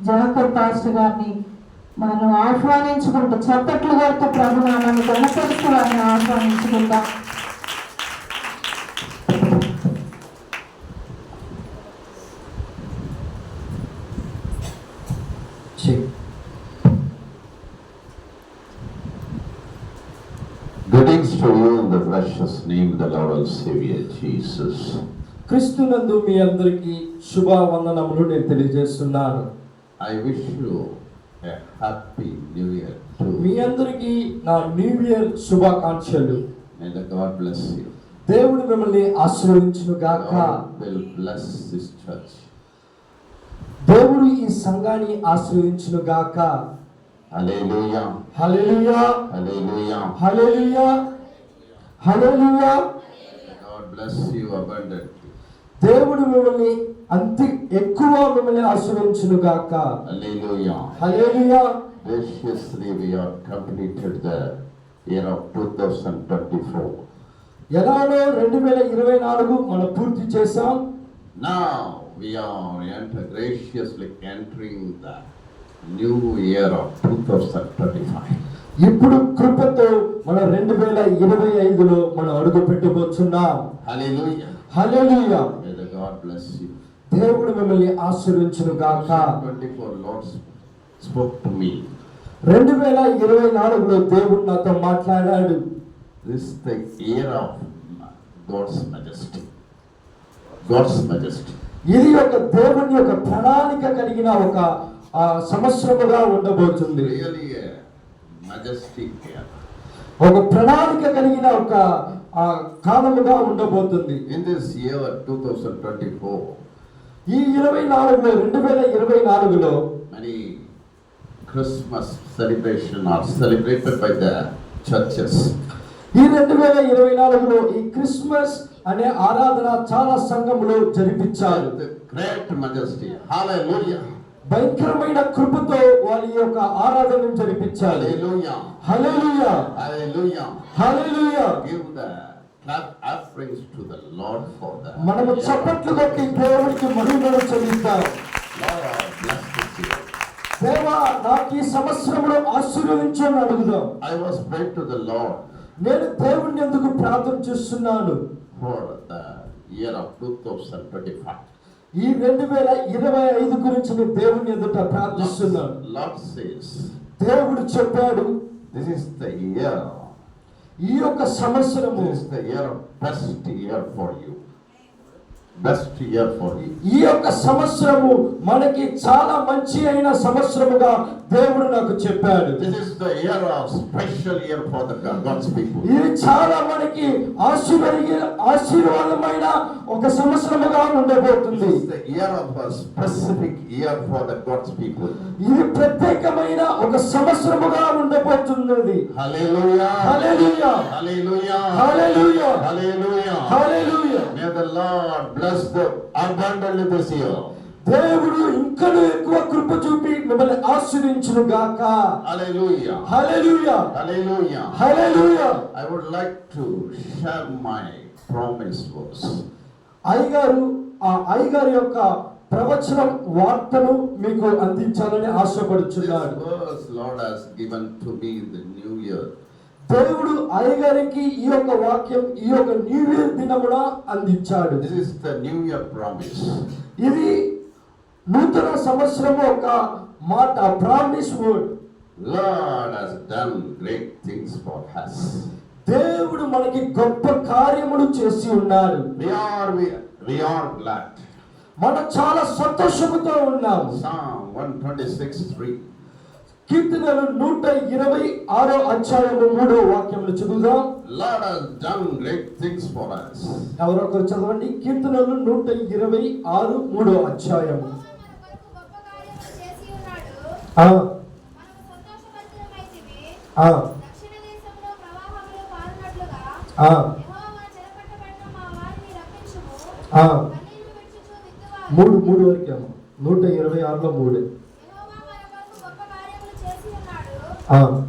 Jacob pastor గారిని మనం ఆహ్వానించుకుంటూ చప్పట్లు కొడుతూ ప్రభు నామాన్ని కనపరుస్తూ వారిని ఆహ్వానించుకుంటాం. Greetings to you in the precious name of the Lord and Savior Jesus. క్రీస్తునందు మీ అందరికీ శుభ వందనములు నేను తెలియజేస్తున్నాను. I wish you a happy new year too. మీ అందరికీ నా న్యూ ఇయర్ శుభాకాంక్షలు. May the God bless you. దేవుడు మిమ్మల్ని ఆశీర్వదించును గాక. God will bless this church. దేవుడు ఈ సంఘాన్ని ఆశీర్వదించును గాక. Hallelujah. Hallelujah. Hallelujah. Hallelujah. Hallelujah. God bless you abundantly. దేవుడు మిమ్మల్ని ఎక్కువ మిమ్మల్ని ఆశీర్వదించును గాక. Hallelujah. Hallelujah. Graciously we have completed the year of 2024. ఎలానో 2024 మనం పూర్తి చేశాం. Now we are graciously entering the new year of 2025. ఇప్పుడు కృపతో మన 2025లో మనం అడుగు పెట్టబోతున్నాం. Hallelujah. Hallelujah. May the God bless you. దేవుడు మిమ్మల్ని ఆశీర్వదించును గాక. 2024 Lord spoke to me. 2024లో దేవుడు నాతో మాట్లాడాడు. This is the year of God's majesty. God's majesty. ఇది ఒక దేవుని యొక్క ప్రణాళిక కలిగిన ఒక సంవత్సరముగా ఉండబోతుంది. Really a majestic year. ఒక ప్రణాళిక కలిగిన ఒక కాలముగా ఉండబోతుంది. In this year 2024, ఈ 2024లో many Christmas celebration are celebrated by the churches. ఈ 2024లో ఈ క్రిస్మస్ అనే ఆరాధన చాలా సంఘములు జరిపించారు. The great majesty. Hallelujah. భయంకరమైన కృపతో వారి యొక్క ఆరాధనను జరిపించాలి. Hallelujah. Hallelujah. Hallelujah. Hallelujah. Give the clap offerings to the Lord for that. మనము చప్పట్లు కొట్టి దేవునికి మహిమను చెల్లిద్దాం. Lord, bless this year. దేవా నాకు ఈ సంవత్సరములో ఆశీర్వదించు అని అడుగుదాం. I was praying to the Lord నేను దేవుని ఎందుకు ప్రార్థన చేస్తున్నాను for the year of 2025. ఈ 2025 గురించి నేను దేవుని ఎదుట ప్రార్థిస్తున్నాను. Lord says, దేవుడు చెప్పాడు, this is the year. ఈ యొక్క సంవత్సరము This is the year of best year for you. Best year for you. ఈ యొక్క సంవత్సరము మనకి చాలా మంచి అయిన సంవత్సరముగా దేవుడు నాకు చెప్పాడు. This is the year of special year for the God's people. ఇది చాలా మనకి ఆశీర్వాదమైన ఒక సంవత్సరముగా ఉండబోతుంది. This is the year of a specific year for the God's people. ఇది ప్రత్యేకమైన ఒక సంవత్సరముగా ఉండబోతున్నది. Hallelujah. Hallelujah. Hallelujah. Hallelujah. Hallelujah. Hallelujah. May the Lord bless the abundantly this year. దేవుడు ఇంకను ఎక్కువ కృప చూపి మిమ్మల్ని ఆశీర్వదించును గాక. Hallelujah. Hallelujah. Hallelujah. Hallelujah. I would like to share my promise verse. అయ్యగారు యొక్క ప్రవచనం వార్తను మీకు అందించాలని ఆశపడుచున్నాడు. This verse Lord has given to me in the new year. దేవుడు అయ్యగారికి ఈ యొక్క వాక్యం ఈ యొక్క న్యూ ఇయర్ దినమున అందించాడు. This is the new year promise. ఇది నూతన సంవత్సరం ఒక మాట, promise word. Lord has done great things for us. దేవుడు మనకి గొప్ప కార్యములు చేసి ఉన్నాడు. We are glad. మనం చాలా సంతోషముతో ఉన్నాము. Psalm 126:3. కీర్తనలు 126 అధ్యాయము 3వ వాక్యములు చదువుదాం. Lord has done great things for us. ఎవరొకరు చదవండి. కీర్తనలు 126 3వ అధ్యాయము. మూడు వరకు 126లో 3.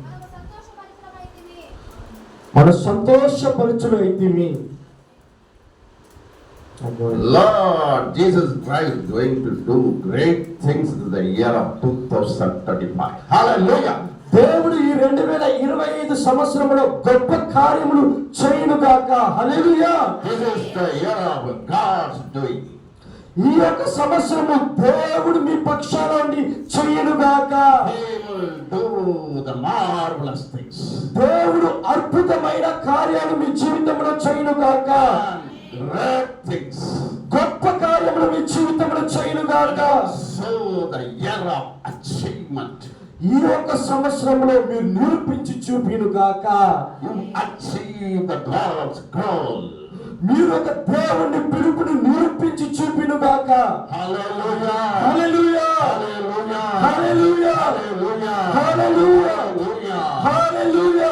మన సంతోషపరచును అయితిమి. Lord Jesus Christ going to do great things in the year of 2035. Hallelujah. దేవుడు ఈ 2025 సంవత్సరంలో గొప్ప కార్యములు చేయునుగాక. హల్లెలూయా. This is the year of God's doing. ఈ యొక్క సంవత్సరము దేవుడు మీ పక్షాన ఉండి చేయునుగాక. He will do the marvelous things. దేవుడు అద్భుతమైన కార్యాలు మీ జీవితంలో చేయునుగాక. Great things. గొప్ప కార్యములు మీ జీవితంలో చేయునుగాక. So the year of achievement. ఈ యొక్క సంవత్సరంలో మీరు నిరూపించి చూపినుగాక. You achieve the God's goal. మీరు ఒక దేవుని పిలుపుని నిరూపించి చూపినుగాక. Hallelujah. Hallelujah. Hallelujah. Hallelujah. Hallelujah. Hallelujah. Hallelujah. Hallelujah.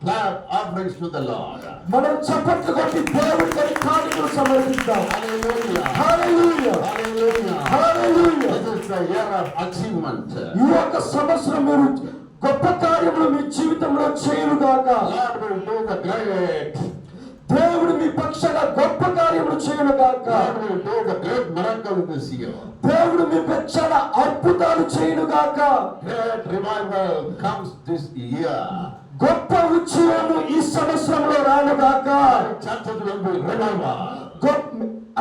Clap offerings to the Lord. మనం చప్పట్లు కొట్టి దేవునికి కానుకలు సమర్పిద్దాం. Hallelujah. Hallelujah. Hallelujah. Hallelujah. This is the year of achievement. ఈ యొక్క సంవత్సరం మీరు గొప్ప కార్యములు మీ జీవితంలో చేయునుగాక. Lord will do the great. దేవుడు మీ పక్షాన గొప్ప కార్యములు చేయునుగాక. God will do the great miracle this year. దేవుడు మీ పక్షాన అద్భుతాలు చేయునుగాక. Great revival comes this year. గొప్ప ఉత్సవము ఈ సంవత్సరంలో రానుగాక. Churches will be revival.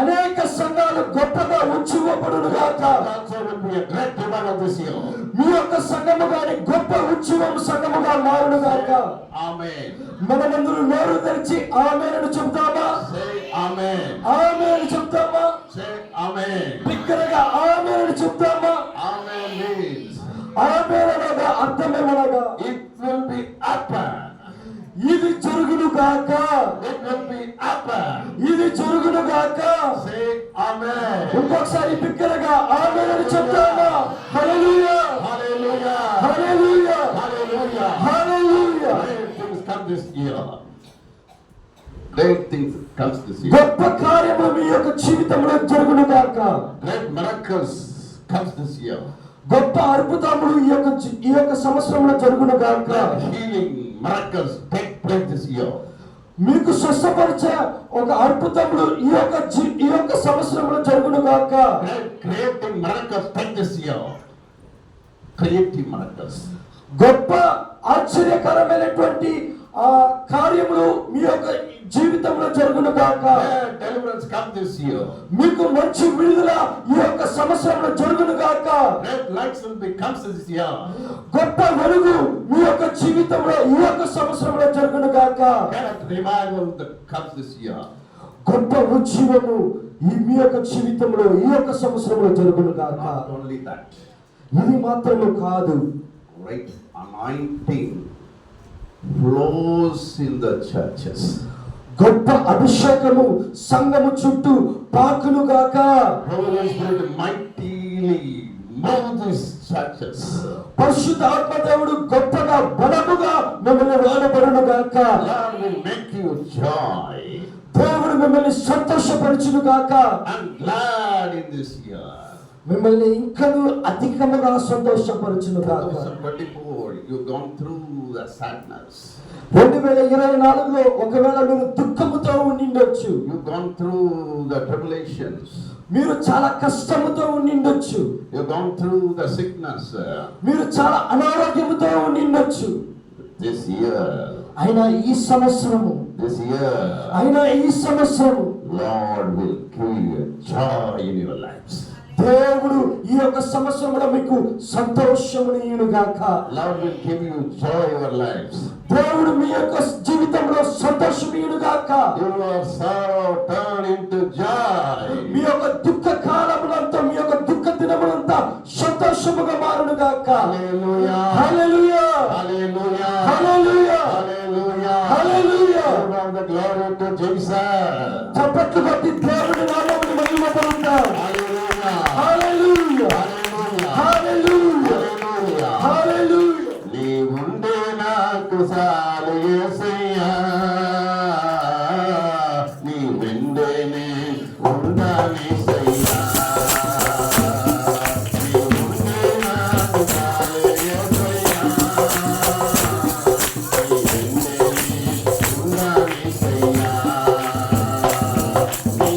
అనేక సంఘాలు గొప్పగా ఉత్సవపడునుగాక. Also will be a great revival this year. మీ యొక్క సంఘము గాని గొప్ప ఉత్సవం సంఘముగా మారునుగాక. Amen. మనమందరూ నోరు తెరిచి ఆమేన్ అని చెప్తామా? Say amen. ఆమేన్ అని చెప్తామా? Say amen. బిగ్గరగా ఆమేన్ అని చెప్తామా? Amen means ఆమేన్ అనగా అర్థమేమనగా it will be happen. ఇది జరుగునుగాక. It will be happen. ఇది జరుగునుగాక. Say amen. ఇంకొకసారి బిగ్గరగా ఆమేన్ అని చెప్తామా? హల్లెలూయా. Hallelujah. Hallelujah. Hallelujah. Hallelujah. Great things come this year. Great things comes this year. గొప్ప కార్యము మీ యొక్క జీవితంలో జరుగునుగాక. Great miracles comes this year. గొప్ప అద్భుతములు ఈ యొక్క సంవత్సరంలో జరుగునుగాక. Great healing miracles take place this year. మీకు స్వస్థపరిచే ఒక అద్భుతములు ఈ యొక్క సంవత్సరంలో జరుగునుగాక. Great creative miracles take this year. Creative miracles. గొప్ప ఆశ్చర్యకరమైనటువంటి కార్యములు మీ యొక్క జీవితంలో జరుగునుగాక. Great deliverance come this year. మీకు మంచి విడుదల ఈ యొక్క సంవత్సరంలో జరుగునుగాక. Great lights will be comes this year. గొప్ప వెలుగు మీ యొక్క జీవితంలో ఈ యొక్క సంవత్సరంలో జరుగునుగాక. Great revival that comes this year. గొప్ప ఉజ్జీవము మీ యొక్క జీవితంలో ఈ యొక్క సంవత్సరంలో జరుగునుగాక. Not only that. ఇది మాత్రమే కాదు, Great anointing flows in the churches. గొప్ప అభిషేకము సంఘము చుట్టూ పాకునుగాక. Holy Spirit mightily move these churches. పరిశుద్ధ ఆత్మదేవుడు గొప్పగా బలముగా మిమ్మల్ని వాడబడునుగాక. Lord will make you joy. దేవుడు మిమ్మల్ని సంతోషపరచునుగాక. I'm glad in this year. మిమ్మల్ని ఇంకను అధికముగా సంతోషపరచునుగాక. 2024, you've gone through the sadness. 2024లో ఒకవేళ మీరు దుఃఖముతో ఉండిండొచ్చు. You've gone through the tribulations. మీరు చాలా కష్టముతో ఉండిండొచ్చు. You've gone through the sickness. మీరు చాలా అనారోగ్యముతో ఉండిండొచ్చు. This year, అయినా ఈ సంవత్సరము Lord will give you joy in your lives. దేవుడు ఈ యొక్క సంవత్సరంలో మీకు సంతోషమునియునుగాక. Lord will give you joy in your lives. దేవుడు మీ యొక్క జీవితంలో సంతోషమునియునుగాక. Your sorrow turn into joy. మీ యొక్క దుఃఖ కాలములంతా, మీ యొక్క దుఃఖ దినములంతా సంతోషముగా మారునుగాక. Hallelujah. Hallelujah. Hallelujah. Hallelujah. Hallelujah. Hallelujah. Give all the glory to Jesus. చప్పట్లు కొట్టి దేవుని నామమును మహిమపరుద్దాం. Hallelujah. హల్లెలూయా. Hallelujah. హల్లెలూయా. Hallelujah. హల్లెలూయా. నీవుండే నాకు చాలు యేసయ్యా, నీ వెంటనే ఉండాలేసయ్యా. నీవుండే నాకు చాలు యేసయ్యా, నీ వెంటనే ఉండాలేసయ్యా. నీ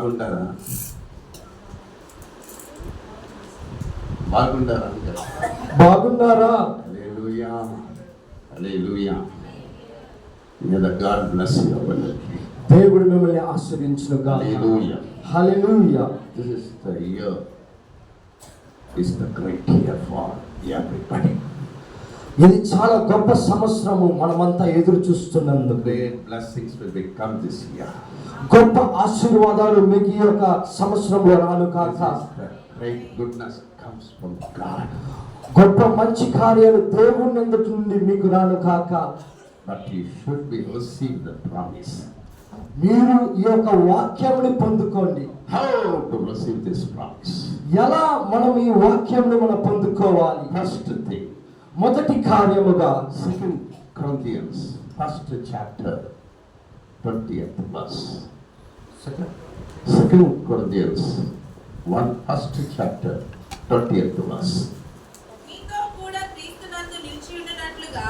బాగుంటారా? బాగుంటారా? బాగున్నారా? హల్లెలూయా, హల్లెలూయా. May the God bless you abundantly. దేవుడు మిమ్మల్ని ఆశీర్వదించును గాక. Hallelujah. Hallelujah. This is the year, is the great year for everybody. ఇది చాలా గొప్ప సంవత్సరము, మనమంతా ఎదురు చూస్తున్నందుకు. Great blessings will become this year. గొప్ప ఆశీర్వాదాలు మీకు ఈ యొక్క సంవత్సరంలో రాను కాక. The great goodness comes from God. గొప్ప మంచి కార్యాలు దేవుని ఎదుటి నుండి మీకు రాను కాక. But you should be receive the promise. మీరు ఈ యొక్క వాక్యముని పొందుకోండి. How to receive this promise? ఎలా మనం ఈ వాక్యంని మనం పొందుకోవాలి? First thing, మొదటి కార్యముగా 2 Corinthians, 1st chapter, 20th verse. 2 Corinthians 1st chapter, 20th verse. మీతో కూడా క్రీస్తునందు నిలిచి ఉండినట్లుగా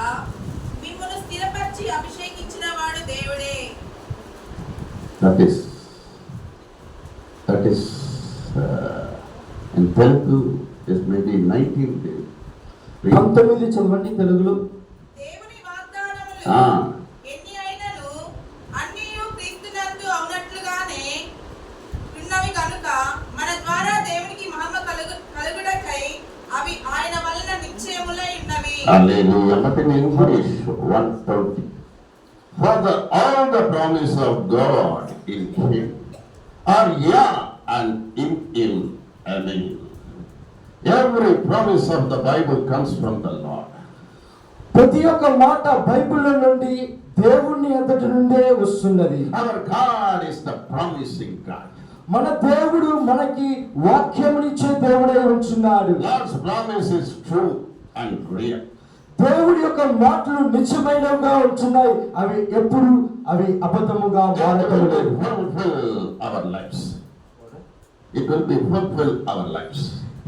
మిమ్మును స్థిరపరిచి అభిషేకించిన వాడు దేవుడే. That is in Telugu is maybe 19 days. 19 చదవండి తెలుగులో. దేవుని వాగ్దానములు ఎన్ని అయినను అన్నీయు క్రీస్తునందు అవునట్లుగానే ఉన్నవి కనుక మన ద్వారా దేవునికి మహిమ కలుగుటకై అవి ఆయన వలన నిశ్చయములై ఉన్నవి. Hallelujah. But in English 1:20. Father, all the promise of God in Him are yeah and in Him. Amen. Every promise of the Bible comes from the Lord. ప్రతి ఒక్క మాట బైబిల్ నుండి దేవుని ఎదుటి నుండే వస్తున్నది. Our God is the promising God. మన దేవుడు మనకి వాక్యమునిచ్చే దేవుడై ఉంటున్నాడు. God's promise is true and real. దేవుడి యొక్క మాటలు నిజమైనవిగా ఉంటున్నాయి. అవి ఎప్పుడు అవి అబద్ధముగా మారటం It లేదు. will fulfill our lives. It will be fulfill our lives.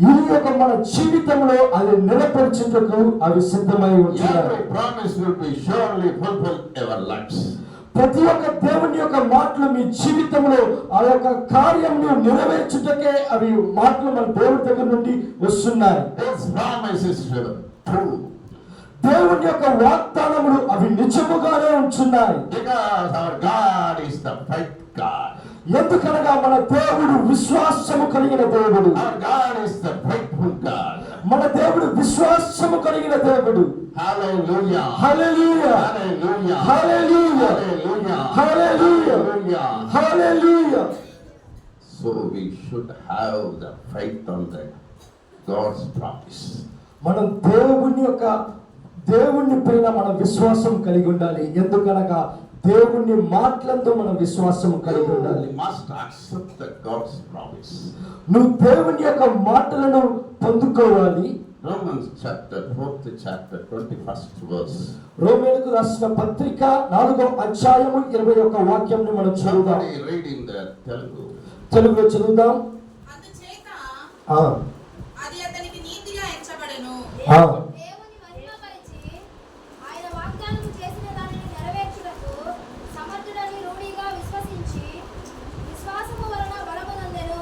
ఈ యొక్క మన జీవితంలో అది నెరవేర్చుటకు అవి సిద్ధమై ఉంటున్నాయి. Every promise will be surely fulfill our lives. ప్రతి ఒక్క దేవుని యొక్క మాటలు మీ జీవితంలో ఆ యొక్క కార్యంను నెరవేర్చుటకే అవి మాటలు మన దేవుడి దగ్గర నుండి వస్తున్నాయి. This promise is true. దేవుని యొక్క వాగ్దానములు అవి నిజముగానే ఉంటున్నాయి. Because our God is the faith God. ఎందుకనగా మన దేవుడు విశ్వాసము కలిగిన దేవుడు. Our God is the faithful God. మన దేవుడు విశ్వాసము కలిగిన దేవుడు. Hallelujah. Hallelujah. Hallelujah. Hallelujah. Hallelujah. Hallelujah. Hallelujah. Hallelujah. So we should have the faith on the God's promise. మనం దేవుని పైన మన విశ్వాసం కలిగి ఉండాలి. ఎందుకనగా దేవుని మాటలంతో మనం విశ్వాసం కలిగి ఉండాలి. You must accept the God's promise. నువ్వు దేవుని యొక్క మాటలను పొందుకోవాలి. Romans chapter 4th chapter 21st verse. రోమీయులకు రాసిన పత్రిక 4వ అధ్యాయము 21వ వాక్యంని మనం చదువుదాం. Somebody read in the Telugu. తెలుగులో చదువుదాం. అందుచేత అది అతనికి నీతిగా ఎంచబడెను. దేవుని మహిమపరిచి ఆయన వాగ్దానం చేసిన దానిని నెరవేర్చుటకు సమర్థుడని రూఢిగా విశ్వసించి విశ్వాసము వలన బలమునందెను.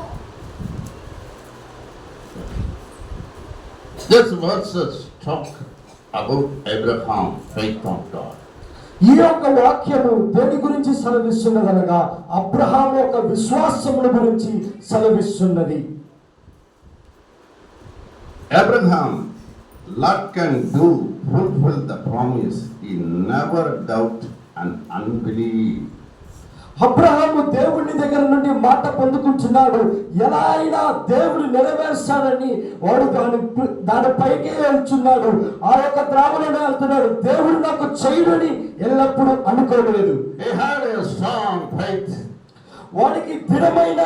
This verses talk about Abraham, faith of God. ఈ యొక్క వాక్యము దేని గురించి సెలవిస్తున్నదనగా అబ్రహాము యొక్క విశ్వాసమును గురించి సెలవిస్తున్నది. Abraham, Lord can do, fulfill the promise. He never doubt and unbelief. Abraham దేవుని దగ్గర నుండి మాట పొందుకుంటున్నాడు. ఎలా అయినా దేవుడు నెరవేర్చాడని వాడు దానిపైకే వెళ్తున్నాడు. ఆ యొక్క త్రావలోనే వెళ్తున్నాడు. దేవుడు నాకు చేయడని ఎల్లప్పుడూ అనుకోలేదు. He had a strong faith. వాడికి దృఢమైన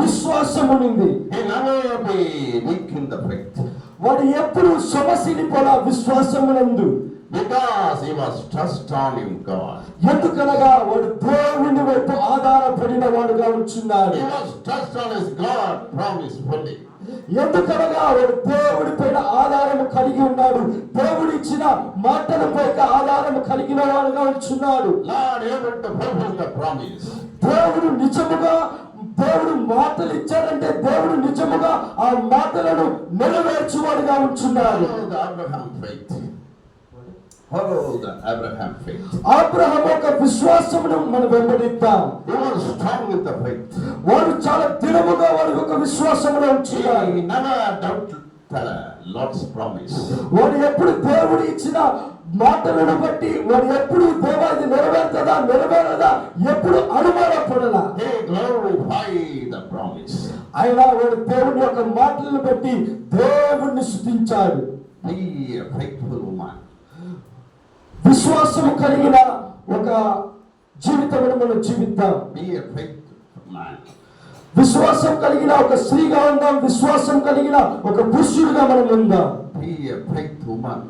విశ్వాసం ఉంది. He never be weak in the faith. వాడు ఎప్పుడు సమసిలిపోలా విశ్వాసమునందు. Because he was trust on him God. ఎందుకనగా వాడు దేవుని వైపు ఆధారపడిన వాడుగా ఉంటున్నాడు. He was trust on his God promise fully. ఎందుకనగా వాడు దేవుడి పైన ఆధారము కలిగి ఉన్నాడు. దేవుడు ఇచ్చిన మాటలపై ఆధారము కలిగిన వాడుగా ఉంటున్నాడు. Lord able to fulfill the promise. దేవుడు నిజముగా దేవుడు మాటలు ఇచ్చాడంటే దేవుడు నిజముగా ఆ మాటలను నెరవేర్చువాడుగా ఉంటున్నాడు. Follow the Abraham faith. Follow the Abraham faith. Abraham యొక్క విశ్వాసమును మనం వెంబడిద్దాం. He was strong with the faith. వాడు చాలా దృఢముగా వాడి యొక్క విశ్వాసములో ఉంటున్నాడు. He never doubted the Lord's promise. వాడు ఎప్పుడు దేవుడు ఇచ్చిన మాటలను బట్టి వాడు ఎప్పుడు దేవా ఇది నెరవేరుతుందా నెరవేరదా ఎప్పుడు అనుమానపడలా. He glorified the promise. ఆయన వాడు దేవుని యొక్క మాటలను బట్టి దేవుణ్ణి స్తుతించాడు. Be a faithful woman. విశ్వాసము కలిగిన ఒక జీవితమును మనం జీవిద్దాం. Be a faithful man. విశ్వాసం కలిగిన ఒక స్త్రీగా ఉందాం. విశ్వాసం కలిగిన ఒక పురుషుడిగా మనం ఉందాం. Be a faithful woman.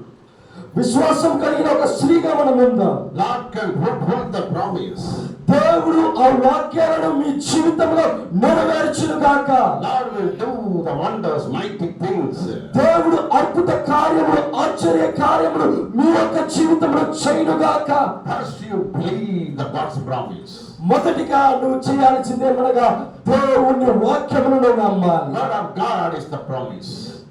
విశ్వాసం కలిగిన ఒక స్త్రీగా మనం ఉందాం. Lord can fulfill the promise. దేవుడు ఆ వాక్యాలను మీ జీవితంలో నెరవేర్చును గాక. Lord will do the wonders, mighty things. దేవుడు అద్భుత కార్యములు ఆశ్చర్య కార్యములు మీ యొక్క జీవితంలో చేయును గాక. First you believe the God's promise. మొదటిగా నువ్వు చేయాల్సిందేమనగా దేవుని వాక్యమును నమ్మాలి. Word of God is the promise.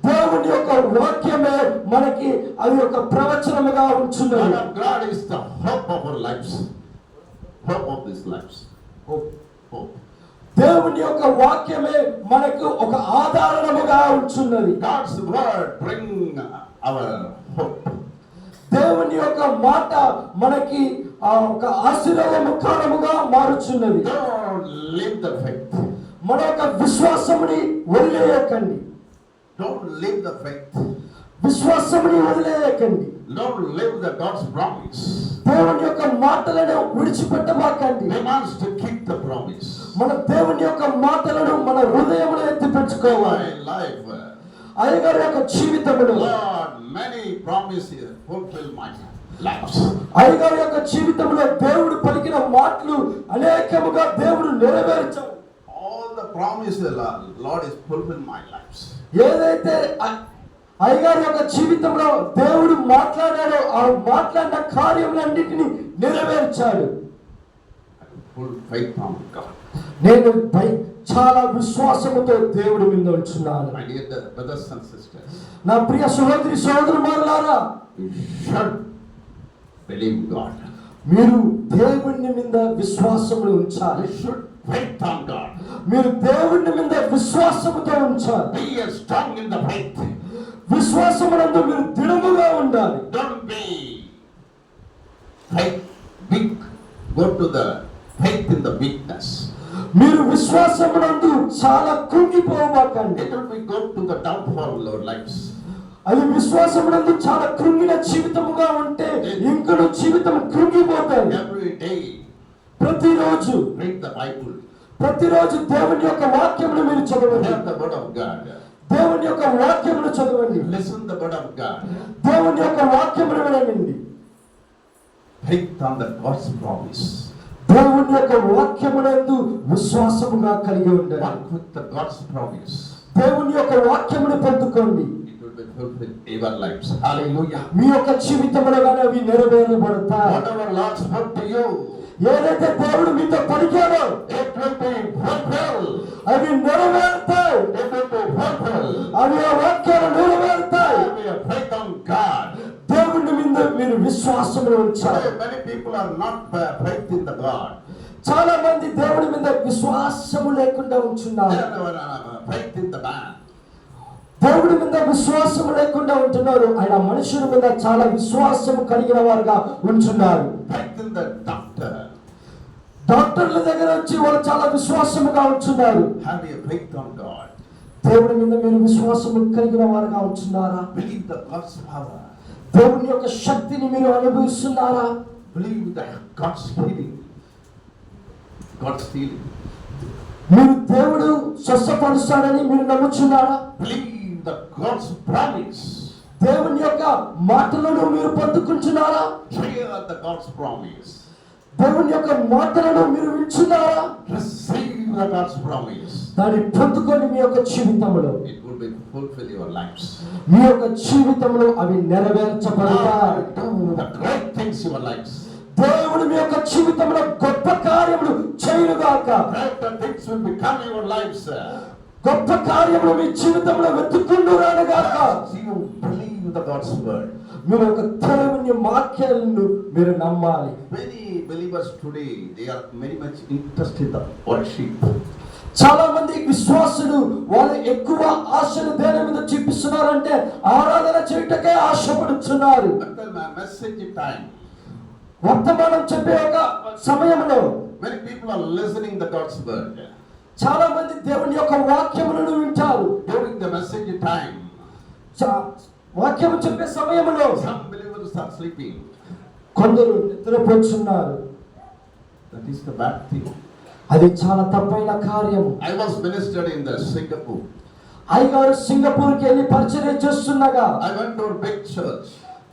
దేవుని యొక్క వాక్యమే మనకి అది ఒక ప్రవచనముగా ఉంచున్నది. Word of God is the hope of our lives. Hope of these lives. Hope. దేవుని యొక్క వాక్యమే మనకు ఒక ఆధారముగా ఉంచున్నది. God's word bring our hope. దేవుని యొక్క మాట మనకి ఒక ఆశీర్వాదముగా మారుచున్నది. Don't leave the faith. మన యొక్క విశ్వాసముని వదిలేయకండి. Don't leave the faith. విశ్వాసముని వదిలేయకండి. Don't leave the God's promise. దేవుని యొక్క మాటలను విడిచిపెట్టమాకండి. We must to keep the promise. మన దేవుని యొక్క మాటలను మన హృదయములో ఎత్తి పెట్టుకోవాలి. My life. అయ్యగారి యొక్క జీవితములో Lord, many promises fulfill my lives. అయ్యగారి యొక్క జీవితంలో దేవుడు పలికిన మాటలు అనేకముగా దేవుడు నెరవేర్చాడు. All the promises, Lord, is fulfill my lives. ఏదైతే అయ్యగారి యొక్క జీవితంలో దేవుడు మాట్లాడాడో ఆ మాట్లాడిన కార్యములన్నిటినీ నెరవేర్చాడు. Full faith on God. నేను చాలా విశ్వాసముతో దేవుడి మీద ఉంటున్నాను. My dear brothers and sisters, నా ప్రియ సహోదరి సహోదరులారా, you should believe God. మీరు దేవుని మీద విశ్వాసమును ఉంచాలి. You should faith on God. మీరు దేవుని మీద విశ్వాసముతో ఉంచాలి. Be strong in the faith. విశ్వాసమునందు మీరు దృఢముగా ఉండాలి. Don't be faith weak. Go to the faith in the weakness. మీరు విశ్వాసమునందు చాలా కృంగిపోవకండి. It will be go to the downfall of our lives. అది విశ్వాసమునందు చాలా కృంగిన జీవితముగా ఉంటే ఇంకను జీవితం కృంగిపోతాయి. Every day ప్రతిరోజు read the Bible. ప్రతిరోజు దేవుని యొక్క వాక్యమును మీరు చదవండి. Hear the word of God. దేవుని యొక్క వాక్యమును చదవండి. Listen the word of God. దేవుని యొక్క వాక్యమును వినండి. Faith on the God's promise. దేవుని యొక్క వాక్యమునందు విశ్వాసముగా కలిగి ఉండండి. Walk with the God's promise. దేవుని యొక్క వాక్యమును పొందుకోండి. It will be fulfilled in our lives. Hallelujah. మీ యొక్క జీవితంలో గాని అవి నెరవేరబడతాయి. Whatever Lord spoke to you, ఏదైతే దేవుడు మీతో పలికాడో it will be fulfilled. అవి నెరవేరుతాయి. It will be fulfilled. అవి ఆ వాక్యాలు నెరవేరుతాయి. Have your faith on God. దేవుని మీద మీరు విశ్వాసమును ఉంచాలి. Today, many people are not faith in the God. చాలా మంది దేవుడి మీద విశ్వాసము లేకుండా They ఉంటున్నారు. have faith in the man. దేవుడి మీద విశ్వాసము లేకుండా ఉంటున్నారు. ఆయన మనుషుల మీద చాలా విశ్వాసము కలిగిన వారుగా ఉంటున్నారు. Faith in the doctor. డాక్టర్ల దగ్గర వచ్చి వాళ్ళు చాలా విశ్వాసముగా ఉంటున్నారు. Have your faith on God. దేవుడి మీద మీరు విశ్వాసము కలిగిన వారుగా ఉంటున్నారా? Believe the God's power. దేవుని యొక్క శక్తిని మీరు అనుభవిస్తున్నారా? Believe that God's healing. God's healing. మీరు దేవుడు స్వస్థపరుస్తాడని మీరు నమ్ముచున్నారా? Believe the God's promise. దేవుని యొక్క మాటలను మీరు పొందుకుంటున్నారా? Hear the God's promise. దేవుని యొక్క మాటలను మీరు వింటున్నారా? Receive the God's promise. దాన్ని పొందుకొని మీ యొక్క జీవితంలో It would be fulfill your lives. మీ యొక్క జీవితంలో అవి నెరవేర్చబడతాయి. Do the great things in your lives. దేవుడు మీ యొక్క జీవితంలో గొప్ప కార్యములు చేయునుగాక. Greater things will become in your lives. గొప్ప కార్యములు మీ జీవితంలో వెతుక్కుండురానుగాక. You believe the God's word. మీరు ఒక దేవుని వాక్యాలను మీరు నమ్మాలి. Many believers today, they are very much interested in the worship. చాలా మంది విశ్వాసులు వాళ్ళు ఎక్కువ ఆశను దేని మీద చూపిస్తున్నారంటే ఆరాధన చేయుటకే ఆశపడుతున్నారు. Until my message time, వర్తమానం చెప్పే ఒక సమయంలో many people are listening the God's word. చాలా మంది దేవుని యొక్క వాక్యములను వింటారు. During the message time, వాక్యం చెప్పే సమయంలో some believers are sleeping. కొందరు నిద్రపోతున్నారు. That is the bad thing. అది చాలా తప్పైన కార్యము. I was ministered in the Singapore. అయ్యగారు సింగపూర్కి వెళ్ళి పరిచర్య చేస్తుండగా I went to a big church.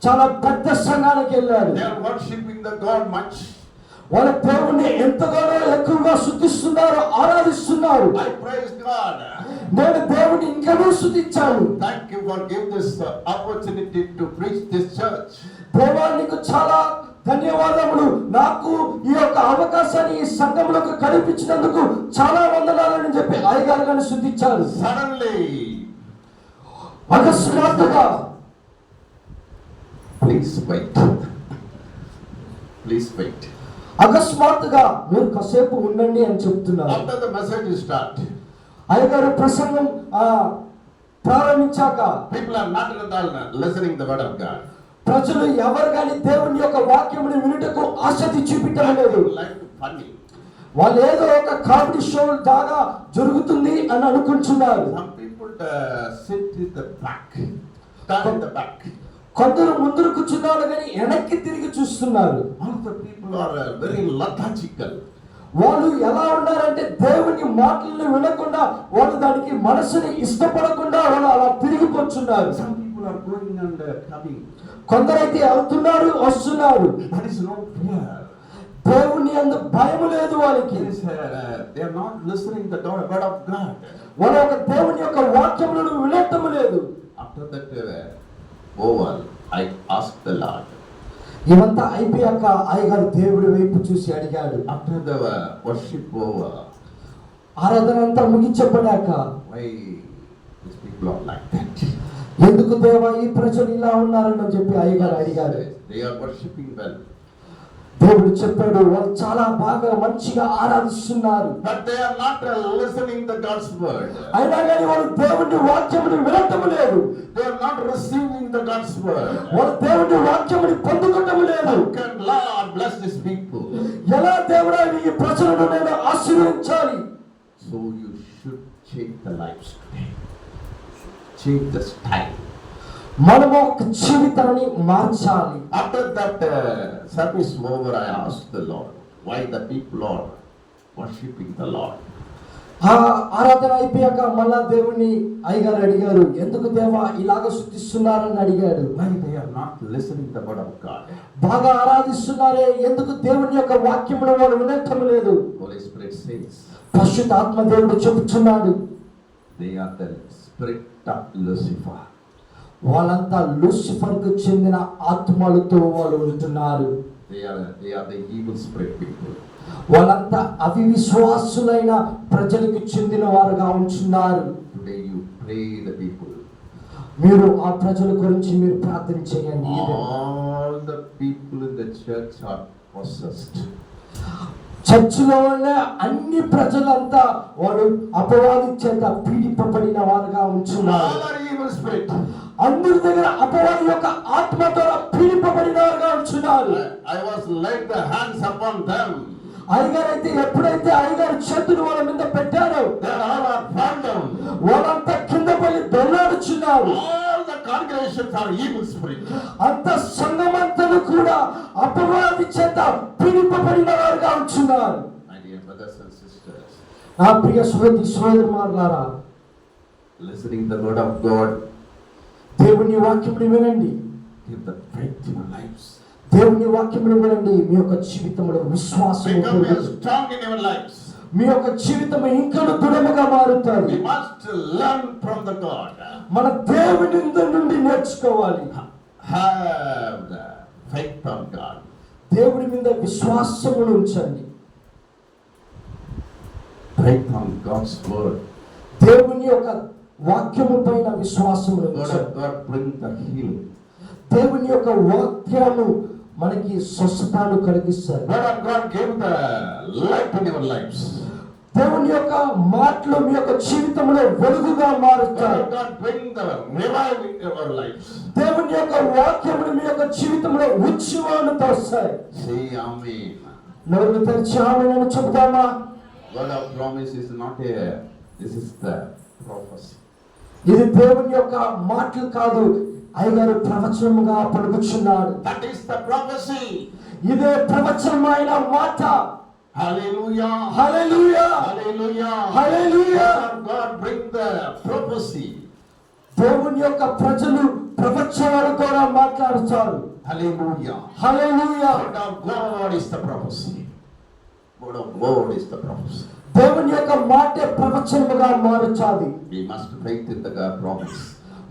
చాలా పెద్ద సంఘానికి వెళ్ళాడు. They are worshiping the God much. వాళ్ళ దేవుణ్ణి ఎంతగానో ఎక్కువగా స్తుతిస్తున్నారు, ఆరాధిస్తున్నారు. I praise God. నేను దేవుని ఇంకనూ స్తుతించాను. Thank you for giving this opportunity to preach this church. దేవా నీకు చాలా ధన్యవాదములు. నాకు ఈ యొక్క అవకాశాన్ని ఈ సంఘంలోకి కల్పించినందుకు చాలా వందనాలని చెప్పి అయ్యగారు గారిని స్తుతించారు. Suddenly, అకస్మాత్తుగా please wait. Please wait. అకస్మాత్తుగా మీరు కాసేపు ఉండండి అని చెప్తున్నారు. After the message start, అయ్యగారు ప్రసంగం ప్రారంభించాక people are not at all listening the word of God. ప్రజలు ఎవరు కానీ దేవుని యొక్క వాక్యమును వినుటకు ఆసక్తి చూపించడం లేదు. Like funny. వాళ్ళు ఏదో ఒక కామెడీ షో లాగా జరుగుతుంది అని అనుకుంటున్నారు. Some people sit in the back, stand in the back. కొందరు ముందు కూర్చున్నారు కానీ వెనక్కి తిరిగి చూస్తున్నారు. All the people are very lethargical. వాళ్ళు ఎలా ఉన్నారంటే దేవుని మాటలను వినకుండా వాళ్ళు దానికి మనసుని ఇష్టపడకుండా వాళ్ళు అలా తిరిగిపోతున్నారు. Some people are going and coming. కొందరైతే వెళ్తున్నారు, వస్తున్నారు. There is no fear. దేవుని యందు భయము లేదు వాళ్ళకి. They are not listening the word of God. వాళ్ళ యొక్క దేవుని యొక్క వాక్యములను వినటం లేదు. After that over, I asked the Lord. ఇవంతా అయిపోయాక అయ్యగారు దేవుడి వైపు చూసి అడిగాడు. After the worship over, ఆరాధన అంతా ముగించబడాక why these people are like that? ఎందుకు దేవా ఈ ప్రజలు ఇలా ఉన్నారని చెప్పి అయ్యగారు అడిగారు. They are worshiping well. దేవుడు చెప్పాడు వాళ్ళు చాలా బాగా మంచిగా ఆరాధిస్తున్నారు. But they are not listening the God's word. అయినా కానీ వాళ్ళు దేవుని వాక్యమును వినటం లేదు. They are not receiving the God's word. వాళ్ళు దేవుని వాక్యమును పొందుకోవటం లేదు. How can Lord bless these people? ఎలా దేవుడా ఈ ప్రజలను నేను ఆశీర్వదించాలి? So you should change the lives today. Change the style. మనము ఒక జీవితాన్ని మార్చాలి. After that service over, I asked the Lord, why the people are worshiping the Lord? ఆ ఆరాధన అయిపోయాక మళ్ళా దేవుని అయ్యగారు అడిగారు, ఎందుకు దేవా ఇలాగ స్తుతిస్తున్నారని అడిగాడు. Why they are not listening the word of God? బాగా ఆరాధిస్తున్నారే, ఎందుకు దేవుని యొక్క వాక్యమును వాళ్ళు వినటం లేదు? Holy Spirit says, పరిశుద్ధాత్మ దేవుడు చెబుతున్నాడు, they are the spirit of Lucifer. వాళ్ళంతా లూసిఫర్కు చెందిన ఆత్మలతో వాళ్ళు ఉంటున్నారు. They are the evil spirit people. వాళ్ళంతా అవిశ్వాసులైన ప్రజలకు చెందిన వారుగా ఉంటున్నారు. Today you pray the people. మీరు ఆ ప్రజల గురించి మీరు ప్రార్థన చేయండి. All the people in the church are possessed. చర్చిలో ఉన్న అన్ని ప్రజలంతా వాడు అపవాది చేత పీడింపబడిన వారుగా ఉంటున్నారు. All are evil spirit. అందరి దగ్గర అపవాది యొక్క ఆత్మ ద్వారా పీడింపబడిన వారుగా ఉంటున్నారు. I was laid the hands upon them. అయ్యగారు అయితే ఎప్పుడైతే అయ్యగారు చేతులు వాళ్ళ మీద పెట్టారో They all are fallen down. వాళ్ళంతా కింద పడి దొల్లాడుచున్నారు. All the congregations are evil spirit. అంత సంఘమంతను కూడా అపవాది చేత పీడింపబడిన వారుగా ఉంటున్నారు. My dear brothers and sisters, నా ప్రియ సోదరులారా, listening the word of God, దేవుని వాక్యమును వినండి. give the faith in your lives. దేవుని వాక్యమును వినండి. మీ యొక్క జీవితంలో విశ్వాసం Become strong in your lives. మీ యొక్క జీవితం ఇంకను దృఢముగా మారుతుంది. We must learn from the God. మన దేవుని నుండి నేర్చుకోవాలి. Have the faith of God. దేవుడి మీద విశ్వాసమును ఉంచండి. Faith on God's word. దేవుని యొక్క వాక్యము పైన విశ్వాసమును Word ఉంచండి. of God bring the healing. దేవుని యొక్క వాక్యము మనకి స్వస్థతను కలిగిస్తాయి. Word of God give the light in your lives. దేవుని యొక్క మాటలు మీ యొక్క జీవితంలో వెలుగుగా Word మారుతాయి. of God bring the revival in your lives. దేవుని యొక్క వాక్యములు మీ యొక్క జీవితంలో ఉత్సవాన్ని తెస్తాయి. Say amen. నోరు తెరిచి ఆమేన్ చెప్తామా? Word of promise is not a, this is the prophecy. ఇది దేవుని యొక్క మాటలు కాదు, అయ్యగారు ప్రవచనముగా పలుకుచున్నాడు. That is the prophecy. ఇదే ప్రవచనమైన మాట. Hallelujah. Hallelujah, Hallelujah. Hallelujah. Word of God bring the prophecy. దేవుని యొక్క ప్రజలు ప్రవచనాల ద్వారా మాట్లాడుతారు. Hallelujah. Hallelujah. Word of God is the prophecy. Word of God is the prophecy. దేవుని యొక్క మాటే ప్రవచనముగా మారుచాది. We must faith in the God promise.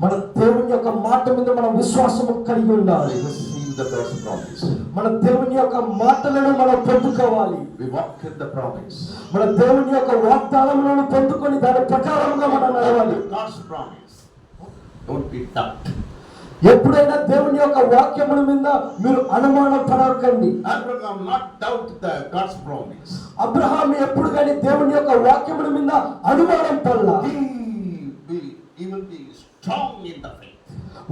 మన దేవుని యొక్క మాట మీద మనం విశ్వాసము కలిగి ఉండాలి. We receive the God's promise. మన దేవుని యొక్క మాటలను మనం పొందుకోవాలి. We walk in the promise. మన దేవుని యొక్క వాగ్దానములను పొందుకొని దాని ప్రకారంగా మనం నడవాలి. God's promise. Don't be doubt. ఎప్పుడైనా దేవుని యొక్క వాక్యముల మీద మీరు అనుమానం పడకండి. Abraham not doubt the God's promise. Abraham ఎప్పుడు కానీ దేవుని యొక్క వాక్యముల మీద అనుమానం పడలా. He will be strong in the faith.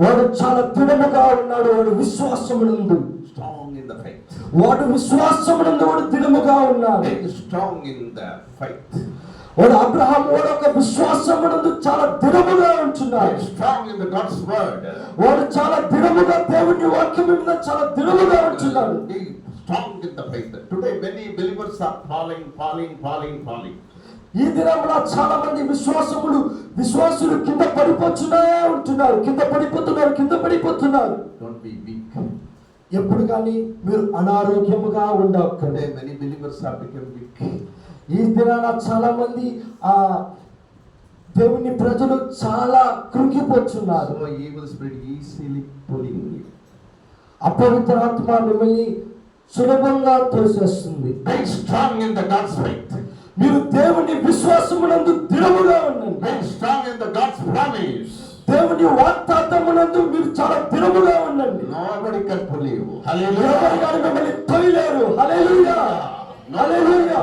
వాడు చాలా దృఢముగా ఉన్నాడు. వాడు విశ్వాసమునందు Strong in the faith. వాడు విశ్వాసమునందు వాడు దృఢముగా ఉన్నాడు. Very strong in the faith. వాడు అబ్రహాం వాడు ఒక విశ్వాసమునందు చాలా దృఢముగా ఉంటున్నాడు. Very strong in the God's word. వాడు చాలా దృఢముగా దేవుని వాక్యం మీద చాలా దృఢముగా ఉంటున్నాడు. Be strong in the faith. Today many believers are falling. ఈ దినమున చాలా మంది విశ్వాసులు కింద పడిపోతూనే ఉంటున్నారు. కింద పడిపోతున్నారు. Don't be weak. ఎప్పుడు కానీ మీరు అనారోగ్యముగా ఉండకండి. Today many believers have become weak. ఈ దినాన చాలా మంది దేవుని ప్రజలు చాలా కృంగిపోతున్నారు. So evil spirit easily pulling you. అపవిత్ర ఆత్మ మిమ్మల్ని సులభంగా తోసేస్తుంది. Be strong in the God's faith. మీరు దేవుని విశ్వాసమునందు దృఢముగా ఉండండి. Be strong in the God's promise. దేవుని వాగ్దానమునందు మీరు చాలా దృఢముగా ఉండండి. Nobody can pull you. ఎవరు Hallelujah. కానీ మిమ్మల్ని తోయలేరు. హల్లెలూయా, హల్లెలూయా.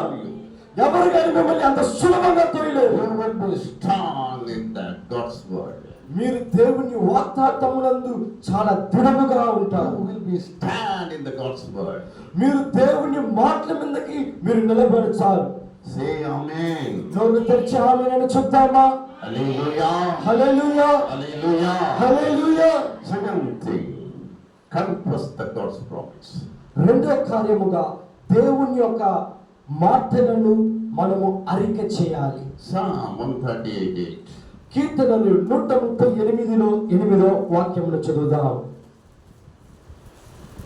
ఎవరు కానీ మిమ్మల్ని అంత సులభంగా తోయలేరు. You will be strong in the God's word. మీరు దేవుని వాగ్దానమునందు చాలా దృఢముగా You ఉంటారు. will be stand in the God's word. మీరు దేవుని మాటల మీదకి మీరు నిలబడతారు. Say amen. నోరు తెరిచి ఆమేన్ చెప్తామా? Hallelujah. Hallelujah, Hallelujah. Hallelujah. Second thing, confess the God's promise. రెండో కార్యముగా దేవుని యొక్క మాటలను మనము అరిక చేయాలి. Psalm 138:8. కీర్తనలు 138:8 వాక్యమును చదువుదాం.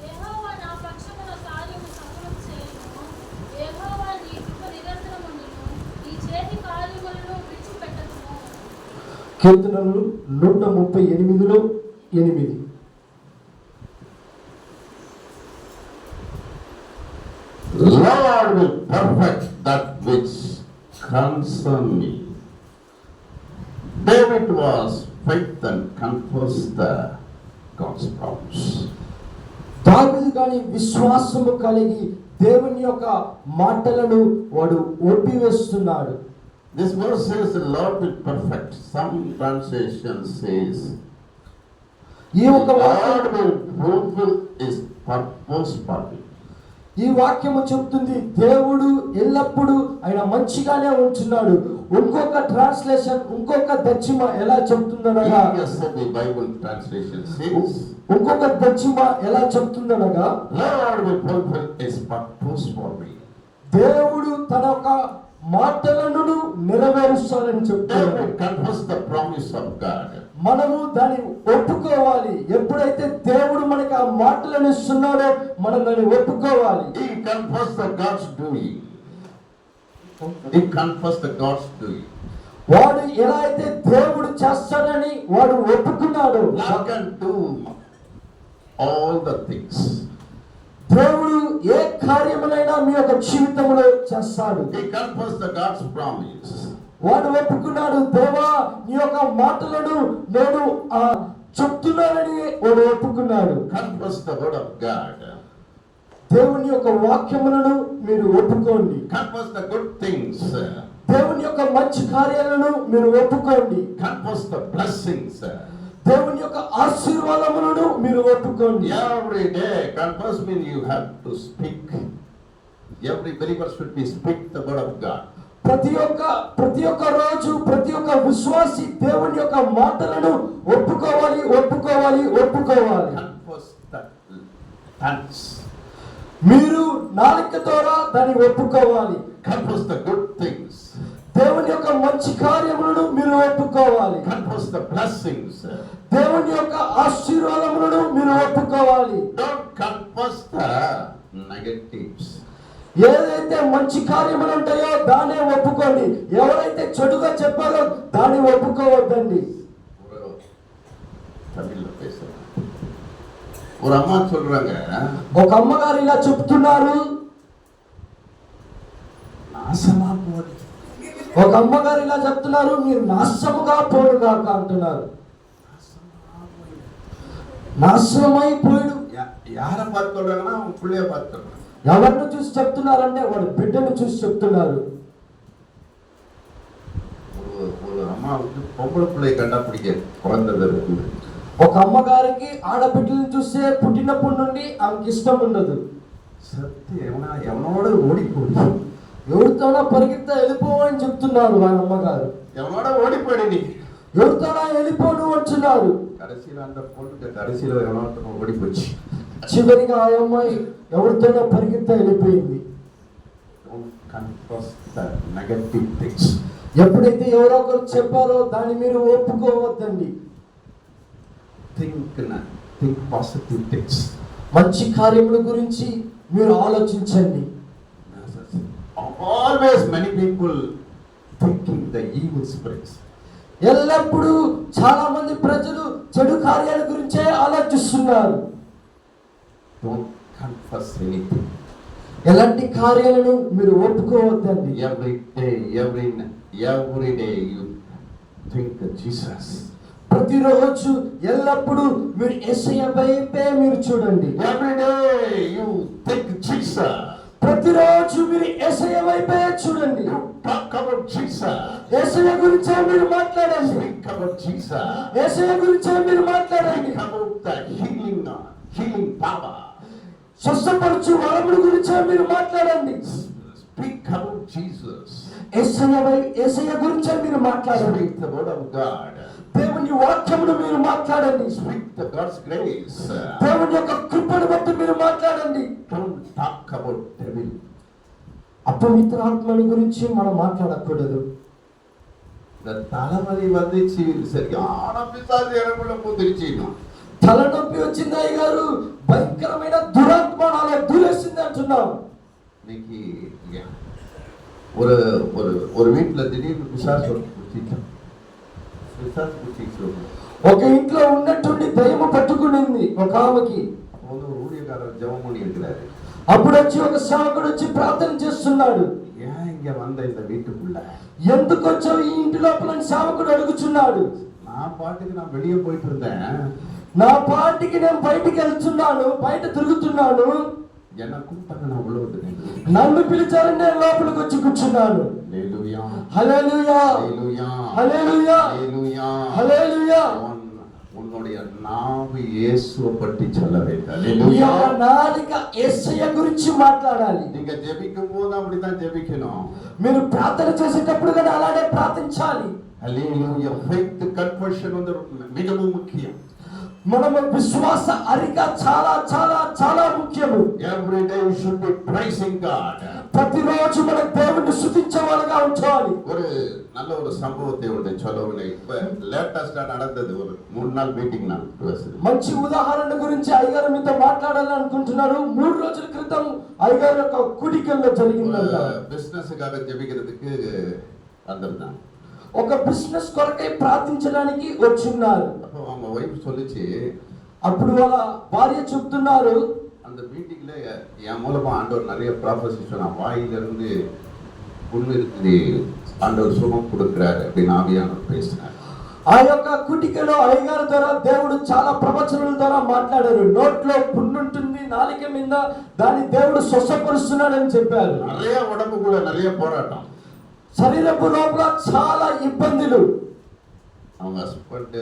యెహోవా నా పక్షమున కార్యము సఫలం చేయును. యెహోవా నీ కృప నిరంతరముండును. నీ చేతి కార్యములను విడిచిపెట్టకుము. కీర్తనలు 138:8. Lord will perfect that which concern me. David was faith and confessed the God's promise. దావీదు గాని విశ్వాసము కలిగి దేవుని యొక్క మాటలను వాడు ఒప్పివేస్తున్నాడు. This verse says the Lord will perfect. Some translation says ఈ ఒక Lord will fulfill his purpose for me. ఈ వాక్యము చెప్తుంది దేవుడు ఎల్లప్పుడూ ఆయన మంచిగానే ఉంటున్నాడు. ఇంకొక ట్రాన్స్లేషన్ ఇంకొక దచ్చిమ ఎలా చెప్తుందనగా The Bible translation says ఇంకొక దచ్చిమ ఎలా చెప్తుందనగా Lord will fulfill his purpose for me. దేవుడు తన యొక్క మాటలను నెరవేరుస్తాడని చెప్తాడు. David confessed the promise of God. మనము దాన్ని ఒప్పుకోవాలి. ఎప్పుడైతే దేవుడు మనకి ఆ మాటలను ఇస్తున్నాడో మనం దాన్ని ఒప్పుకోవాలి. He confessed the God's doing. He confessed the God's doing. వాడు ఎలా అయితే దేవుడు చేస్తాడని వాడు ఒప్పుకున్నాడు. God can do all the things. దేవుడు ఏ కార్యములైనా మీ యొక్క జీవితంలో చేస్తాడు. He confessed the God's promise. వాడు ఒప్పుకున్నాడు, దేవా నీ యొక్క మాటలను నేను చెప్తున్నానని వాడు ఒప్పుకున్నాడు. Confess the word of God. దేవుని యొక్క వాక్యములను మీరు ఒప్పుకోండి. Confess the good things. దేవుని యొక్క మంచి కార్యాలను మీరు ఒప్పుకోండి. Confess the blessings. దేవుని యొక్క ఆశీర్వాదములను మీరు ఒప్పుకోండి. Every day, confess means you have to speak. Every believer should be speak the word of God. ప్రతి ఒక్క రోజు ప్రతి ఒక్క విశ్వాసి దేవుని యొక్క మాటలను ఒప్పుకోవాలి. Confess the thanks. మీరు నాలుక ద్వారా దాన్ని ఒప్పుకోవాలి. Confess the good things. దేవుని యొక్క మంచి కార్యములను మీరు ఒప్పుకోవాలి. Confess the blessings. దేవుని యొక్క ఆశీర్వాదములను మీరు ఒప్పుకోవాలి. Don't confess the negatives. ఏదైతే మంచి కార్యములు ఉంటాయో దాన్నే ఒప్పుకోండి. ఎవరైతే చెడుగా చెప్పారో దాన్ని ఒప్పుకోవద్దండి. தமிழ்ல பேசுறேன். ஒரு அம்மா சொல்றாங்க, ఒక అమ్మగారు ఇలా చెప్తున్నారు, நாசமா போடு. ఒక అమ్మగారు ఇలా చెప్తున్నారు, మీరు నాశనముగా పోడుగాక అంటున్నారు. నాశనమైపోయాడు. யாரை பார்த்து சொல்றாங்கன்னா அவங்க பிள்ளைய பார்த்து சொல்றாங்க. ఎవరిని చూసి చెప్తున్నారంటే వాడి బిడ్డను చూసి చెప్తున్నారు. ஒரு அம்மா வந்து பொம்பளை பிள்ளையை கண்டா பிடிக்காது, பிறந்தது இருக்குது. ఒక అమ్మగారికి ఆడబిడ్డలను చూస్తే పుట్టినప్పటి నుండి ఆమెకి ఇష్టం ఉండదు. సత్య ఎవనోడ ఓడిపోయి ఎవరితోనో పరిగెత్తా వెళ్ళిపోవని చెప్తున్నారు వాళ్ళ అమ్మగారు. ఎవనోడ ఓడిపోయి నీ ఎవరితోనో వెళ్ళిపోను అంటున్నారు. కడసిలో అంత పొందుకు కడసిలో ఎవనోతో ఓడిపోయి చివరిగా ఆ అమ్మాయి ఎవరితోనో పరిగెత్తా వెళ్ళిపోయింది. Negative things. ఎప్పుడైతే ఎవరో ఒకరు చెప్పారో దాన్ని మీరు ఒప్పుకోవద్దండి. Think positive things. మంచి కార్యముల గురించి మీరు ఆలోచించండి. Always many people thinking the evil spirits. ఎల్లప్పుడూ చాలా మంది ప్రజలు చెడు కార్యాల గురించే ఆలోచిస్తున్నారు. Don't confess anything. ఎలాంటి కార్యాలను మీరు ఒప్పుకోవద్దండి. Every day you think of Jesus. ప్రతిరోజు ఎల్లప్పుడూ మీరు యేసయ్య వైపే మీరు చూడండి. Every day you think Jesus. ప్రతిరోజు మీరు యేసయ్య వైపే చూడండి. Talk about Jesus. యేసయ్య గురించే మీరు మాట్లాడండి. Speak about Jesus. యేసయ్య గురించే మీరు మాట్లాడండి. Speak about the healing power. స్వస్థపరచు వరముల గురించే మీరు మాట్లాడండి. Speak about Jesus. యేసయ్య గురించే మీరు మాట్లాడండి. Speak the word of God. దేవుని వాక్యమును మీరు మాట్లాడండి. Speak the God's grace. దేవుని యొక్క కృపను బట్టి మీరు మాట్లాడండి. Don't talk about devil. అపవిత్ర ఆత్మల గురించి మనం మాట్లాడకూడదు. తలమది வந்துச்சு சரியான பிசாசு எனக்குள்ள புதிருச்சு. తలనొప్పి వచ్చింది అయ్య గారు, భయంకరమైన దురాత్మ నాలో దూరేసింది అంటున్నాం. இன்னைக்கு ஒரு ஒரு ஒரு வீட்டுல திடீர்னு பிசாசு புடிச்சிட்டான். பிசாசு புடிச்சிச்சு. ఒక ఇంట్లో ఉన్నట్టుండి దయ్యము పట్టుకునింది ఒక ఆమెకి. ஒரு ஊழியக்காரர் ஜெபம் பண்ணி இருக்கிறாரு. అప్పుడు వచ్చి ఒక సేవకుడు వచ్చి ప్రార్థన చేస్తున్నాడు. ஏன் இங்க வந்த இந்த வீட்டுக்குள்ள ఎందుకు వచ్చావు ఈ ఇంటి లోపల సేవకుడు అడుగుచున్నాడు. நான் பாட்டுக்கு நான் வெளியே போயிட்டு இருந்தேன். నా పార్టీకి నేను బయటికి వెళ్తున్నాను, బయట తిరుగుతున్నాను. என்ன கூப்பிட்டாங்க, நான் உள்ள வந்துட்டேன். నన్ను పిలిచారని నేను లోపలికి వచ్చి కూర్చున్నాను. హల్లెలూయా హల్లెలూయా హల్లెలూయా హల్లెలూయా హల్లెలూయా హల్లెలూయా. உன்னுடைய நாவு இயேசுவை பற்றி சொல்ல வேண்டும். హల్లెలూయా. నాలుక యేసయ్య గురించి మాట్లాడాలి. நீங்க ஜெபிக்கும் போது அப்படிதான் ஜெபிக்கணும். మీరు ప్రార్థన చేసేటప్పుడు కూడా అలానే ప్రార్థించాలి. హల్లెలూయా. ఫెయిత్ కన్ఫెషన్ வந்து மிகவும் முக்கியம். మనము విశ్వాస అరిక చాలా చాలా చాలా ముఖ్యము. Every day you should be praising God. ప్రతిరోజు మన దేవుని స్తుతించే వాళ్ళగా జాగ్రత్తగా ఉంచాలి. ஒரு நல்ல ஒரு சம்பவத்தை ஒன்று சொல்லுவேன். இப்ப லேட்டஸ்டா நடந்தது ஒரு 3 நாள் மீட்டிங் நான் பேசுறேன். మంచి ఉదాహరణ గురించి అయ్యగారు మీతో మాట్లాడాలని అనుకుంటున్నారు. 3 రోజుల క్రితం అయ్యగారు యొక్క కుడికల్లో జరిగిందంట. బిజినెస్కాக జెబిக்கிறதுக்கு வந்திருந்தாங்க. ఒక బిజినెస్ కొరకై ప్రార్థించడానికి వచ్చున్నారు. அப்போ அவங்க వైఫ్ சொல்லுச்சு, అప్పుడు వాళ్ళ భార్య చెప్తున్నారు, அந்த மீட்டிங்ல என் மூலமா ஆண்டவர் நிறைய ப்ராஃபஸி சொன்னான். வாயிலிருந்து புண்ணு இருக்குது, ஆண்டவர் சுகம் கொடுக்கிறாரு அப்படின்னு ஆவியானவர் பேசினார். ఆ యొక్క కుటికలో అయ్యగారి ద్వారా దేవుడు చాలా ప్రవచనాల ద్వారా మాట్లాడారు. నోట్లో పుండుంటుంది, నాలిక మీద దాన్ని దేవుడు స్వస్థపరుస్తున్నాడని చెప్పారు. நிறைய உடம்புக்குள்ள நிறைய போராட்டம். శరీరపు లోపల చాలా ఇబ్బందులు. அவங்க ஹஸ்பண்ட்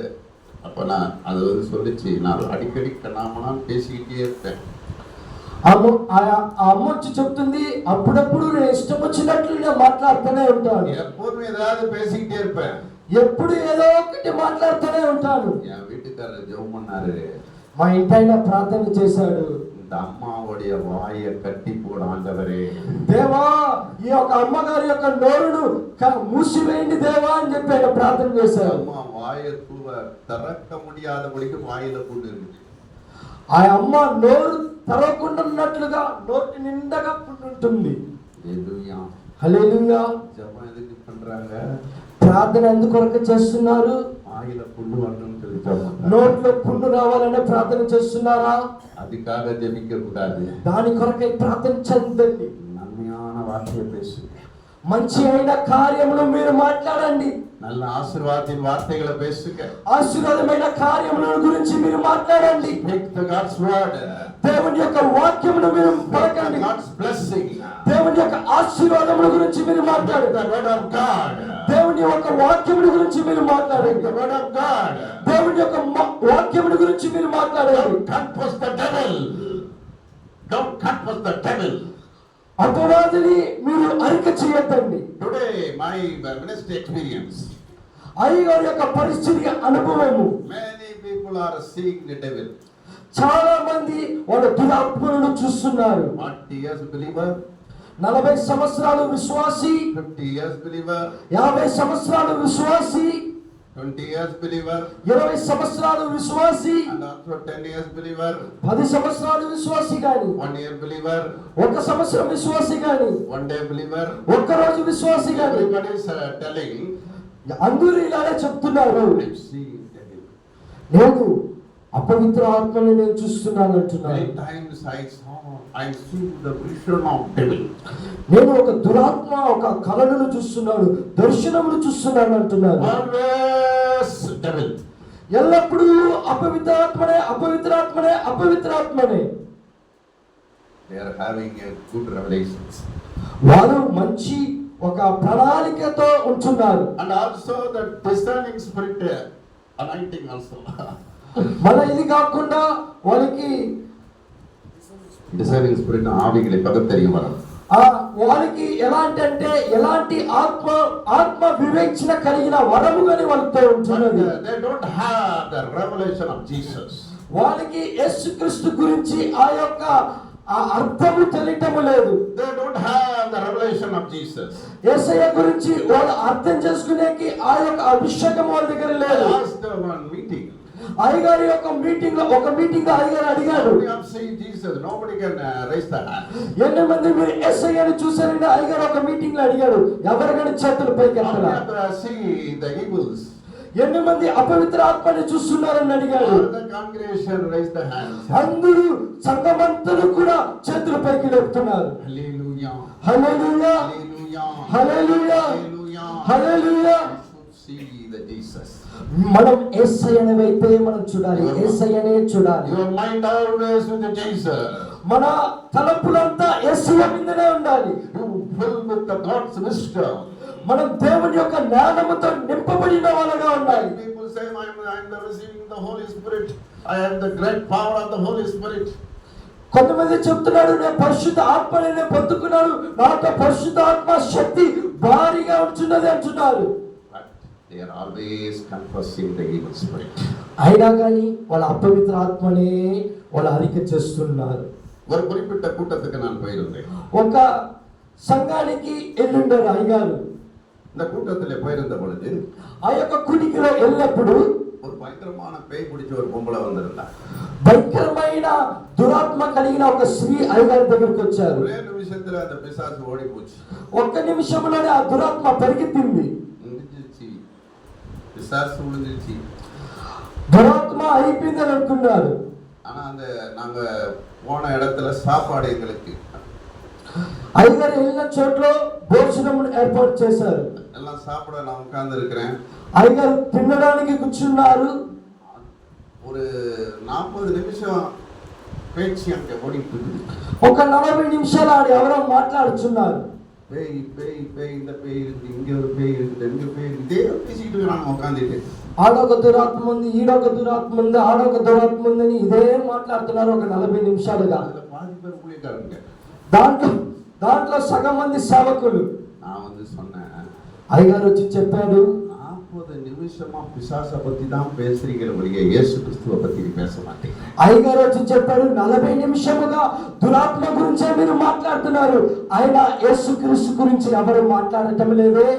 அப்ப நான் அது வந்து சொல்லிச்சு, நான் அடிக்கடி கண்ணாமலாம் பேசிக்கிட்டே இருப்பேன். ఆ అమ్మ వచ్చి చెప్తుంది, అప్పుడప్పుడు నేను ఇష్టం వచ్చినట్లు నేను మాట్లాడుతూనే ఉంటాను. எப்போதும் ஏதாவது பேசிக்கிட்டே இருப்பேன். ఎప్పుడు ఏదో ఒకటి మాట్లాడుతూనే ఉంటాను. என் வீட்டுக்காரர் ஜெபம் பண்ணாரு, మా ఇంటైనా ప్రార్థన చేశాడు, இந்த அம்மாவுடைய வாயை கட்டி போட ஆண்டவரே, దేవా ఈ యొక్క అమ్మగారి యొక్క నోరును మూసివేయండి దేవా అని చెప్పి ఆయన ప్రార్థన చేశారు. அம்மா வாயை திறக்க முடியாதபடிக்கு வாயில புண்ணு இருக்கு. ఆ అమ్మ నోరు తెరవకుండా ఉన్నట్లుగా నోటి నిండగా పుండు ఉంటుంది. హల్లెలూయా, హల్లెలూయా. ஜெபம் எதுக்கு பண்றாங்க? ప్రార్థన ఎందుకొరకు చేస్తున్నారు? வாயில புண்ணு வரணும்னு சொல்லி ஜெபம். నోట్లో పుండు రావాలనే ప్రార్థన చేస్తున్నారా? அதுக்காக ஜெபிக்க கூடாது. దాని కొరకై ప్రార్థన చెందండి. நன்மையான வார்த்தையை பேசுங்க. మంచి అయిన కార్యములు మీరు మాట్లాడండి. நல்ல ஆசீர்வாதத்தின் வார்த்தைகளை பேசுங்க. ఆశీర్వాదమైన కార్యముల గురించి మీరు మాట్లాడండి. Speak the God's word. దేవుని యొక్క వాక్యమును మీరు పలకండి. God's blessing. దేవుని యొక్క ఆశీర్వాదముల గురించి మీరు మాట్లాడండి. The word of God. దేవుని యొక్క వాక్యముల గురించి మీరు మాట్లాడండి. The word of God. దేవుని యొక్క వాక్యముల గురించి మీరు మాట్లాడండి. Don't confess the devil. Don't confess the devil. అపవాదిని మీరు అరిక చేయొద్దండి. Today my ministry experience. అయ్యగారి యొక్క పరిస్థితి అనుభవము. Many people are seeing the devil. చాలా మంది వాళ్ళ దురాత్మలను చూస్తున్నారు. 40 years believer, 40 సంవత్సరాలు విశ్వాసి, 50 years believer, 50 సంవత్సరాలు విశ్వాసి, 20 years believer, 20 సంవత్సరాలు విశ్వాసి, and also 10 years believer, 10 సంవత్సరాలు విశ్వాసి గాని, 1 year believer, 1 సంవత్సరం విశ్వాసి గాని, 1 day believer. 1 రోజు విశ్వాసి గాని, Everybody is telling, అందరూ ఇలానే చెప్తున్నారు, I'm seeing devil. నేను అపవిత్ర ఆత్మని నేను చూస్తున్నాను అంటున్నారు. Many times I'm seeing the vision of devil. నేను ఒక దురాత్మ ఒక కలను చూస్తున్నాను, దర్శనమును చూస్తున్నాను అంటున్నారు. Always devil. ఎల్లప్పుడూ అపవిత్రాత్మనే అపవిత్రాత్మనే అపవిత్రాత్మనే. They are having a good revelations. వారు మంచి ఒక ప్రణాళికతో ఉంటున్నారు. And also the discerning spirit anointing also. మన ఇది కాకుండా వాళ్ళకి discerning spirit ఆవిகளை పగతరియం వరం. వాళ్ళకి ఎలాంటి అంటే ఎలాంటి ఆత్మ వివేచన కలిగిన వరము గాని వాళ్ళతో ఉంటున్నది. They don't have the revelation of Jesus. వాళ్ళకి యేసుక్రీస్తు గురించి ఆ యొక్క అర్థము తెలియటము లేదు. They don't have the revelation of Jesus. యేసయ్య గురించి వాళ్ళు అర్థం చేసుకునేకి ఆ యొక్క అభిషేకం వాళ్ళ దగ్గర లేదు. Last one meeting. అయ్యగారి యొక్క మీటింగ్ లో అయ్యగారు అడిగారు, We have seen Jesus. Nobody can raise the hand. ఎన్ని మంది మీరు యేసయ్యని చూసారని అయ్యగారు ఒక మీటింగ్ లో అడిగారు. ఎవరికైనా చేతులు పైకి ఎత్తలా. See the evils. ఎన్ని మంది అపవిత్ర ఆత్మని చూస్తున్నారని అడిగారు. All the congregation raise the hands. అందరూ సంఘమంతరు కూడా చేతుల పైకి లేపుతున్నారు. Hallelujah. Hallelujah, Hallelujah. Hallelujah, Hallelujah. Hallelujah. We should see the Jesus. మనం యేసయ్యని వైపే మనం చూడాలి, యేసయ్యనే చూడాలి. Your mind always with Jesus. మన తలంపులంతా యేసయ్య మీదనే ఉండాలి. You filled with the God's wisdom. మనం దేవుని యొక్క జ్ఞానముతో నింపబడిన వాళ్ళగా ఉండాలి. People say I'm receiving the Holy Spirit. I have the great power of the Holy Spirit. కొంతమంది చెప్తున్నాడు, నేను పరిశుద్ధ ఆత్మని నేను పొందుకున్నాను, నాతో పరిశుద్ధ ఆత్మ శక్తి భారీగా ఉంటున్నది అంటున్నారు. But they are always confessing the evil spirit. అయినా కానీ వాళ్ళ అపవిత్ర ఆత్మనే వాళ్ళు అరిక చేస్తున్నారు. ஒரு குறிப்பிட்ட கூட்டத்துக்கு நான் போயிருந்தேன். ఒక సంఘానికి ఎల్లుండారు అయ్యారు. இந்த கூட்டத்திலே போயிருந்த பொழுது ఆ యొక్క కుడికిలో వెళ్ళినప్పుడు ஒரு பயங்கரமான பேய் பிடிச்ச ஒரு பொம்பளை வந்திருந்தா. భయంకరమైన దురాత్మ కలిగిన ఒక స్త్రీ అయ్యగారి దగ్గరికి వచ్చారు. ஒரே நிமிஷத்துல அந்த பிசாசு ஓடி போச்சு. ఒక్క నిమిషంలోనే ఆ దురాత్మ పరిగెత్తింది. முடிஞ்சிருச்சு, பிசாசு முடிஞ்சிருச்சு. దురాత్మ అయిపోయిందని అనుకున్నారు. ஆனா அந்த நாங்க போன இடத்துல సాపాడు எங்களுக்கு అయ్యగారు వెళ్ళిన చోట్ల భోజనం ఏర్పాటు చేశారు. எல்லாம் சாப்பிட நான் உட்கார்ந்து இருக்கிறேன். అయ్యగారు తినడానికి కూర్చున్నారు. ஒரு 40 நிமிஷம் பேச்சு அங்க ஓடிட்டு இருக்குது. ఒక 40 నిమిషాలు ఆడ ఎవరో మాట్లాడుతున్నారు. பேய் பேய் பேய், இந்த பேய் இருக்கு, இங்க ஒரு பேய் இருக்குது, இங்க பேய் இருக்குது, இதே பேசிக்கிட்டு இருக்கிறாங்க உட்காந்துட்டு. ఆడొక దురాత్మ ఉంది, ఈడొక దురాత్మ ఉంది, ఆడొక దురాత్మ ఉందని ఇదే మాట్లాడుతున్నారు ఒక 40 నిమిషాలుగా. அதுல பாதி பேர் ஊழியக்காரங்க. దాంట్లో సగం మంది సేవకులు. நான் வந்து சொன்னேன், అయ్యగారు వచ్చి చెప్పాడు, 40 நிமிஷமா பிசாசை பத்தி தான் பேசுறீங்க ஒழிய இயேசு கிறிஸ்துவை பத்தி பேச மாட்டீங்க. అయ్యగారు వచ్చి చెప్పాడు, 40 నిమిషముగా దురాత్మ గురించే మీరు మాట్లాడుతున్నారు, ఆయన యేసుక్రీస్తు గురించి ఎవరు మాట్లాడటం లేదే.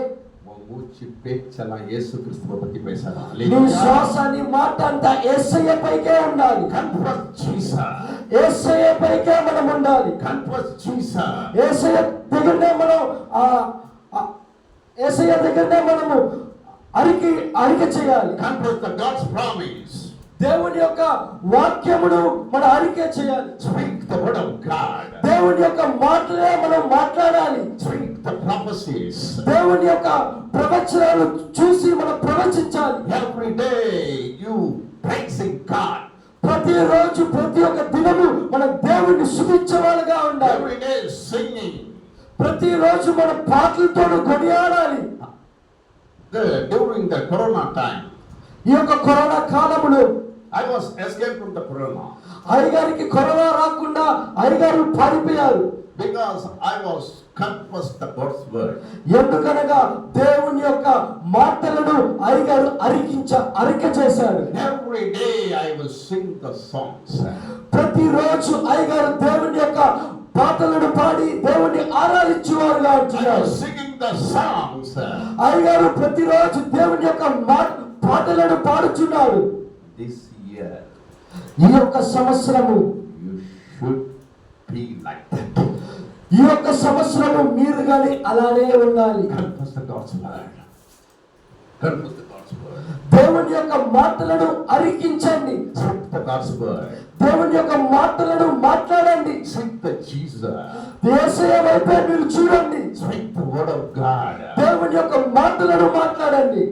மூச்சு பேச்செல்லாம் இயேசு கிறிஸ்துவை பத்தி பேசலாம். నీ శ్వాస నీ మాట అంతా యేసయ్య పైకే ఉండాలి. Confess Jesus. యేసయ్య పైకే మనం ఉండాలి. Confess Jesus. యేసయ్య దగ్గరనే మనం యేసయ్య దగ్గరనే మనము అరిక చేయాలి. Confess the God's promise. దేవుని యొక్క వాక్యమును మనం అరికే చేయాలి. Speak the word of God. దేవుని యొక్క మాటలే మనం మాట్లాడాలి. Speak the prophecies. దేవుని యొక్క ప్రవచనాలు చూసి మనం ప్రవచించాలి. Every day you praising God. ప్రతిరోజు ప్రతి ఒక్క దినము మనం దేవుణ్ణి స్తుతించేవాళ్ళుగా ఉండాలి. Every day singing. ప్రతిరోజు మనం పాటలతో కొనియాడాలి. During the corona time, ఈ యొక్క కరోనా కాలములో I was escaped from the corona అయ్యగారికి కరోనా రాకుండా అయ్యగారు పారిపోయారు. because I was confessed the God's word. ఎందుకనగా దేవుని యొక్క మాటలను అయ్యగారు అరిక చేశాడు. Every day I will sing the songs. ప్రతిరోజు అయ్యగారు దేవుని యొక్క పాటలను పాడి దేవుని ఆరాధించేవారుగా I ఉంటున్నారు. was singing the songs. అయ్యగారు ప్రతిరోజు దేవుని యొక్క పాటలను పాడుచున్నాడు. This year ఈ యొక్క సంవత్సరము you should be like that. ఈ యొక్క సంవత్సరము మీరు గాని అలానే ఉండాలి. Confess the God's word. Confess the God's word. దేవుని యొక్క మాటలను అరికించండి. Speak the God's word. దేవుని యొక్క మాటలను మాట్లాడండి. Speak the Jesus. యేసయ్య వైపే మీరు చూడండి. Speak the word of God. దేవుని యొక్క మాటలను మాట్లాడండి.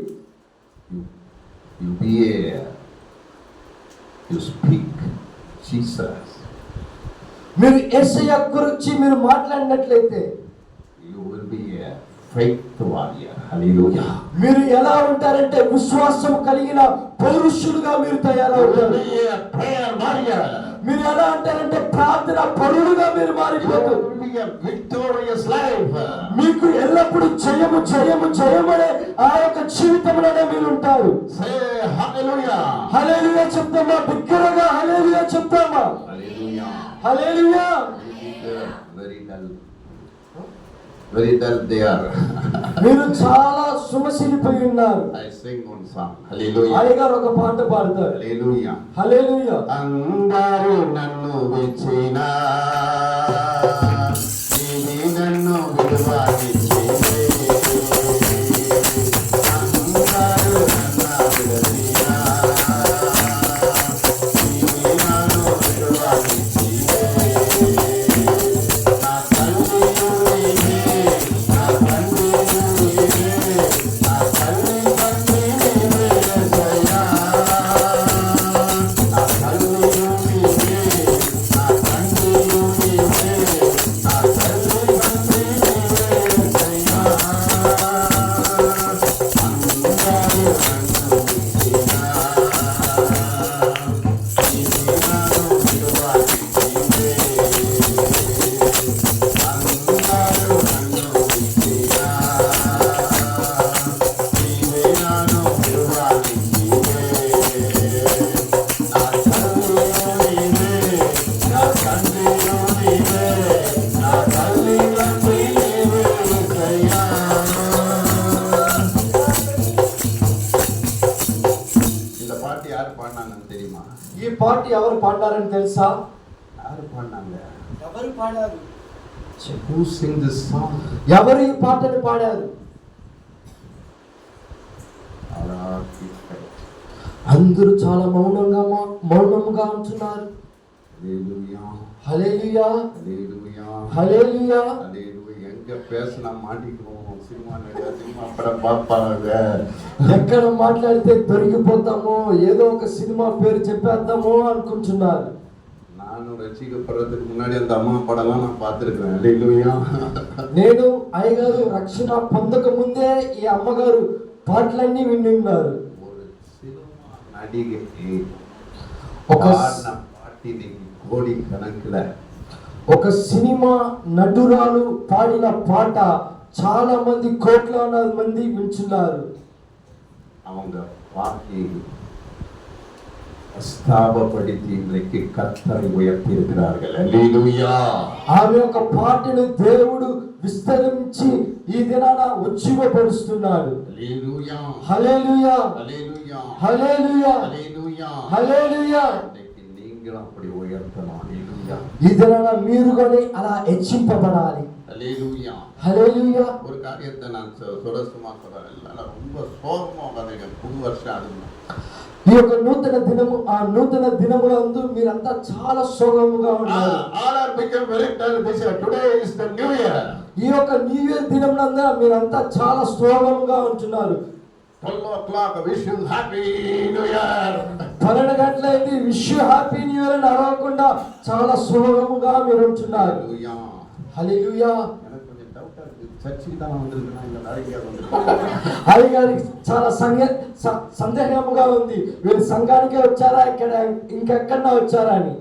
You speak Jesus. మీరు యేసయ్య గురించి మీరు మాట్లాడినట్లయితే You will be a faith warrior. Hallelujah. మీరు ఎలా ఉంటారంటే విశ్వాసం కలిగిన పౌరుషులుగా మీరు You will తయారవుతారు. be a prayer warrior. మీరు ఎలా అంటారంటే ప్రార్థన పరులుగా మీరు You మారిపోతారు. will be a victorious life. మీకు ఎల్లప్పుడూ జయము జయము జయమనే ఆ యొక్క జీవితంలోనే మీరు ఉంటారు. Say hallelujah. హల్లెలూయా చెప్తామా? బిగ్గరగా హల్లెలూయా చెప్తామా? Hallelujah. Hallelujah. Very dull they are. మీరు చాలా సుమసిలిపోయి ఉన్నారు. I sing one song. Hallelujah. అయ్యగారు ఒక పాట పాడతారు. Hallelujah. హల్లెలూయా. అందరూ నన్ను విచ్చినా ఇది నన్ను విడువనిచ్చే. అందరూ నన్ను విడదీనా ఇది నన్ను విడువనిచ్చే. నా తల్లి నీవే, నా తండ్రి నీవే, నా తల్లి తండ్రి నీవే యేసయ్యా. నా తల్లి నీవే, నా తండ్రి నీవే, పాట ఎవరు పాడారని తెలుసా? யாரு பாடினாங்க? ఎవరు పాడారు? Who sing this song? ఎవరు ఈ పాటను పాడారు? అందరూ చాలా మౌనంగా ఉంటున్నారు. హల్లెలూయా, హల్లెలూయా, హల్లెలూయా, హల్లెలూయా. హల్లెలూయా. எங்க பேசினா மாட்டிக்குவோம், சினிமா படம் பார்ப்பாங்க. ఎక్కడ మాట్లాడితే దొరికిపోతామో, ఏదో ఒక సినిమా పేరు చెప్పేద్దామో అనుకుంటున్నారు. நானும் ரசிக்கப்படுறதுக்கு முன்னாடி அந்த அம்மா படம்லாம் நான் பார்த்துருக்கேன். ஹல்லேலூயா. నేను అయ్యగారు రక్షణ పొందక ముందే ఈ అమ్మగారు పాటలన్నీ విని ఉన్నారు. ஒரு சினிமா நடிகை ఒక பாடின பாட்டினி கோடி கணக்குல ఒక సినిమా నటురాలు పాడిన పాట చాలా మంది కోట్లాది మంది వింటున్నారు. அவங்க பாட்டி స్థాపపడితి ఇన్றைக்கு కర్తரை ఉయర్తి இருக்கிறார்கள். హల్లెలూయా. ఆమె యొక్క పాటను దేవుడు విస్తరించి ఈ దినాన ఉజ్జీవపరుస్తున్నాడు. హల్లెలూయా, హల్లెలూయా, హల్లెలూయా, హల్లెలూయా, హల్లెలూయా. హల్లెలూయా. இன்னைக்கு நீங்களும் அப்படி உயர்த்தணும். ஹல்லேலூயா, ఈ దినాన మీరు కూడా అలా హెచ్చింపబడాలి. ஹல்லேலூயா. హల్లెలూయా. ஒரு காரியத்தை நான் சுரசமா சொல்றேன். எல்லாரும் ரொம்ப சோகமா உட்காந்துங்க. புது வருஷம் அதுதான். ఈ యొక్క నూతన దినములందు మీరంతా చాలా సోగముగా ఉన్నారు. All are become very tired. They say today is the new year. ఈ యొక్క న్యూ ఇయర్ దినమునందు మీరంతా చాలా సోగముగా ఉంటున్నారు. 12 o'clock wish you happy new year. 12 గంటలైంది wish you happy new year అని అరవకుండా చాలా సోగముగా మీరు ఉంటున్నారు. హల్లెలూయా, హల్లెలూయా. எனக்கு கொஞ்சம் டவுட்டா இருக்கு. చర్చికి தான் வந்திருக்கேனா இல்ல வேலைக்கு வந்திருக்கேనా? అయ్యగారికి చాలా సందేహముగా ఉంది. వీళ్ళు సంఘానికే వచ్చారా, ఇక్కడ ఇంకెక్కడన్నా వచ్చారా అని.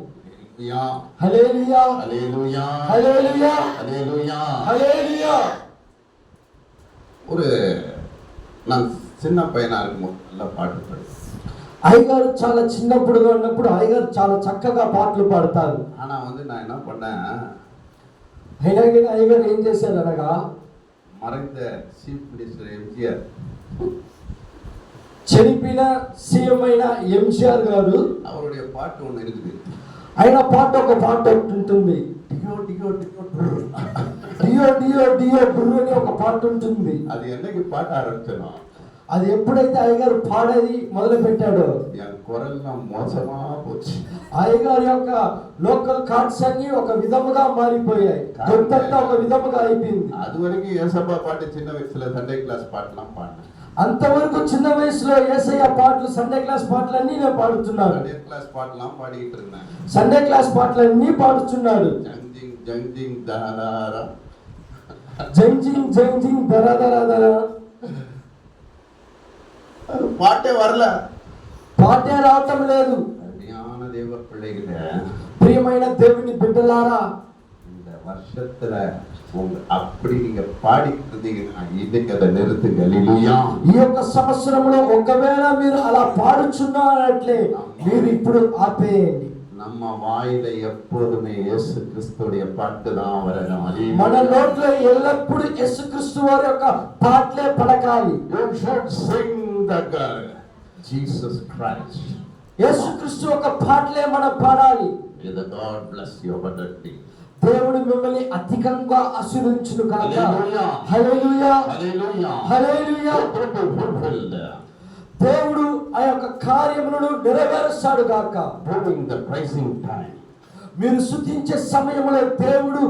హల్లెలూయా, హల్లెలూయా, హల్లెలూయా, హల్లెలూయా, హల్లెలూయా. హల్లెలూయా. ஒரு நான் சின்ன பையனா இருக்கும் நல்ல பாட்டு பாடு. అయ్యగారు చాలా చిన్నప్పుడుగా ఉన్నప్పుడు అయ్యగారు చాలా చక్కగా పాటలు పాడతారు. ஆனா நான் என்ன பண்ணேன், అయినా కానీ అయ్యగారు ఏం చేశారు అనగా, மறைந்த చీఫ్ మినిస్టర్ ఎంజిఆర్, చనిపోయిన సీఎం అయిన ఎంజిఆర్ గారు அவருடைய பாட்டு ஒண்ணு இருக்குது. ఆయన ఒక పాట ఉంటుంది. டிகோ டிகோ டிகோ డియో డియో డియో గురు అని ఒక పాట ఉంటుంది. அது என்னைக்கு பாட்ட ஆரம்பிச்சனோ, అది ఎప్పుడైతే అయ్యగారు పాడేది మొదలు పెట్టాడో என் குரல்லாம் மோசமா போச்சு. అయ్యగారి యొక్క లోకల్ కార్డ్స్ అన్ని ఒక విధముగా మారిపోయాయి. గొంతంతా ఒక విధముగా అయిపోయింది. அது வரைக்கும் ஏசப்பா பாட்டு சின்ன வயசுல சண்டே கிளாஸ் பாட்டுலாம் பாடினேன். అంతవరకు చిన్న వయసులో యేసయ్య పాటలు, సండే క్లాస్ పాటలు అన్నీ నేను పాడుతున్నాను. சண்டே கிளாஸ் பாட்டுலாம் பாடிட்டு இருந்தேன். సండే క్లాస్ పాటలు అన్నీ పాడుతున్నాడు. ஜங்ஜிங் ஜங்ஜிங் தாராரா, జంజింగ్ జంజింగ్ దర దర దర. பாட்டே வரல. పాటే రావటం లేదు. அருமையான தேவ பிள்ளைகளே, ప్రియమైన దేవుని బిడ్డలారా, இந்த வருஷத்துல அப்படி நீங்க பாடிட்டு இருந்தீங்கன்னா இன்னைக்கு அதை நிறுத்துங்க. ஹல்லேலூயா. ఈ యొక్క సంవత్సరంలో ఒకవేళ మీరు అలా పాడుచున్నారట్లే మీరు ఇప్పుడు ఆపేయండి. நம்ம வாயில எப்போதுமே இயேசு கிறிஸ்துவோட பாட்டு தான் வரணும். మన నోట్లో ఎల్లప్పుడూ యేసుక్రీస్తు వారి యొక్క పాటలే పలకాలి. You should sing the Jesus Christ. యేసుక్రీస్తు యొక్క పాటలే మనం పాడాలి. May the God bless you abundantly. దేవుడు మిమ్మల్ని అధికంగా ఆశీర్వదించును గాక. హల్లెలూయా, హల్లెలూయా, హల్లెలూయా. హల్లెలూయా. దేవుడు ఆ యొక్క కార్యములను నెరవేరుస్తాడు గాక. During the praising time, మీరు స్తుతించే సమయంలో దేవుడు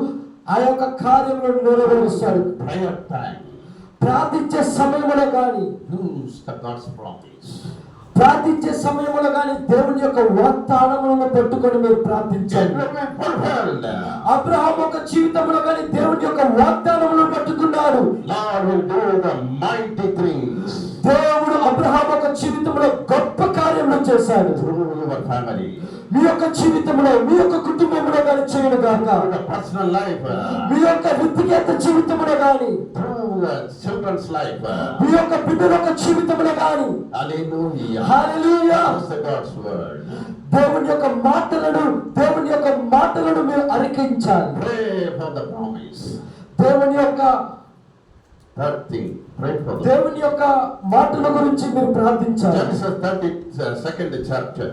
ఆ యొక్క కార్యములను నెరవేరుస్తాడు. prayer time, ప్రార్థించే సమయంలో కానీ, use the God's promise. ప్రార్థించే సమయంలో కానీ దేవుని యొక్క వాగ్దానములను పెట్టుకొని మీరు ప్రార్థించండి. అబ్రహాము యొక్క జీవితంలో కానీ దేవుని యొక్క వాగ్దానములను పట్టుకున్నాడు. Lord will do the mighty things. దేవుడు అబ్రహాము యొక్క జీవితంలో గొప్ప కార్యములు చేశాడు. Through your family, మీ యొక్క జీవితంలో, మీ యొక్క కుటుంబంలో కానీ చేయను గాక. the personal life, మీ యొక్క వ్యక్తిగత జీవితంలో కానీ, through the children's life. మీ యొక్క బిడ్డల యొక్క జీవితంలో కానీ. Hallelujah. Hallelujah. That's the God's word. దేవుని యొక్క మాటలను మీరు అరికించాలి. Pray for the promise. దేవుని యొక్క Third thing, pray for the దేవుని యొక్క మాటల గురించి మీరు ప్రార్థించాలి. Genesis 32nd chapter.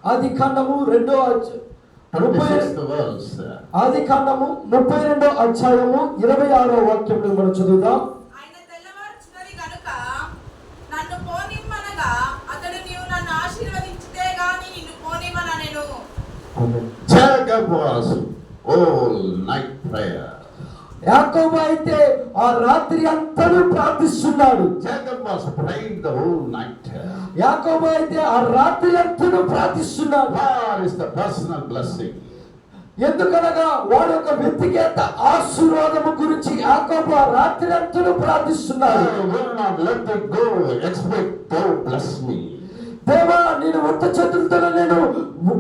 ఆది కాండము 26th verse. ఆది కాండము 32వ అధ్యాయము 26వ వాక్యంలో మనం చదువుదాం. ఆయన తెల్లవారుచున్నది గనుక నన్ను పోనిమ్మనగా అతడు నీవు నన్ను ఆశీర్వదించితే గాని నిన్ను పోనిమ్మనెను. Jacob was all night prayer. యాకోబు అయితే ఆ రాత్రి అంతను ప్రార్థిస్తున్నాడు. Jacob was praying the whole night. యాకోబు అయితే ఆ రాత్రి అంతను ప్రార్థిస్తున్నాడు. Where is the personal blessing? ఎందుకనగా వాడు ఒక వ్యక్తిగత ఆశీర్వాదము గురించి యాకోబు ఆ రాత్రి అంతను ప్రార్థిస్తున్నాడు. I will not let it go. Expect thou bless me. దేవా, నేను ఒక్క చేతులతో నేను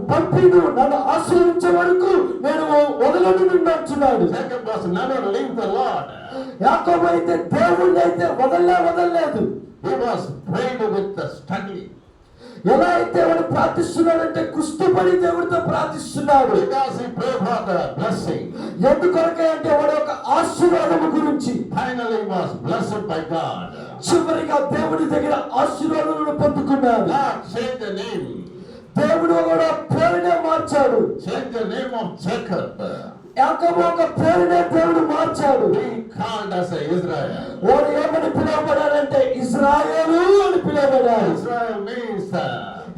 పంపిను, నన్ను ఆశీర్వించే వరకు నేను వదలను నిన్ను అంటున్నాడు. Jacob was never leave the Lord. యాకోబు అయితే దేవుణ్ణి అయితే వదలలేదు. He was prayed with the struggling. ఎలా అయితే వాడు ప్రార్థిస్తున్నాడంటే కుస్తపడి దేవుడితో ప్రార్థిస్తున్నాడు. Because he prayed for the blessing. ఎందుకొరకే అంటే వాడు ఒక ఆశీర్వాదము గురించి. Finally he was blessed by God. చివరిగా దేవుడి దగ్గర ఆశీర్వాదమును పొందుకున్నాడు. God changed the name. దేవుడు కూడా పేరునే మార్చాడు. Changed the name of Jacob. యాకోబు ఒక పేరునే దేవుడు మార్చాడు. He called as Israel. వాడు ఏమని పిలువబడాడంటే ఇశ్రాయేలు అని పిలువబడాడు. Israel means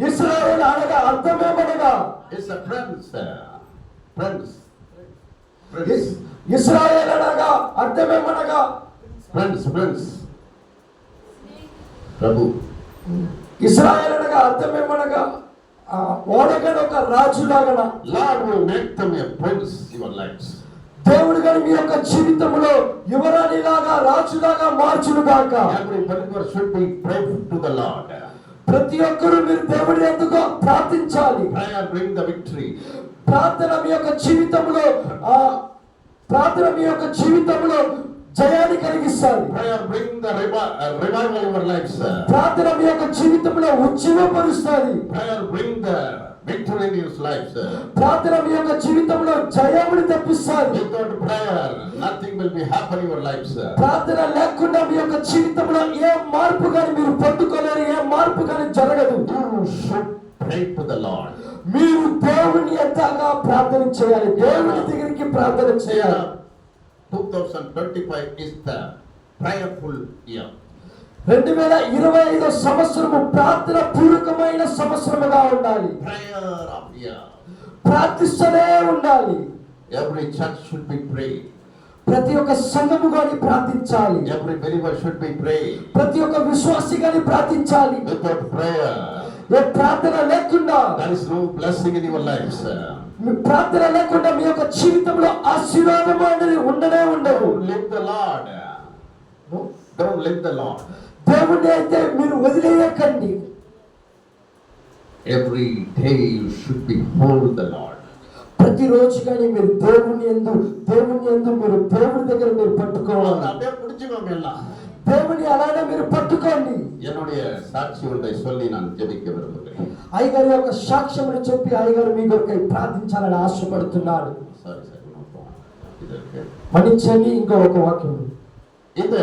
ఇశ్రాయేలు అనగా అర్థమేమనగా it's a prince. Prince. ఇశ్రాయేలు అనగా అర్థమేమనగా Prince. ప్రభు. ఇశ్రాయేలు అనగా అర్థమేమనగా వాడగడ ఒక రాజులాగన. Lord will make them a prince your lives. దేవుడు గాని మీ యొక్క జీవితంలో యువరాణిలాగా రాజులాగా మార్చును గాక. Every believer should be praying to the Lord. ప్రతి ఒక్కరూ మీరు దేవుడి ఎందుకు ప్రార్థించాలి. Prayer bring the victory. ప్రార్థన మీ యొక్క జీవితంలో జయాన్ని కలిగిస్తాది. Prayer bring the revival in your lives. ప్రార్థన మీ యొక్క జీవితంలో ఉజ్జీవపరుస్తాది. Prayer bring the victory in your lives. ప్రార్థన మీ యొక్క జీవితంలో జయముని తెప్పిస్తాది. Without prayer, nothing will be happening in your lives. ప్రార్థన లేకుండా మీ యొక్క జీవితంలో ఏ మార్పు గాని మీరు పొందుకోలేరు, ఏ మార్పు గాని జరగదు. You should pray to the Lord. మీరు దేవుని ఎంతగా ప్రార్థన చేయాలి, దేవుని దగ్గరికి ప్రార్థన చేయాలి. 2025 is the prayerful year. 2025 సంవత్సరము ప్రార్థన పూర్వకమైన సంవత్సరముగా ఉండాలి. Prayer of year. ప్రార్థిస్తూనే ఉండాలి. Every church should be praying. ప్రతి ఒక్క సంఘము గాని ప్రార్థించాలి. Every believer should be praying. ప్రతి ఒక్క విశ్వాసి గాని ప్రార్థించాలి. Without prayer, ఏ ప్రార్థన లేకుండా there is no blessing in your lives. మీ ప్రార్థన లేకుండా మీ యొక్క జీవితంలో ఆశీర్వాదం అనేది ఉండనే ఉండదు. Don't leave the Lord. No, don't leave the Lord. దేవుణ్ణి అయితే మీరు వదిలేయకండి. Every day you should behold the Lord. ప్రతిరోజు కానీ మీరు దేవుని యందు మీరు దేవుని దగ్గర మీరు పట్టుకోవాలి. அப்படியே புடிச்சுக்கோங்க எல்லாம். దేవుని అలానే మీరు పట్టుకోండి. என்னுடைய சாட்சி ஒன்றை சொல்லி நான் ஜெபிக்க விரும்புகிறேன். అయ్యగారి యొక్క సాక్ష్యమును చెప్పి అయ్యగారు మీ కొరకై ప్రార్థించాలని ఆశపడుతున్నాడు. సారీ இதற்கு మన్నించండి. ఇంకో ఒక వాక్యం இந்த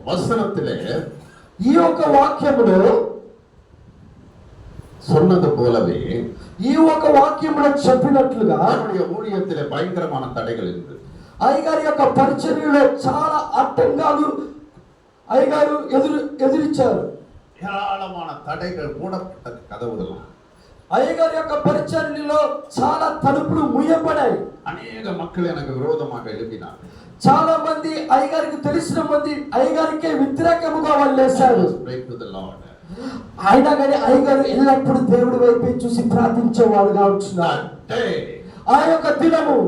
வசனத்திலே ఈ ఒక వాక్యములో சொன்னது போலவே ఈ ఒక వాక్యములో చెప్పినట్లుగా நம்முடைய ஊழியத்திலே பயங்கரமான தடைகள் இருக்கு. అయ్యగారి యొక్క పరిచర్యలో చాలా ఆటంకాలు అయ్యగారు ఎదురిచ్చారు. ஏராளமான தடைகள் மூடப்பட்ட கதவுகள். అయ్యగారి యొక్క పరిచర్యలో చాలా తలుపులు మూయబడాయి. அநேக மக்கள் எனக்கு விரோதமாக எழுப்பினார். చాలా మంది అయ్యగారికి తెలిసిన మంది అయ్యగారికే వ్యతిరేకముగా వాళ్ళేశారు. అయినా కానీ అయ్యగారు ఎల్లప్పుడూ దేవుడి వైపు చూసి ప్రార్థించేవాడుగా ఉంటున్నారు. ఆ యొక్క దినము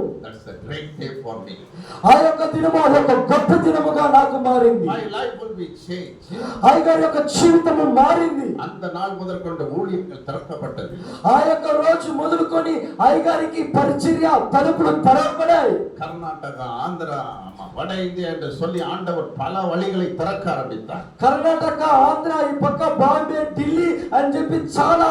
ఆ యొక్క దినము అదొక గొప్ప దినముగా నాకు మారింది. అయ్యగారి యొక్క జీవితము మారింది. அந்த நாள் முதல் கொண்டு ஊழியங்கள் திறக்கப்பட்டது. ఆ యొక్క రోజు మొదలుకొని అయ్యగారికి పరిచర్య తలుపులు తెరవబడాయి. కర్ణాటక, ఆంధ్ర, వడ ఇండియా என்று சொல்லி ஆண்டவர் பல வழிகளை திறக்க ஆரம்பித்தார். కర్ణాటక, ఆంధ్ర, ఈ పక్క బాంబే, ఢిల్లీ అని చెప్పి చాలా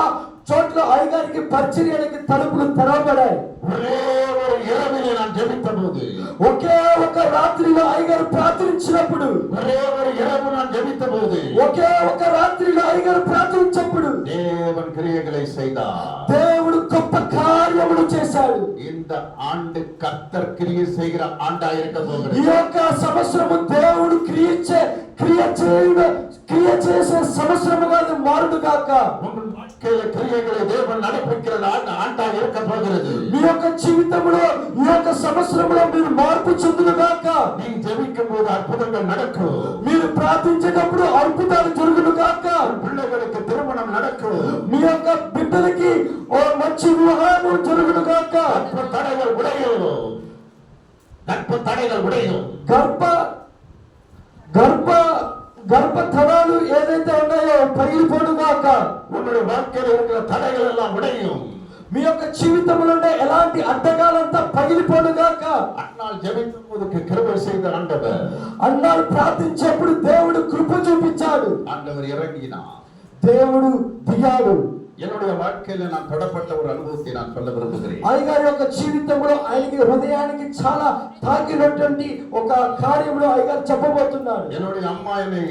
చోట్ల అయ్యగారికి పరిచర్యకి తలుపులు తెరవబడాయి. ఒకే ఒక இரவிலே நான் ஜெபித்தபோது, ఒకే ఒక రాత్రిలో అయ్యగారు ప్రార్థించినప్పుడు, ఒకే ఒక இரவு நான் ஜெபித்தபோது, ఒకే ఒక రాత్రిలో అయ్యగారు ప్రార్థించినప్పుడు தேவன் கிரியைகளை செய்தார். దేవుడు గొప్ప కార్యములు చేశాడు. இந்த ஆண்டு கர்த்தர் கிரியை செய்கிற ஆண்டா இருக்க ఈ போகிறது. యొక్క సంవత్సరము దేవుడు క్రియ చేసే సంవత్సరముగా అది మారును గాక. உங்கள் வாழ்க்கையில கிரியைகளை தேவன் நடப்பிக்கிற ஆண்டா இருக்க போகிறது. మీ యొక్క జీవితంలో ఈ యొక్క సంవత్సరంలో మీరు మార్పు చెందును గాక. நீ ஜெபிக்கும் போது அற்புதங்கள் நடக்கும். మీరు ప్రార్థించేటప్పుడు అద్భుతాలు జరుగును గాక. பிள்ளைகளுக்கு திருமணம் நடக்கும். మీ యొక్క బిడ్డలకి ఓ మంచి వివాహము జరుగును గాక. கர்ப்ப தடைகள் உடையும். கர்ப்ப தடைகள் உடையும். గర్భతలాలు ఏదైతే ఉన్నాయో పగిలిపోను గాక. உன்னுடைய வாழ்க்கையில இருக்கிற தடைகள் எல்லாம் உடையும். మీ యొక్క జీవితంలో ఎలాంటి అడ్డగాలంతా పగిలిపోను గాక. அன்னால் ஜெபிக்கும் போது கிருபை செய்த ஆண்டவர். అన్నాడు ప్రార్థించేప్పుడు దేవుడు కృప చూపించాడు. ஆண்டவர் இறங்கினார். దేవుడు దిగాడు. என்னுடைய வாழ்க்கையில நான் தொடப்பட்ட ஒரு அனுபவத்தை நான் சொல்ல விரும்புகிறேன். అయ్యగారి యొక్క జీవితంలో ఆయనకి హృదయానికి చాలా తాకినటువంటి ఒక కార్యంలో అయ్యగారు చెప్పబోతున్నాడు. என்னுடைய అమ్మా என்னை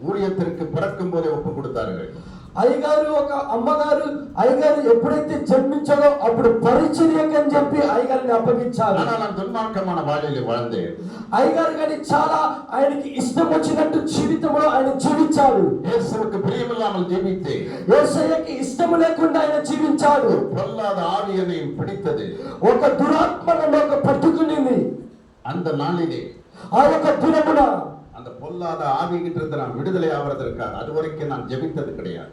ஊழியத்திற்கு பிறக்கும் போதே ஒப்பு கொடுத்தார்கள். అయ్యగారు ఒక అమ్మగారు అయ్యగారు ఎప్పుడైతే జన్మించారో అప్పుడు పరిచర్యకు అని చెప్పి అయ్యగారిని అప్పగించారు. ஆனால் நான் துன்மார்க்கமான வாழ்க்கையிலே வாழ்ந்தேன். అయ్యగారు కానీ చాలా ఆయనకి ఇష్టం వచ్చినట్టు జీవితంలో ఆయన జీవించాడు. இயேசுவுக்கு பிரியமில்லாமல் ஜீவித்தேன். యేసయ్యకి ఇష్టం లేకుండా ఆయన జీవించాడు. பொல்லாத ஆவி என்னை பிடித்தது. ఒక దురాత్మ నన్ను పట్టుకునింది. அந்த நாளிலே ఆ యొక్క దినమున அந்த பொல்லாத ஆவிகிட்ட இருந்து நான் விடுதலை ஆவதற்காக அது வரைக்கும் நான் ஜெபித்தது கிடையாது.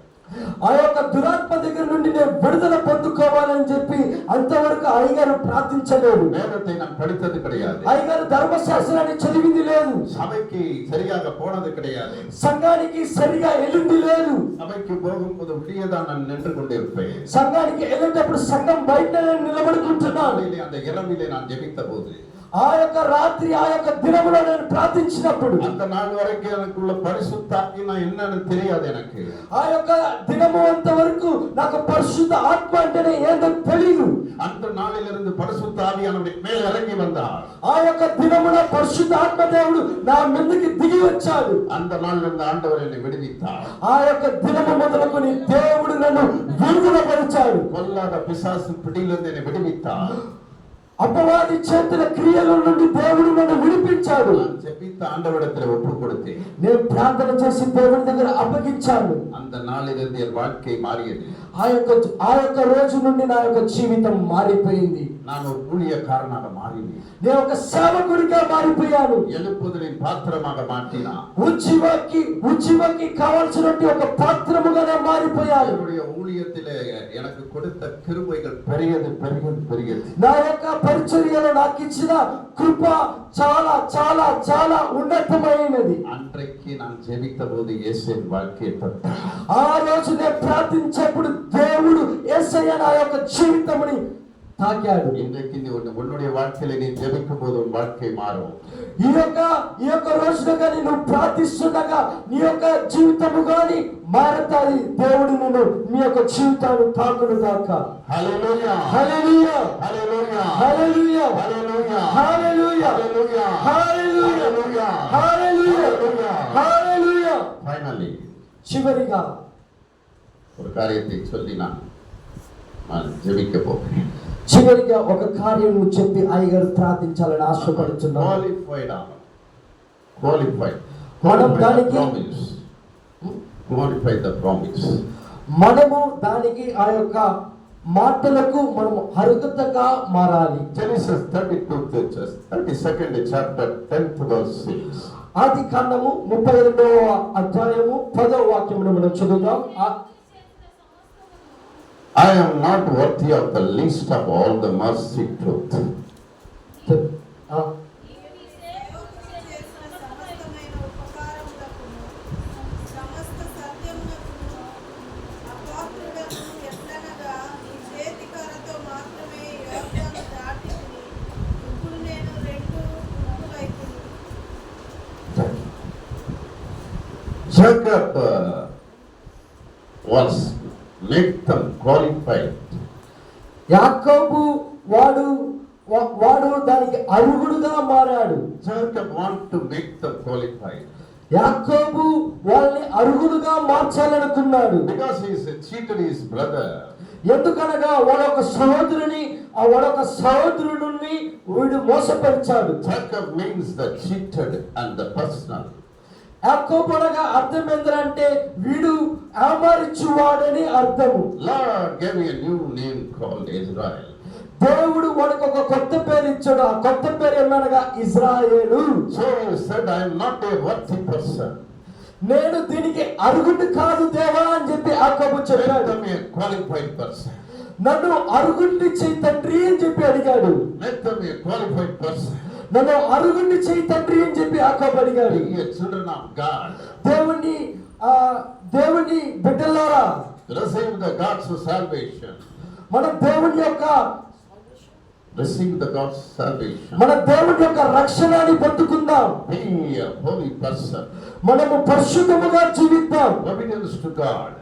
ఆ యొక్క దురాత్మ దగ్గర నుండి నేను విడుదల పొందుకోవాలని చెప్పి అంతవరకు అయ్యగారు ప్రార్థించలేదు. வேதத்தை நான் படித்தது கிடையாது. అయ్యగారు ధర్మశాస్త్రాన్ని చదివింది లేదు. சபைக்கு சரியாக போனது கிடையாது. సంఘానికి సరిగా వెళ్ళింది లేదు. சபைக்கு போகும்போது உள்ளே தான் நான் நின்று கொண்டிருப்பேன். సంఘానికి వెళ్ళేటప్పుడు సంఘం బయట నిలబడుకుంటున్నాను. அந்த இரவிலே நான் ஜெபித்த போது ఆ యొక్క రాత్రి ఆ యొక్క దినములో నేను ప్రార్థించినప్పుడు அந்த நாள் வரைக்கும் எனக்குள்ள பரிசுத்த ஆவினா என்னன்னு தெரியாது எனக்கு. ఆ యొక్క దినము అంత వరకు నాకు పరిశుద్ధ ఆత్మ అంటేనే ఏంటో తెలియదు. அந்த நாளிலிருந்து பரிசுத்த ஆவியானவர் மேல் இறங்கி வந்தார். ఆ యొక్క దినమున పరిశుద్ధ ఆత్మ దేవుడు నా మీదకి దిగి వచ్చాడు. அந்த நாளிலிருந்து ஆண்டவர் என்னை விடுவித்தார். ఆ యొక్క దినము మొదలుకొని దేవుడు నన్ను విడుదలపరిచాడు. பொல்லாத பிசாசு பிடியிலிருந்து என்னை விடுவித்தார். అపవాది చేతుల క్రియల నుండి దేవుడు నన్ను విడిపించాడు. நான் ஜெபித்த ஆண்டவரிடத்தில் ஒப்பு கொடுத்தேன். నేను ప్రార్థన చేసి దేవుడి దగ్గర అప్పగించాను. அந்த நாளிலிருந்து என் வாழ்க்கை மாறியது. ఆ యొక్క రోజు నుండి నా యొక్క జీవితం మారిపోయింది. நான் ஒரு ஊழியக்காரனாக மாறினேன். నేను ఒక సేవకుడిగా మారిపోయాను. எழுப்புதலின் பாத்திரமாக மாற்றினார். ఉజ్జీవకి కావాల్సినట్టు ఒక పాత్రముగానే మారిపోయాను. என்னுடைய ஊழியத்திலே எனக்கு கொடுத்த கிருபைகள் பெரியது பெரியது பெரியது. నా యొక్క పరిచర్యలో నాకు ఇచ్చిన కృప చాలా చాలా చాలా ఉన్నతమైనది. அன்றைக்கு நான் ஜெபித்த போது இயேசுவின் வாழ்க்கையை தொட்டார். ఆ రోజు నేను ప్రార్థించేప్పుడు దేవుడు యేసయ్య నా యొక్క జీవితముని తాకాడు. இன்றைக்கு உன்னுடைய வாழ்க்கையில நீ ஜெபிக்கும் போது உன் வாழ்க்கை மாறும். ఈ యొక్క రోజున కానీ నువ్వు ప్రార్థిస్తుండగా నీ యొక్క జీవితము గాని మారతాది. దేవుడు నిన్ను నీ యొక్క జీవితాన్ని తాకును గాక. హల్లెలూయా హల్లెలూయా హల్లెలూయా హల్లెలూయా హల్లెలూయా హల్లెలూయా హల్లెలూయా హల్లెలూయా హల్లెలూయా. ఫైనల్లీ చివరిగా ஒரு காரியத்தை சொல்லி நான் ஜெபிக்க போகிறேன். చివరిగా ఒక కార్యం చెప్పి అయ్యగారు ప్రార్థించాలని ఆశపడుతున్నాను. మనం దానికి మనము దానికి ఆ యొక్క మాటలకు మనము అర్హతగా మారాలి. Genesis 32nd chapter 10th verse 6. ఆది కాండము 32వ అధ్యాయము 10వ వాక్యమును మనం చదువుదాం. I am not worthy of the least of all the mercy truth. Jacob was made them qualified. యాకోబు వాడు దానికి అర్హుడుగా మారాడు. Jacob want to make them qualified. యాకోబు వాళ్ళని అర్హుడుగా మార్చాలనుకున్నాడు. Because he cheated his brother. ఎందుకనగా వాడొక సహోదరుని వీడు మోసపరిచాడు. Jacob means the cheated and the personal. యాకోబు అనగా అర్థం ఏంటంటే వీడు ఆమరించువాడని అర్థము. Lord gave me a new name called Israel. దేవుడు వాడికి ఒక కొత్త పేరు ఇచ్చాడు. ఆ కొత్త పేరు ఏమనగా Israel. So he said, I am not a worthy person. నేను దీనికి అర్హుడు కాదు దేవా అని చెప్పి యాకోబు చెప్పాడు. Make me a qualified person. నన్ను అర్హుడిని చేయి తండ్రి అని చెప్పి అడిగాడు. Make me a qualified person. నన్ను అర్హుడిని చేయి తండ్రి అని చెప్పి యాకోబు అడిగాడు. Be a children of God. దేవుని బిడ్డలారా, Receive the God's salvation. మన దేవుని యొక్క రక్షణని పొందుకుందాం. Be a holy person. మనము పరిశుద్ధముగా జీవిద్దాం. Obedience to God.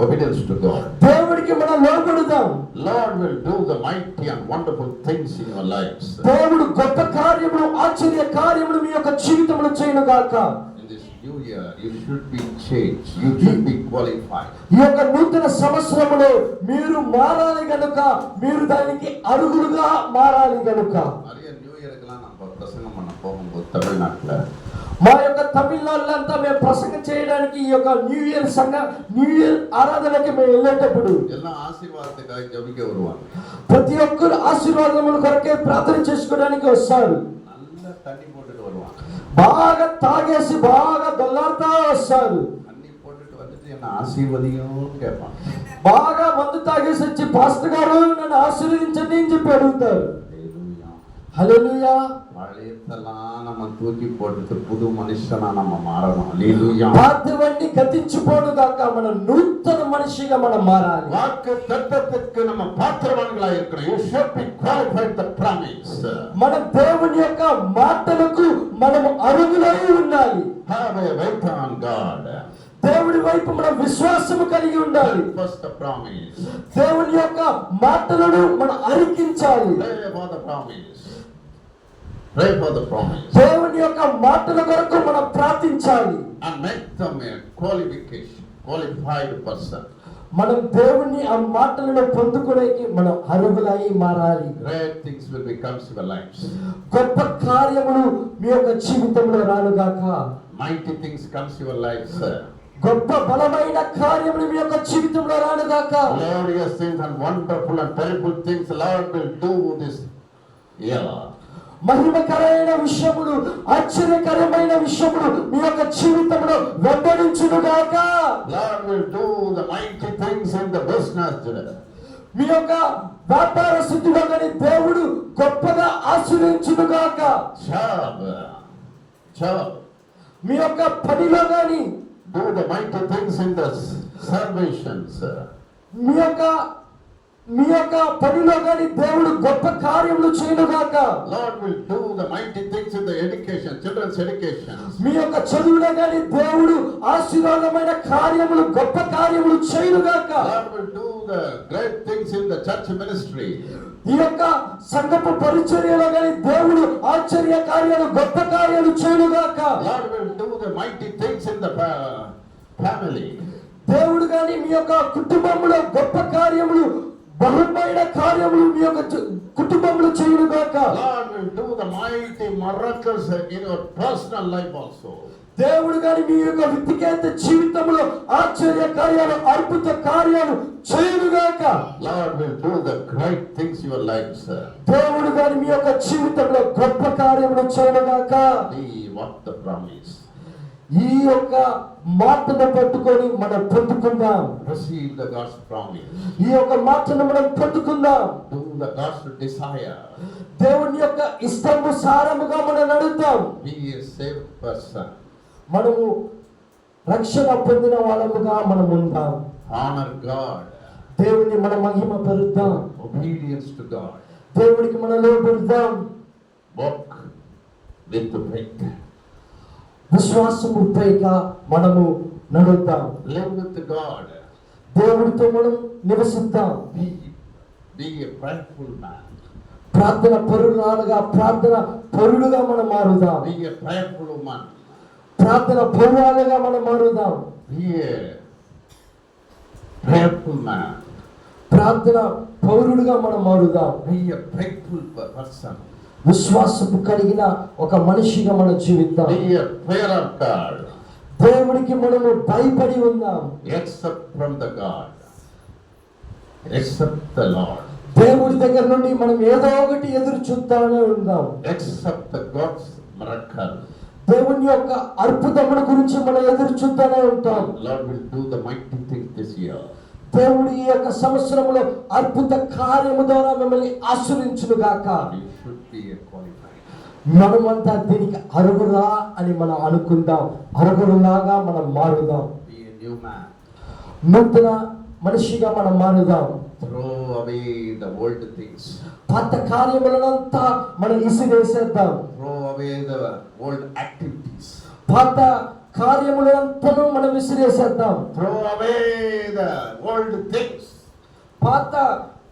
Obedience to God. దేవుడికి మనం లోబడుదాం. Lord will do the mighty and wonderful things in your lives. దేవుడు గొప్ప కార్యములు, ఆశ్చర్య కార్యములు మీ యొక్క జీవితంలో చేయను గాక. In this new year you should be changed. You should be qualified. ఈ యొక్క నూతన సంవత్సరములో మీరు మారాలి గనుక, మీరు దానికి అర్హులుగా మారాలి గనుక. நிறைய நியூ இயர்க்குலாம் நம்ம பிரசங்கம் பண்ண போகும்போது தமிழ்நாட்டுல మా యొక్క తమిళనాడులంతా మేము ప్రసంగం చేయడానికి ఈ యొక్క న్యూ ఇయర్ ఆరాధనకి మేము వెళ్ళేటప్పుడు எல்லாம் ஆசீர்வாதத்துக்காக ஜெபிக்க வருவாங்க. ప్రతి ఒక్కరు ఆశీర్వాదముల కొరకే ప్రార్థన చేసుకోవడానికి వస్తారు. நல்ல தண்ணி போட்டுட்டு வருவாங்க. బాగా తాగేసి బాగా దొల్లాడుతా వస్తారు. தண்ணி போட்டுட்டு வந்துட்டு என்ன ஆசீர்வதியும் கேட்பாங்க. బాగా మందు తాగేసి వచ్చి పాస్టర్ గారు నన్ను ఆశీర్వదించండి అని చెప్పి అడుగుతారు. హల్లెలూయా. பழையதெல்லாம் நம்ம தூக்கி போட்டுட்டு புது மனுஷனா நம்ம மாறணும். ஹல்லேலூயா. పాతవన్నీ గతించిపోను గాక, మనం నూతన మనిషిగా మనం మారాలి. வாக்கு தத்தத்துக்கு நம்ம பாத்திரவான்களாய் இருக்கணும். You should be qualified the promise. మన దేవుని యొక్క మాటలకు మనం అర్హులై ఉండాలి. Have a faith on God. దేవుడి వైపు మనం విశ్వాసము కలిగి ఉండాలి. First the promise. దేవుని యొక్క మాటలను మనం అరికించాలి. Pray for the promise. Pray for the promise. దేవుని యొక్క మాటల కొరకు మనం ప్రార్థించాలి. And make them a qualified person. మనం దేవుని ఆ మాటలను పొందుకునేకి మనం అర్హులై మారాలి. Great things will become your lives. గొప్ప కార్యములు మీ యొక్క జీవితంలో రానుగాక. Mighty things comes your lives. గొప్ప బలమైన కార్యములు మీ యొక్క జీవితంలో రానుగాక. Glorious things and wonderful and terrible things the Lord will do this year. మహిమకరమైన విషయములు, ఆశ్చర్యకరమైన విషయములు మీ యొక్క జీవితంలో వెంబడించునుగాక. Lord will do the mighty things in the business. మీ యొక్క వ్యాపార స్థితిలో కానీ దేవుడు గొప్పగా ఆశీర్వదించునుగాక. Job. మీ యొక్క పనిలో కానీ Do the mighty things in the salvations. మీ యొక్క పనిలో కానీ దేవుడు గొప్ప కార్యములు చేయనుగాక. Lord will do the mighty things in the education, children's education. మీ యొక్క చదువులో కానీ దేవుడు ఆశీర్వాదమైన కార్యములు, గొప్ప కార్యములు చేయనుగాక. Lord will do the great things in the church ministry. ఈ యొక్క సంఘపు పరిచర్యలో కానీ దేవుడు ఆశ్చర్య కార్యాలు, గొప్ప కార్యాలు చేయనుగాక. Lord will do the mighty things in the family. దేవుడు కానీ మీ యొక్క కుటుంబంలో గొప్ప కార్యములు, బలమైన కార్యములు మీ యొక్క కుటుంబంలో చేయనుగాక. Lord will do the mighty miracles in your personal life also. దేవుడు గాని మీ యొక్క వ్యక్తిగత జీవితంలో ఆశ్చర్య కార్యాలు, అద్భుత కార్యాలు చేయనుగాక. Lord will do the great things in your life, sir. దేవుడు గాని మీ యొక్క జీవితంలో గొప్ప కార్యములు చేయనుగాక. Believe what the promise. ఈ యొక్క మాటను పట్టుకొని మనం పొందుకుందాం. Receive the God's promise. ఈ యొక్క మాటను మనం పొందుకుందాం. Do the God's desire. దేవుని యొక్క ఇష్టానుసారముగా మనం నడుద్దాం. Be a saved person. మనము రక్షణ పొందిన వాళ్ళముగా మనం ఉందాం. Honor God. దేవుని మనం మహిమ పరుద్దాం. Obedience to God. దేవునికి మనం లోబడుదాం. Walk with the faith. విశ్వాసము పైగా మనము నడుద్దాం. Live with God. దేవుడితో మనం నివసిద్దాం. Be a prayerful man. ప్రార్థన పరులుగా మనం మారుదాం. Be a prayerful woman. ప్రార్థన పరులుగా మనం మారుదాం. Be a prayerful man. ప్రార్థన పౌరుడుగా మనం మారుదాం. Be a faithful person. విశ్వాసము కలిగిన ఒక మనిషిగా మనం జీవిద్దాం. Be a fear of God. దేవుడికి మనము భయపడి ఉందాం. Accept from the God. Accept the Lord. దేవుడి దగ్గర నుండి మనం ఏదో ఒకటి ఎదురు చూద్దానే ఉందాం. Accept the God's miracle. దేవుని యొక్క అద్భుతముల గురించి మనం ఎదురు చూద్దానే ఉంటాం. Lord will do the mighty things this year. దేవుడు ఈ యొక్క సంవత్సరంలో అద్భుత కార్యము ద్వారా మిమ్మల్ని ఆశీర్వదించును గాక. You should be qualified. మనమంతా దీనికి అర్హురా అని మనం అనుకుందాం. అర్హులాగా మనం మారుదాం. Be a new man. నూతన మనిషిగా మనం మారుదాం. Throw away the old things. పాత కార్యములనంతా మనం ఇసిరేసేద్దాం. Throw away the old activities. పాత కార్యములంతను మనం విసిరేసేద్దాం. Throw away the old things. పాత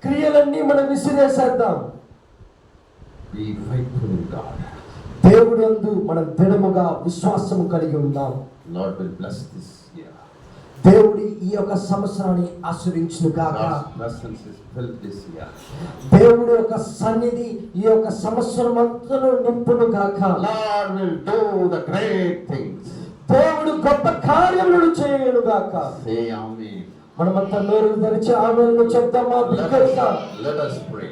క్రియలన్నీ మనం విసిరేసేద్దాం. Be faithful in God. దేవుడి యందు మనం దృఢముగా విశ్వాసము కలిగి ఉందాం. Lord will bless this year. దేవుడి ఈ యొక్క సంవత్సరాన్ని ఆశీర్వదించును గాక. God's presence is filled this year. దేవుడి యొక్క సన్నిధి ఈ యొక్క సంవత్సరం అంతను నింపును గాక. Lord will do the great things. దేవుడు గొప్ప కార్యములను చేయను గాక. Say amen. మనమంతా నోరు తెరిచి ఆమేన్ చెప్తామా? బిగ్గరగా Let us pray.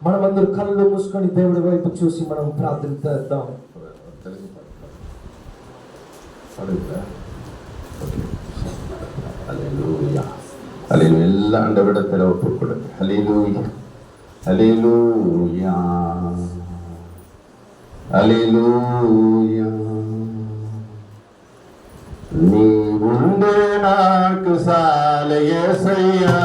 మనమందరూ కళ్ళు మూసుకొని దేవుడి వైపు చూసి మనం ప్రార్థన చేద్దాం. Hallelujah. Hallelujah. எல்லாம் ஆண்டவரிடத்தில் ஒப்புக் கொடுங்க. Hallelujah. Hallelujah. Hallelujah. நீ உண்டு நாக்கு சாலை యేసయ్యా.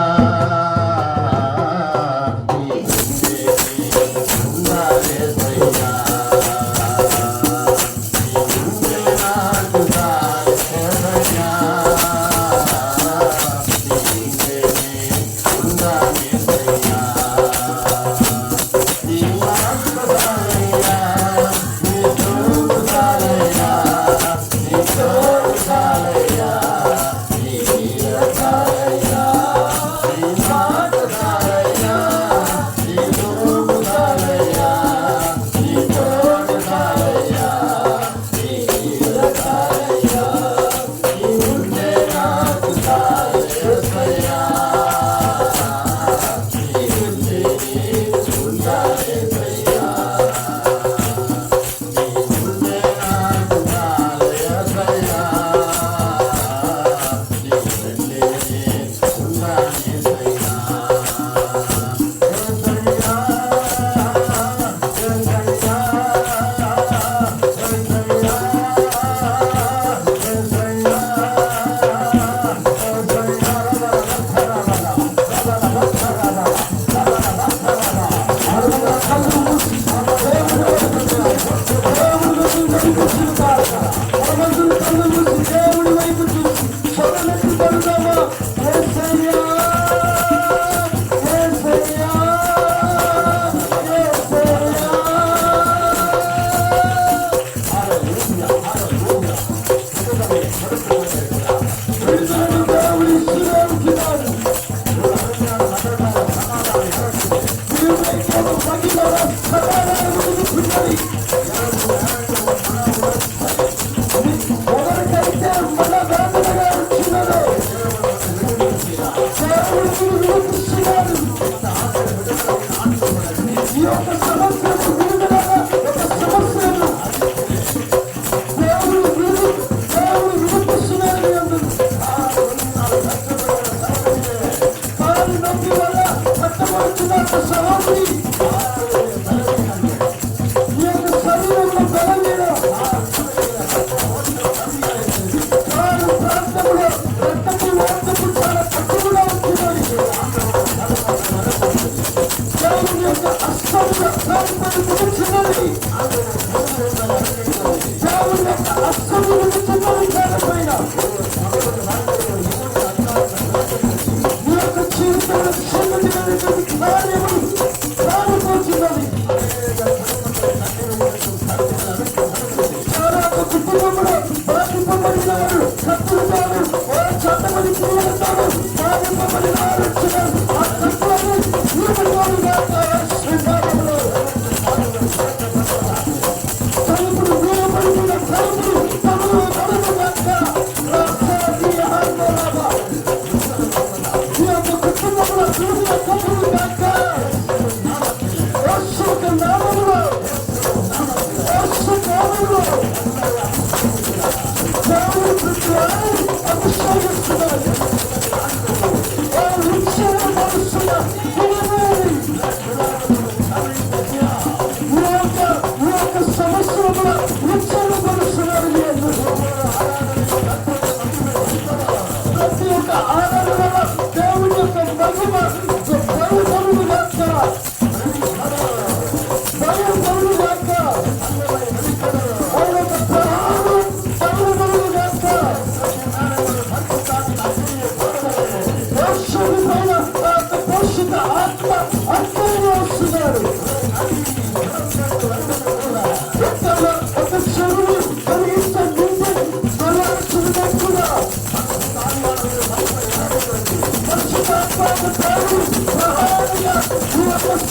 Hallelujah.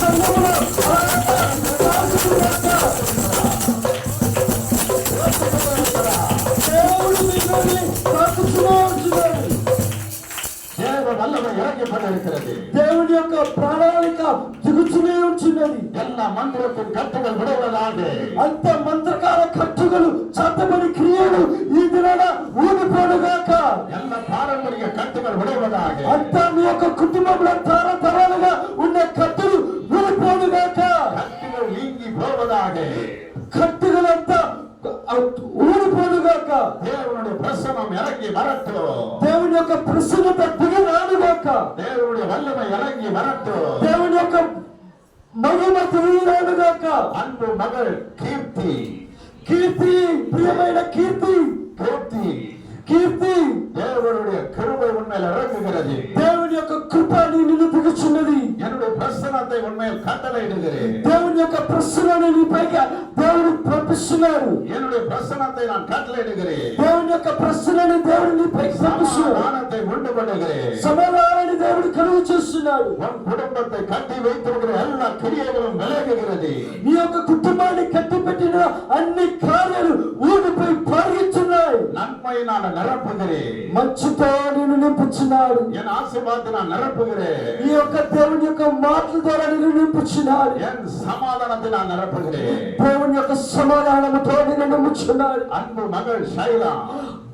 సంఘములో దేవుడు మిమ్మల్ని తాకుతూనే ఉంటున్నాడు. தேவ வல்லமை இறக்கப்பட்டிருக்கிறது. దేవుని యొక్క ప్రణాళిక దిగుతూనే ఉంటున్నది. எல்லா மந்திரத்தின் கட்டுகள் விடுவதாக. అంత మంత్రకాల కట్టుಗಳು చట్టబడి క్రియలు ఈ దినాన ఊడిపోడుగాక. எல்லா பாரம்பரிய கட்டுகள் விடுவதாக. అంత మీ యొక్క కుటుంబంలో తరతరాలుగా ఉన్న కట్టులు ఊడిపోడుగాక. கட்டுகள் நீங்கி போவதாக. కట్టుಗಳంతా ఊడిపోడుగాక. தேவனுடைய பிரசன்னம் இறங்கி வரட்டும். దేవుని యొక్క ప్రసన్నత దిగి రానుగాక. தேவனுடைய வல்லமை இறங்கி வரட்டும். దేవుని యొక్క మహిమ దిగి రానుగాక. அன்பு மகள் கீர்த்தி, కీర్తి, ప్రియమైన కీర్తి, கீர்த்தி, కీర్తి, தேவனுடைய கிருபை உண்மையில் இறங்குகிறது. దేవుని యొక్క కృప నిన్ను దిగుచున్నది. என்னுடைய பிரசனத்தை உண்மையில் கட்டளையிடுகிறேன். దేవుని యొక్క ప్రసన్నని నీ పైగా దేవుడు పంపిస్తున్నాడు. என்னுடைய பிரசனத்தை நான் கட்டளையிடுகிறேன். దేవుని యొక్క ప్రసన్నని దేవుడు నీ పైకి పంపిస్తున్నాడు. சமாதானத்தை உண்டு பண்ணுகிறேன். సమాధానాన్ని దేవుడు కలుగు చేస్తున్నాడు. உன் குடும்பத்தை கட்டி வைத்திருக்கிற எல்லா கிரியைகளும் விலகுகிறது. నీ యొక్క కుటుంబాన్ని కట్టిపెట్టిన అన్ని కార్యాలు ఊడిపోయి పరిగెత్తున్నాయి. நன்மையினால் நிரப்புகிறேன். మంచితో నిన్ను నింపుచున్నాడు. என் ஆசீர்வாதத்தை நான் நிரப்புகிறேன். ఈ యొక్క దేవుని యొక్క మాటల ద్వారా నిన్ను నింపుచున్నాడు. என் சமாதானத்தை நான் நிரப்புகிறேன். దేవుని యొక్క సమాధానముతో నిన్ను నింపుచున్నాడు. அன்பு மகள் ஷைலா,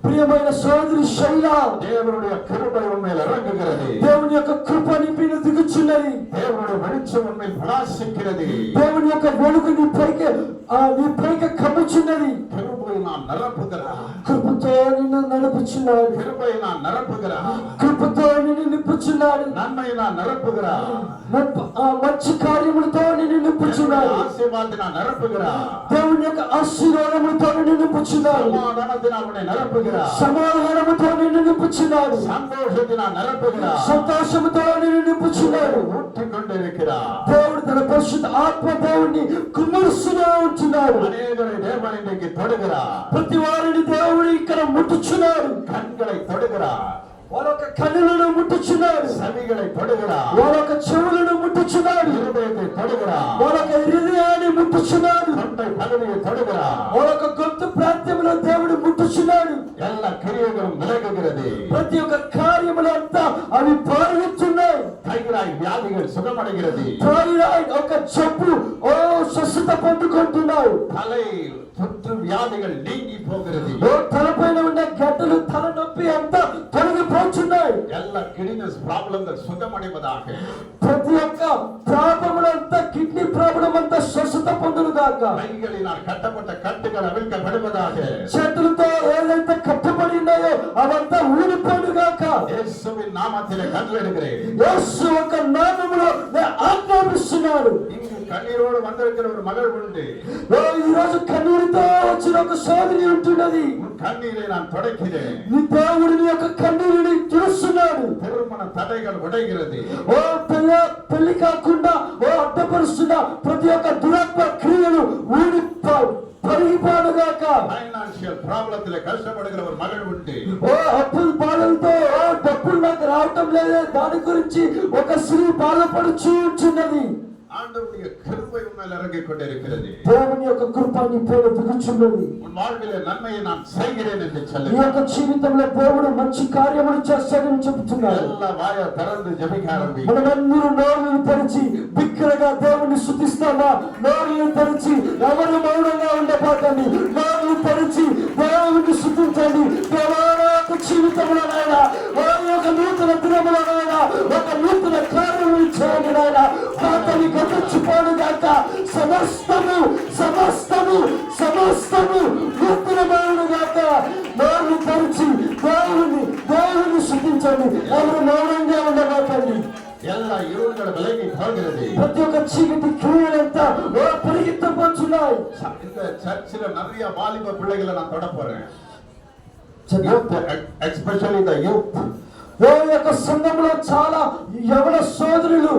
ప్రియమైన సోదరి శైల, தேவனுடைய கிருபை உண்மையில் இறங்குகிறது. దేవుని యొక్క కృప నింపిన దిగుచున్నది. தேவனுடைய வெளிச்சம் உண்மையில் பிரகாசிக்கிறது. దేవుని యొక్క వెలుగు నీ పైకి కమ్ముచున్నది. கிருபை நான் நிரப்புகிறேன். కృపతో నిన్ను నడుపుచున్నాడు. கிருபை நான் நிரப்புகிறேன். కృపతో నిన్ను నింపుచున్నాడు. நன்மை நான் நிரப்புகிறேன். మంచి కార్యములతో నిన్ను నింపుచున్నాడు. ஆசீர்வாதத்தை நான் நிரப்புகிறேன். దేవుని యొక్క ఆశీర్వాదములతో నిన్ను నింపుచున్నాడు. சமாதானத்தை நான் உன்னை நிரப்புகிறேன். సమాధానముతో నిన్ను నింపుచున్నాడు. சந்தோஷத்தை நான் நிரப்புகிறேன். సంతోషముతో నిన్ను నింపుచున్నాడు. ஊற்றிக் கொண்டிருக்கிறார். దేవుడు తన పరిశుద్ధ ఆత్మ దేవుణ్ణి కుమ్మరిస్తూనే ఉంటున్నాడు. அநேகரை தேவன் இன்றைக்கு தொடுகிறார். ప్రతి వారిని దేవుడు ఇక్కడ ముట్టుచున్నాడు. கண்களை தொடுகிறார். వారొక కన్నులను ముట్టుచున్నాడు. செவிகளை தொடுகிறார். వారొక చెవులను ముట్టుచున్నాడు. இருதயத்தை தொடுகிறார். వారొక హృదయాన్ని ముట్టుచున్నాడు. தொண்டை பகுதியை தொடுகிறார். వారొక గొంతు ప్రాంతంలో దేవుడు ముట్టుచున్నాడు. எல்லா கிரியைகளும் விலகுகிறது. ప్రతి ఒక్క కార్యములంతా అవి పారుతున్నాయి. தைராய்டு வியாதிகள் சுகமடைகிறது. థైరాయిడ్ ఒక జబ్బు స్వస్థత పొందుకుంటున్నాయి. தலை சுற்று வியாதிகள் நீங்கி போகிறது. తలపైన ఉన్న గడ్డలు, తలనొప్పి అంతా తొలగిపోతున్నాయి. எல்லா கிட்னிஸ் ப்ராப்ளங்கள் சுகமடைவதாக. ప్రతి ఒక్క ప్రాబ్లములంతా, కిడ్నీ ప్రాబ్లం అంతా స్వస్థత పొందును గాక. கைகளினால் கட்டப்பட்ட கட்டுகள் அவிழ்க்கப்படுவதாக. చేతులతో ఏదైతే కట్టబడి ఉన్నాయో అవంతా ఊడిపోను గాక. இயேசுவின் நாமத்திலே கட்டளையிடுகிறேன். యేసు ఒక నామములో నేను ఆజ్ఞాపిస్తున్నాను. இங்கு கண்ணீரோடு வந்திருக்கிற ஒரு மகள் உண்டு. ఈ రోజు కన్నీరుతో వచ్చిన ఒక సోదరి ఉంటున్నది. உன் கண்ணீரை நான் துடைக்கிறேன். నీ దేవుడు నీ యొక్క కన్నీరుని తుడుస్తున్నాడు. திருமண தடைகள் உடைகிறது. పెళ్లి కాకుండా అడ్డపరుస్తున్న ప్రతి ఒక్క దురాత్మ క్రియలు పరిగిపోనుగాక. ஃபைனான்சியல் ப்ராப்ளத்திலே கஷ்டப்படுகிற ஒரு மகள் உண்டு. అప్పుల బాధలతో డబ్బులు నాకు రావటం లేదే, దాని గురించి ఒక స్త్రీ బాధపడుచు ఉంటున్నది. ஆண்டவருடைய கிருபை உன்மேல் இறங்கிக் கொண்டிருக்கிறது. దేవుని యొక్క కృప నీ పైన దిగుచున్నది. உன் வாழ்விலே நன்மையை நான் செய்கிறேன் என்று నీ சொல்லி యొక్క జీవితంలో దేవుడు మంచి కార్యములు చేస్తాడని చెబుతున్నాడు. எல்லா வாயை திறந்து ஜெபிக்க ஆரம்பி. మనమందరూ నోరును తెరిచి బిగ్గరగా దేవుని స్తుతిస్తామా? నోరును తెరిచి ఎవరు మౌనంగా ఉండబాకండి. నోరును తెరిచి దేవుని స్తుతించండి. దేవాలయ జీవితంలో నాయనా, ఒక నూతన దినములో నాయనా, ఒక నూతన కార్యములు చేయండి నాయనా. పాతని గతించిపోను గాక. సమస్తము సమస్తము సమస్తము నూతనమైన గాక. నోరును తెరిచి దేవుని స్తుతించండి. ఎవరు మౌనంగా ఉండబాకండి. எல்லா இருள்கள் விலகி போகிறது. ప్రతి ఒక్క చీకటి క్రియలంతా పరిగెత్తబోతున్నాయి. இந்த சர்ச்சில நிறைய வாலிப பிள்ளைகளை நான் தொட போறேன். Especially the youth. యొక్క సంఘంలో చాలా యవన సోదరులు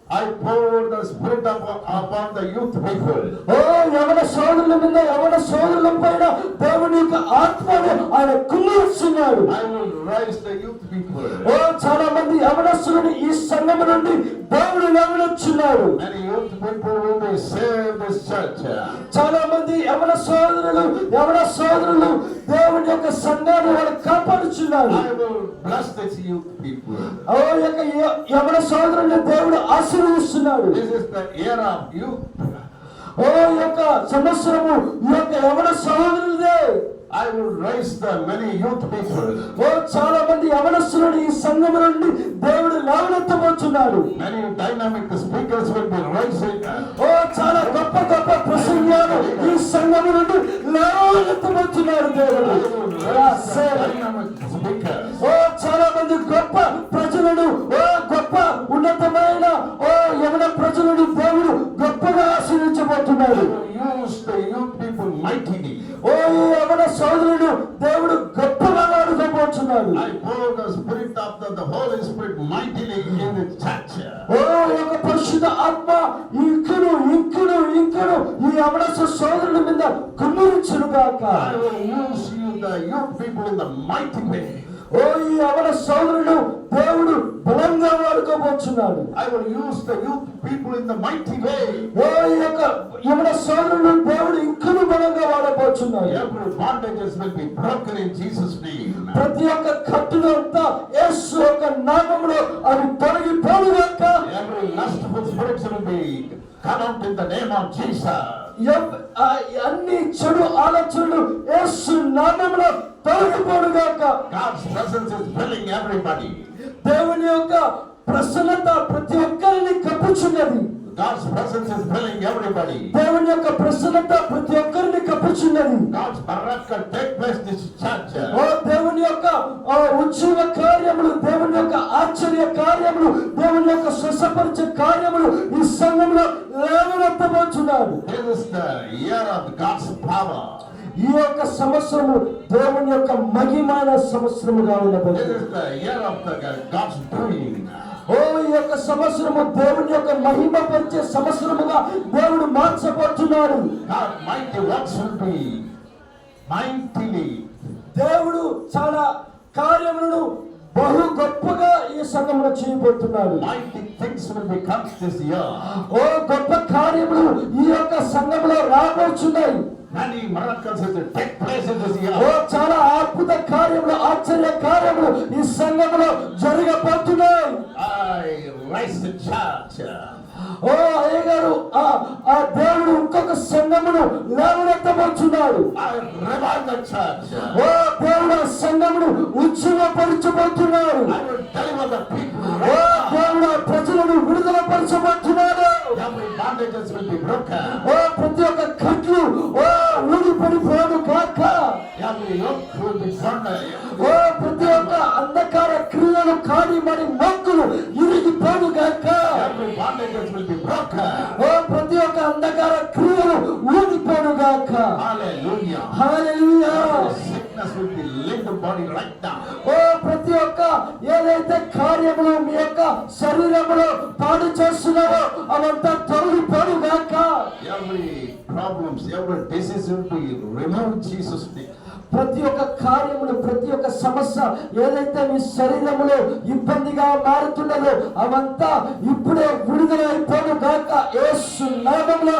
I pour the Spirit upon the youth people. ఓ యవన సోదరుల మీద యవన సోదరుల పైన దేవుని యొక్క ఆత్మను ఆయన కుమ్మరిస్తున్నాడు. I will raise the youth people. ఓ చాలా మంది యవనస్తులను ఈ సంఘం నుండి దేవుడు లేవనెత్తుచున్నాడు. Many youth people will be saved this church. చాలా మంది యవన సోదరులు దేవుని యొక్క సంఘాన్ని వాళ్ళు కాపాడుచున్నారు. I will bless this youth people. ఓ యొక్క యవన సోదరులను దేవుడు ఆశీర్వదిస్తున్నాడు. This is the year of youth. ఓ యొక్క సంవత్సరము ఈ యొక్క యవన సోదరులదే. I will raise the many youth people. ఓ చాలా మంది యవనస్తులను ఈ సంఘం నుండి దేవుడు లేవనెత్తబోతున్నాడు. Many dynamic speakers will be rising. ఓ చాలా గొప్ప గొప్ప ప్రసంగాలు ఈ సంఘం నుండి లేవనెత్తబోతున్నాడు దేవుడు. Dynamic speakers. ఓ చాలా మంది గొప్ప ప్రజలను ఓ గొప్ప ఉన్నతమైన ఓ యవన ప్రజలను దేవుడు గొప్పగా ఆశీర్వదించబోతున్నాడు. Use the youth people mightily. ఓ ఈ యవన సోదరుడు దేవుడు గొప్పగా వాడుకోబోతున్నాడు. I pour the Spirit of the Holy Spirit mightily in the church. ఓ యొక్క పరిశుద్ధ ఆత్మ ఇంకును ఈ యవన సోదరుల మీద కుమ్మరించును గాక. I will use you, the young people, in the mighty way. ఓ ఈ యవన సోదరుడు దేవుడు బలంగా వాడుకోబోతున్నాడు. I will use the youth people in the mighty way. ఓ ఈ యొక్క యవన సోదరుడు దేవుడు ఇంకును బలంగా వాడబోతున్నాడు. Every bondages will be broken in Jesus' name. ప్రతి ఒక్క కట్టులు అంతా యేసు యొక్క నామములో అవి తొలగిపోనుగాక. Every lustful spirits will be cut out in the name of Jesus. అన్ని చెడు ఆలోచనలు యేసు నామములో తొలగిపోనుగాక. God's presence is filling everybody. దేవుని యొక్క ప్రసన్నత ప్రతి ఒక్కరిని కప్పుచున్నది. God's presence is filling everybody. దేవుని యొక్క ప్రసన్నత ప్రతి ఒక్కరిని కప్పుచున్నది. God's miracle take place in this church. ఓ దేవుని యొక్క ఉత్సవ కార్యములు, దేవుని యొక్క ఆశ్చర్య కార్యములు, దేవుని యొక్క స్వస్థపరిచే కార్యములు ఈ సంఘంలో లేవనెత్తబోచున్నాడు. This is the year of God's power. ఈ యొక్క సంవత్సరము దేవుని యొక్క మహిమైన సంవత్సరముగా This ఉండబోతుంది. is the year of God's doing. ఓ ఈ యొక్క సంవత్సరము దేవుని యొక్క మహిమ పరిచే సంవత్సరముగా దేవుడు మార్చబోతున్నాడు. God mighty works will be mightily. దేవుడు చాలా కార్యములను బహు గొప్పగా ఈ సంఘంలో చేయబోతున్నాడు. Mighty things will become this year. ఓ గొప్ప కార్యములు ఈ యొక్క సంఘంలో రాబోతున్నాయి. Many miracles will take place in this oh year. చాలా అద్భుత కార్యములు, ఆశ్చర్య కార్యములు ఈ సంఘంలో జరగబోతున్నాయి. I rise the church. ఓ అయ్యగారు ఆ దేవుడు ఇంకొక సంఘమును లేవనెత్తబోతున్నాడు. I revive the church. ఓ దేవుడు ఆ సంఘమును ఉజ్జీవపరచబోతున్నాడు. I will deliver the people. ఓ దేవుడు ఆ ప్రజలను విడుదల పరచబోతున్నాడు. Every bondages will be broken. ఓ ప్రతి ఒక్క కట్లు ఓ ఊడిపడిపోను కాక. Every yoke will be sundered. ఓ ప్రతి ఒక్క అంధకార క్రియలు కాని మరి మొక్కులు ఇరిగిపోను గాక. Every bondages will be broken. ఓ ప్రతి ఒక్క అంధకార క్రియలు ఊడిపోను గాక. Hallelujah. Hallelujah. Sickness will be leave the body right now. ఓ ప్రతి ఒక్క ఏదైతే కార్యములు మీ యొక్క శరీరములో పాడు చేస్తున్నారో అవంతా తొలగిపోను గాక. Every problems, every disease will be removed in Jesus' name. ప్రతి ఒక్క కార్యములు, ప్రతి ఒక్క సమస్య ఏదైతే మీ శరీరములో ఇబ్బందిగా మారుతున్నదో అవంతా ఇప్పుడే విడుదలైపోను గాక యేసు నామములో.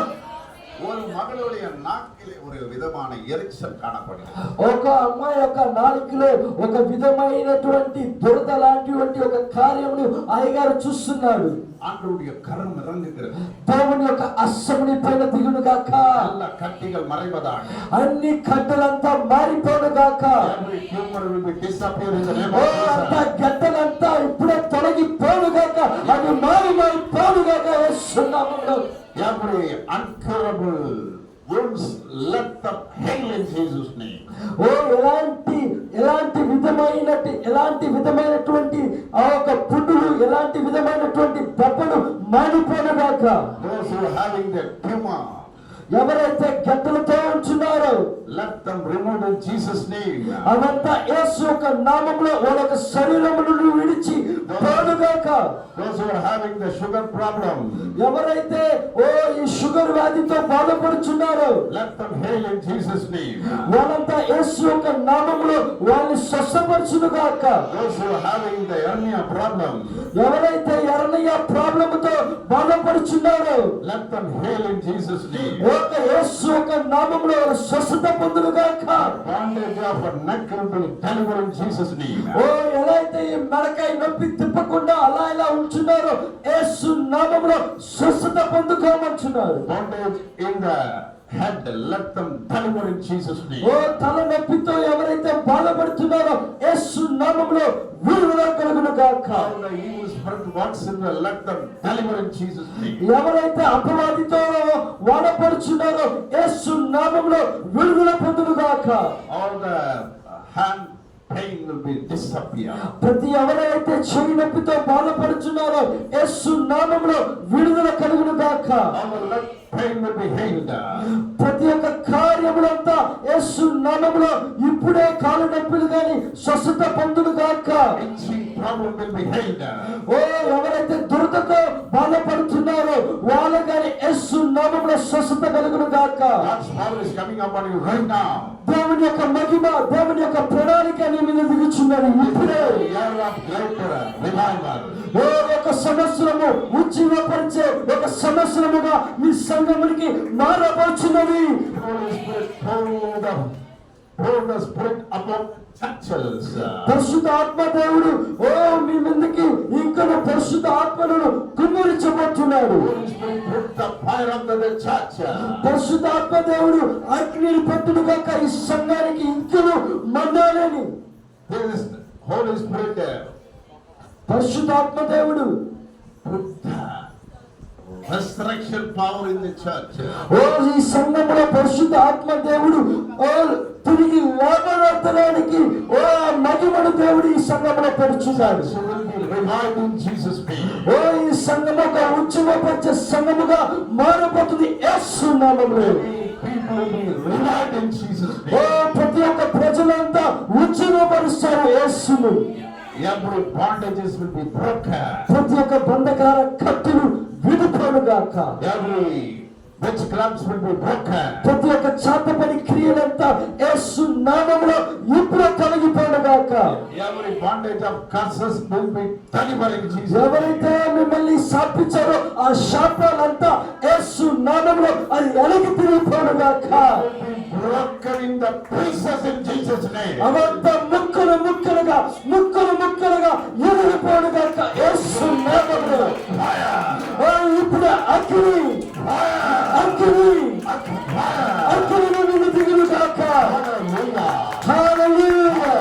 ஒரு மகளுடைய நாக்கிலே ஒரு விதமான எரிச்சல் காணப்படுகிறது. ఒక అమ్మాయి యొక్క నాలుకలో ఒక విధమైనటువంటి దురద లాంటివంటి ఒక కార్యమును అయ్యగారు చూస్తున్నాడు. ஆண்டவருடைய கரம் இறங்குகிறது. దేవుని యొక్క అస్సముని పైన దిగును గాక. எல்லா கட்டிகள் மறைவதாக. అన్ని కట్టలంతా మారిపోను గాక. Every tumor will be disappear in the name oh of అంత Jesus. గట్టలంతా ఇప్పుడే తొలగిపోను గాక. అది మారిపోను గాక యేసు నామములో. Every uncurable wounds let them heal in Jesus' name. ఓ ఎలాంటి విధమైనటువంటి ఆ యొక్క పుండులు, ఎలాంటి విధమైనటువంటి దెబ్బలు మారిపోను గాక. Those who are having the tumor, ఎవరైతే గడ్డలతో ఉంచున్నారో let them remove in Jesus' name. అవంతా యేసు యొక్క నామములో వాళ్ళ శరీరము నుండి విడిచి పోనుగా గాక. Those who are having the sugar problem, ఎవరైతే ఈ షుగర్ వ్యాధితో బాధపడుచున్నారో let them hail in Jesus' name. వాళ్ళంతా యేసు యొక్క నామములో వాళ్ళని స్వస్థపరచును గాక. Those who are having the hernia problem, ఎవరైతే ఎర్రనయ్య ప్రాబ్లమ్తో బాధపడుచున్నారో let them hail in Jesus' name. ఒక యేసు యొక్క నామములో స్వస్థత పొందును గాక. Bondage of a neck will be delivered in Jesus' name. ఎలా అయితే ఈ మెడకాయ నొప్పి తిప్పకుండా అలా ఇలా ఉంచున్నారో యేసు నామములో స్వస్థత పొందుకోమంటున్నారు. Bondage in the head, let them deliver in Jesus' name. తల నొప్పితో ఎవరైతే బాధపడుతున్నారో యేసు నామములో విడుదల కలుగును గాక. All the evil spirit works in the, let them deliver in Jesus' name. ఎవరైతే అపవాదితో వాడపడుచున్నారో యేసు నామములో విడుదల పొందును గాక. All the hand pain will be disappear. ప్రతి ఎవరైతే చెవి నొప్పితో బాధపడుచున్నారో యేసు నామములో విడుదల కలుగును గాక. All the leg pain will be healed. ప్రతి ఒక్క కార్యములంతా యేసు నామములో ఇప్పుడే కాలు నొప్పులు గాని స్వస్థత పొందును గాక. Itching problem will be healed. ఎవరైతే దురదతో బాధపడుతున్నారో వాళ్ళ గాని యేసు నామములో స్వస్థత కలుగును గాక. God's power is coming upon you right now. దేవుని యొక్క మహిమ, దేవుని యొక్క ప్రణాళిక నీ మీద దిగుచున్నది ఇప్పుడే. Year of greater revival. ఒక సంవత్సరము ఉజ్జీవపరిచే ఒక సంవత్సరముగా మీ సంఘమునికి మారబోచున్నది. Holy Spirit, pour the Spirit upon churches. పరిశుద్ధ ఆత్మ దేవుడు మీ మీదకి ఇంకను పరిశుద్ధ ఆత్మను కుమ్మరించబోతున్నాడు. Holy Spirit, put the fire under the church. పరిశుద్ధ ఆత్మ దేవుడు అగ్నిని పెట్టును గాక ఈ సంఘానికి ఇంకను మండాలని. This Holy Spirit, పరిశుద్ధ ఆత్మ దేవుడు put the resurrection power in the church. ఈ సంఘంలో పరిశుద్ధ ఆత్మ దేవుడు తిరిగి లేవనెత్తడానికి మహిమను దేవుడు ఈ సంఘంలో పెడుచున్నాడు. So will be revived in Jesus' name. ఈ సంఘం ఒక ఉజ్జీవపరిచే సంఘముగా మారబోతుంది యేసు నామములో. People will be revived in Jesus' name. ప్రతి ఒక్క ప్రజలంతా ఉజ్జీవపరుస్తారు యేసును. Every bondages will be broken. ప్రతి ఒక్క బంధకార కత్తులు విడిపోనుగాక. Every witchcrafts will be broken. ప్రతి ఒక్క చాతపడి క్రియలంతా యేసు నామములో ఇప్పుడు తొలగిపోనుగాక. Every bondage of curses will be delivered in Jesus' name. ఎవరైతే మిమ్మల్ని శాపించారో ఆ శాపాలంతా యేసు నామములో అది ఎలిగి తిరిగిపోనుగాక. Broken in the pieces in Jesus' name. అవంతా ముక్కలుగా ఎలిగిపోనుగాక యేసు నామములో. ఇప్పుడు అగ్ని నిన్ను దిగునుగాక. హల్లెలూయా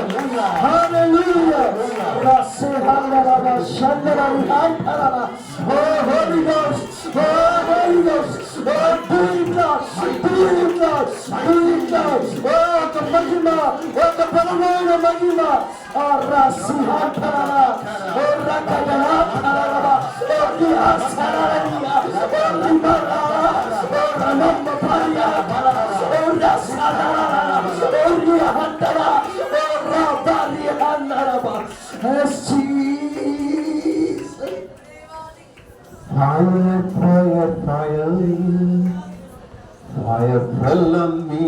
హల్లెలూయా. రసహందరబ షందరబ అంతరబ. Holy Ghost, Holy Ghost, do it ఒక మహిమ, ఒక బలమైన మహిమ. రసహందరబ రకదరబ దియాసరనియా లిబరా రమమ్మ Faria రసహందరబ ఓరియా హందరా రాబారియా హందరబ. Fire, fire, fire, fire fell on me.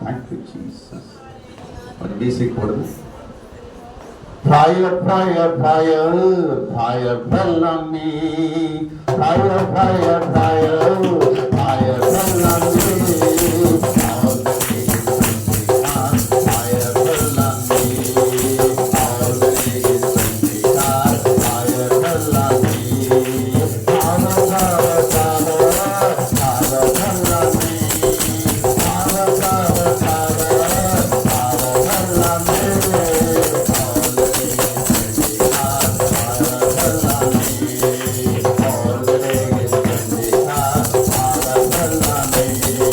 Thank you, Jesus. What basic word? Fire, fire, fire, fire fell on me. Fire, fire, fire, fire fell on me. All the days fire fell on me. All the days fire fell on me. All the days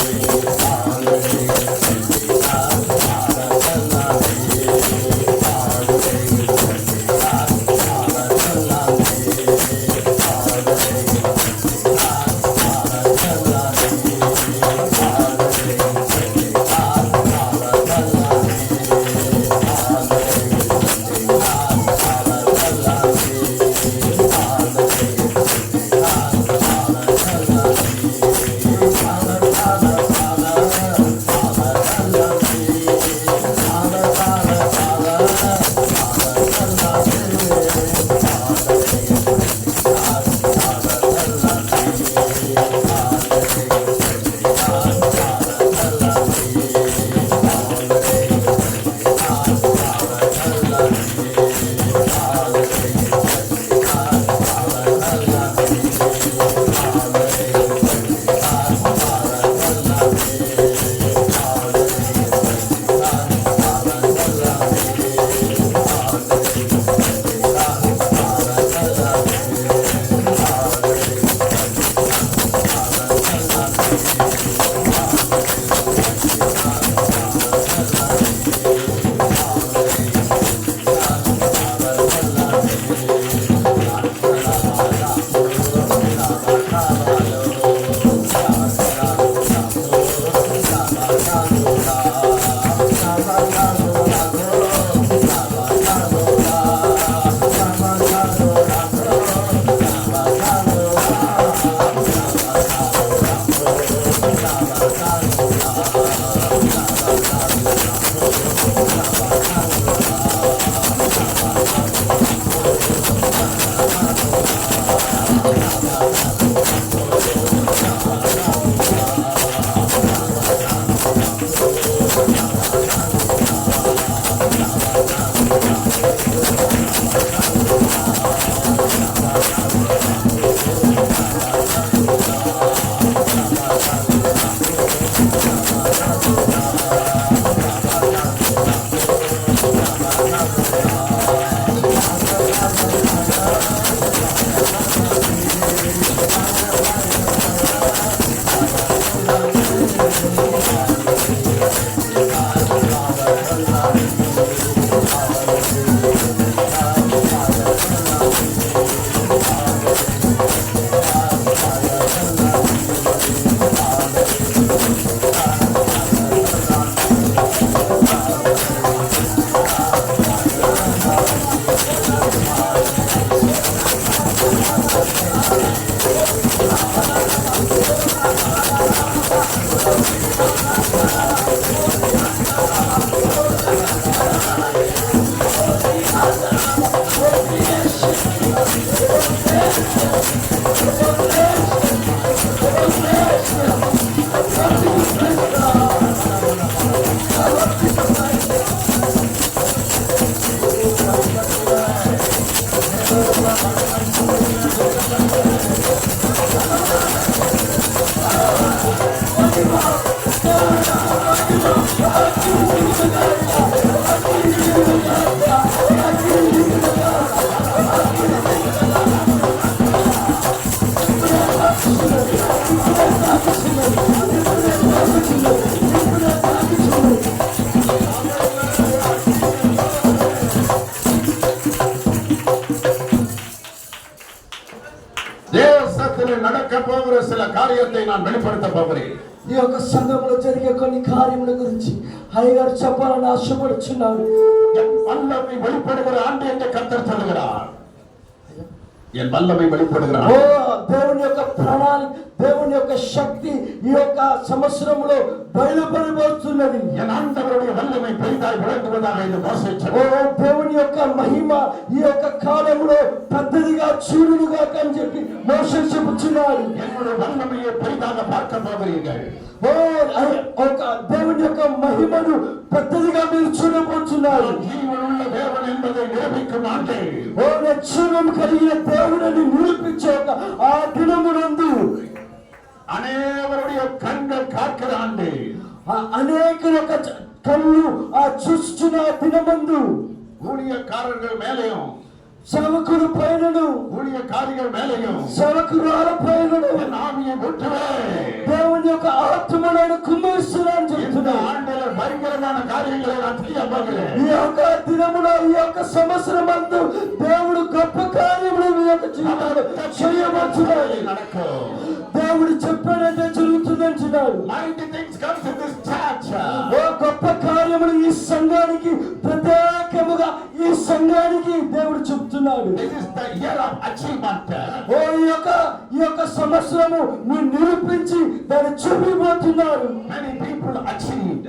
தேசத்தில் நடக்க போகிற சில காரியத்தை நான் வெளிப்படுத்த போகிறேன். ఈ యొక్క సంఘంలో జరిగే కొన్ని కార్యముల గురించి అయ్యగారు చెప్పాలని ఆశపడుచున్నాను. என் வல்லமை வெளிப்படுகிற ஆண்டு என்று கர்த்தர் சொல்லுகிறார். என் வல்லமை வெளிப்படுகிறார். ఓ దేవుని యొక్క ప్రణాళిక, దేవుని యొక్క శక్తి ఈ యొక్క సంవత్సరంలో బయలుపరబోతున్నది. என் ஆண்டவருடைய வல்லமை பெரிதாய் விளங்குவதாக என்று மோசேச்சது. ఓ దేవుని యొక్క మహిమ ఈ యొక్క కాలంలో పెద్దదిగా చూడునుగా అని చెప్పి మోషే చెప్పుచున్నాడు. என்னுடைய வல்லமையை பெரிதாக பார்க்க போகிறீர்கள். ఓ ఒక దేవుని యొక్క మహిమను పెద్దదిగా మీరు చూడబోతున్నారు. జీవనుள்ள தேவன் என்பதை நிரூபிக்கும் ஆண்டு. ఓ జీవం కలిగిన దేవుడిని నిరూపించే ఆ దినమునందు அநேகருடைய கண்கள் காக்கிற ஆண்டு. అనేక యొక్క కళ్ళు ఆ చూస్తున్న దినమందు ஊழியக்காரர்கள் மேலேயும் సేవకుడు పైనను ஊழியக்காரிகள் மேலேயும் సేవకురాల పైనను என் ஆவியை ஊற்றுவே. దేవుని యొక్క ఆత్మలను కుమ్మరిస్తున్నాను இந்த చెప్తున్నాను. ஆண்டில் பயங்கரமான காரியங்களை நான் செய்ய போகிறேன். ఈ యొక్క దినములో ఈ యొక్క సంవత్సరం అందు దేవుడు గొప్ప కార్యములు మీ యొక్క జీవితాలు చేయబోతున్నాడు. நடக்கும். దేవుడు చెప్పాడంటే జరుగుతుందంటున్నాడు. Mighty things come to this church. ఓ గొప్ప కార్యములు ఈ సంఘానికి ప్రత్యేకముగా ఈ సంఘానికి దేవుడు చెప్తున్నాడు. This is the year of achievement. ఓ ఈ యొక్క సంవత్సరము మీరు నిరూపించి దాన్ని చూపిపోతున్నారు. Many people achieved.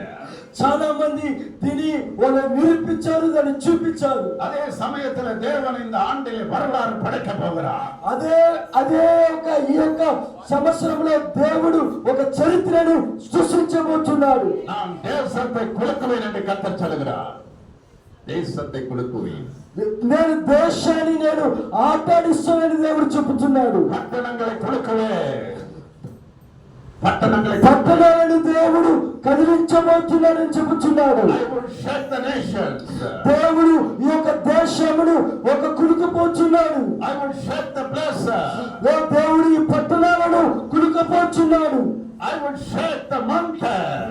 చాలా మంది దీన్ని వాళ్ళు నిరూపించారు, దాన్ని చూపించారు. அதே சமயத்துல தேவன் இந்த ஆண்டில் வரலாறு படைக்க போகிறார். అదే ఈ యొక్క సంవత్సరంలో దేవుడు ఒక చరిత్రను సృష్టించబోతున్నాడు. நான் தேசத்தை குலுக்குவேன் என்று கர்த்தர் சொல்கிறார். தேசத்தை குலுக்குவேன். నేను దేశాన్ని నేను ఆటాడిస్తానని దేవుడు చెబుతున్నాడు. పట్టణங்களை குலுக்குவேன். పట్టణాలను దేవుడు కదిలించబోతున్నాడని చెబుతున్నాడు. I will shake the nations. దేవుడు ఈ యొక్క దేశమును ఒక కులుకుపోతున్నాడు. I will shake the place. దేవుడు ఈ పట్టణాలను కులుకుపోతున్నాడు. I will shake the mountain.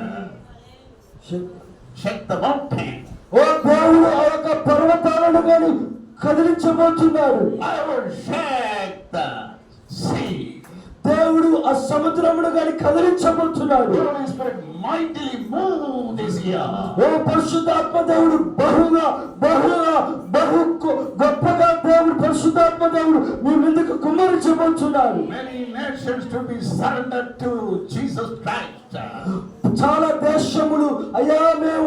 Shake the mountain. ఓ దేవుడు ఆ యొక్క పర్వతాలను కానీ కదిలించబోతున్నాడు. I will shake the sea. దేవుడు ఆ సముద్రమును కానీ కదిలించబోతున్నాడు. The Holy Spirit mightily move this year. ఓ పరిశుద్ధాత్మ దేవుడు బహు గొప్పగా దేవుడు పరిశుద్ధాత్మ దేవుడు మీ ముందుకు కుమ్మరించబోతున్నాడు. Many nations to be surrendered to Jesus Christ. చాలా దేశములు అయ్యా మేము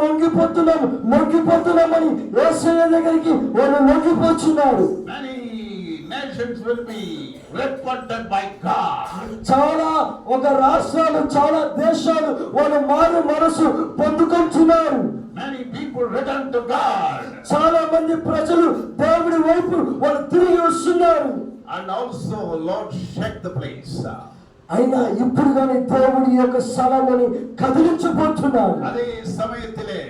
మొంగిపోతున్నామని యేసయ్య దగ్గరికి వాళ్ళు మొంగిపోతున్నారు. Many nations will be repented by God. చాలా ఒక రాష్ట్రాలు చాలా దేశాలు వాళ్ళు మారు మనసు పొందుకుంటున్నారు. Many people return to God. చాలా మంది ప్రజలు దేవుడి వైపు వాళ్ళు తిరిగి వస్తున్నారు. And also Lord shake the place. అయినా ఇప్పుడు కానీ దేవుడి యొక్క స్థలముని కదిలించబోతున్నారు. அதே சமயத்திலே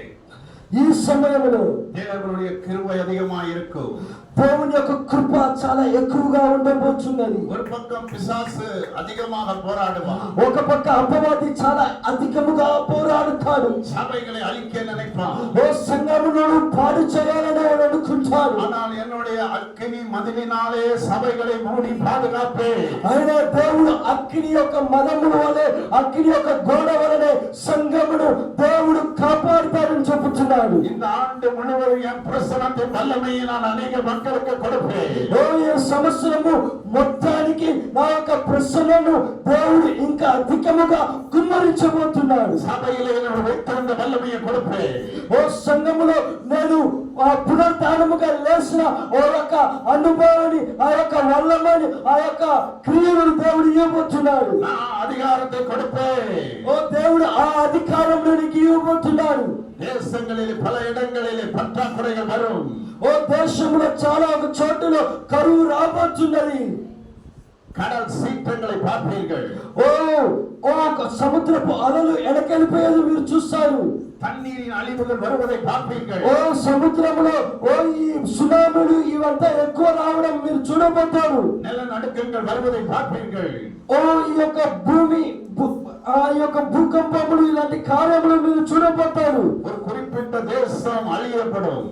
ఈ సమయంలో தேவனுடைய கிருபை அதிகமாக இருக்கும். దేవుని యొక్క కృప చాలా ఎక్కువగా ఉండబోతున్నది. ஒரு பக்கம் பிசாசு அதிகமாக போராடுவான். ఒక పక్క అపవాది చాలా అధికముగా పోరాడుతాడు. சபைகளை அழிக்க நினைப்பான். ఓ సంఘములను పాడు చేయాలని వాడు అనుకుంటాడు. ஆனால் என்னுடைய అగ్ని మదిలినాలే సభைகளை మూడి పాదుగాపే. ఆయన దేవుడు అగ్ని యొక్క మదముల వలె, అగ్ని యొక్క గోడ వలె సంఘమును దేవుడు కాపాడుతాడని చెబుతున్నాడు. இந்த ஆண்டு முழுவதும் என் பிரசனத்தின் வல்லமையை நான் அநேக மக்களுக்கு கொடுப்பேன். ఈ సంవత్సరము మొత్తానికి నా యొక్క ప్రసన్నను దేవుడు ఇంకా అధికముగా కుమ్మరించబోతున్నాడు. సభையிலே నేను வைத்திருந்த வல்லமையை கொடுப்பேன். ఓ సంఘములో నేను ఆ పునరుద్ధానముగా లేచిన ఆ యొక్క అనుభవాన్ని, ఆ యొక్క వల్లమని, ఆ యొక్క క్రియలను దేవుడు ఇవ్వబోతున్నాడు. நான் அதிகாரத்தை கொடுப்பேன். ఓ దేవుడు ఆ అధికారంలో నీకు ఇవ్వబోతున్నాడు. தேசங்களிலே பல இடங்களிலே பற்றாக்குறைகள் வரும். ఓ దేశంలో చాలా ఒక చోటులో కరువు రాబోతున్నది. கடல் சீற்றங்களை பார்ப்பீர்கள். ఓ సముద్రపు అలలు ఎడకెళ్ళిపోయేది మీరు చూస్తారు. தண்ணீரின் அழிவுகள் வருவதை பார்ப்பீர்கள். ఓ సముద్రంలో ఈ సునామీలు ఇవంతా ఎక్కువ రావడం మీరు చూడబోతారు. நிலநடுக்கங்கள் வருவதை பார்ப்பீர்கள். ఈ యొక్క భూమి, ఆ యొక్క భూకంపములు, ఇలాంటి కార్యములు మీరు చూడబోతారు. ஒரு குறிப்பிட்ட தேசம் அழியப்படும்.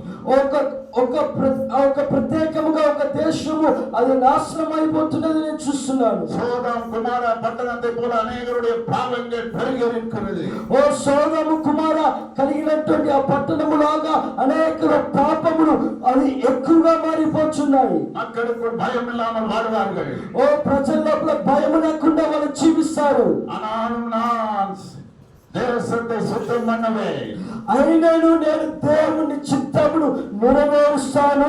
ఒక ప్రత్యేకముగా ఒక దేశము అది నాశనం అయిపోతున్నది నేను చూస్తున్నాను. சோதோம் குமார பட்டணத்தை போல அநேகருடைய பாவங்கள் பெருகி இருக்கிறது. ఓ సోదము కుమార కలిగినటువంటి ఆ పట్టణములాగా అనేక పాపములు అది ఎక్కువగా మారిపోతున్నాయి. மக்களுக்குள் பயம் இல்லாமல் வாழ்வார்கள். ఓ ప్రజల లోపల భయం లేకుండా వాళ్ళు జీవిస్తారు. ஆனாலும் நான் தேசத்தை சுத்தம் பண்ணுவேன். అయినను నేను దేవుని చిత్తమును నెరవేరుస్తాను.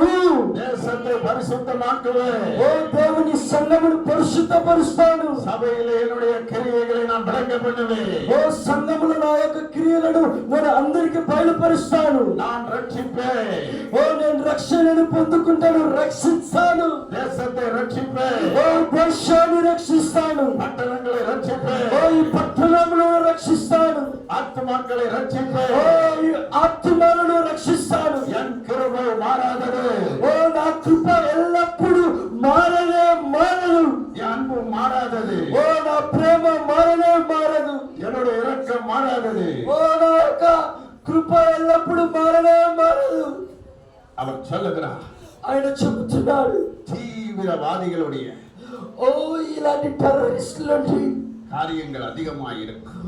தேசத்தை பரிசுத்தமாக்குவேன். ఓ దేవుని సంఘమును పరిశుద్ధపరుస్తాను. சபையிலே என்னுடைய கிரியைகளை நான் விளங்க பண்ணுவேன். ఓ సంఘములో నా యొక్క క్రియలను నేను అందరికి బయలుపరుస్తాను. நான் ரட்சிப்பேன். ఓ నేను రక్షణను పొందుకుంటాను, రక్షిస్తాను. தேசத்தை ரட்சிப்பேன். ఓ దేశాన్ని రక్షిస్తాను. பட்டணங்களை ரட்சிப்பேன். ఓ ఈ పట్టణములను రక్షిస్తాను. ஆத்துமாக்களை ரட்சிப்பேன். ఓ ఈ ఆత్మలను రక్షిస్తాను. என் கிருபை மாறாதது. ఓ నా కృప ఎల్లప్పుడూ మారనే మారదు. என் அன்பு மாறாதது. ఓ నా ప్రేమ మారనే మారదు. என்னுடைய இரக்கம் மாறாதது. ఓ నా యొక్క కృప ఎల్లప్పుడూ మారనే మారదు. அவர் சொல்லுகிறார், ఆయన చెబుతున్నాడు. தீவிரவாதிகளுடைய ఓ ఇలాంటి టెర్రరిస్టులంటి காரியங்கள் அதிகமாக இருக்கும்.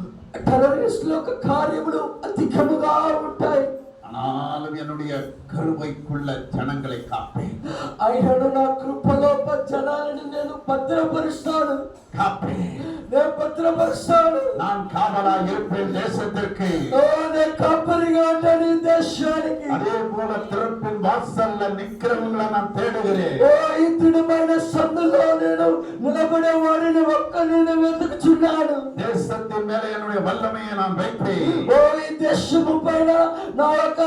టెర్రరిస్టుల యొక్క కార్యములు అధికముగా ఉంటాయి. ஆனாலும் என்னுடைய கருவைக்குள்ள ஜனங்களை காப்பேன். ఆయనను నా కృపలో జనాలను నేను భద్రపరుస్తాను. காப்பேன். నేను భద్రపరుస్తాను. நான் காவலா இருப்பேன் தேசத்திற்கு. ఓ నేను కాపరిగా ఉంటాను ఈ దేశానికి. அதே போல திறப்பின் வாசல்ல நிக்கிறவங்களை நான் தேடுகிறேன். ఓ ఈ దృఢమైన సందులో నేను నిలబడే వాడిని ఒక్కరిని వెతుకుచున్నాను. தேசத்தின் மேல என்னுடைய வல்லமையை நான் வைப்பேன். ఓ ఈ దేశము పైన నా యొక్క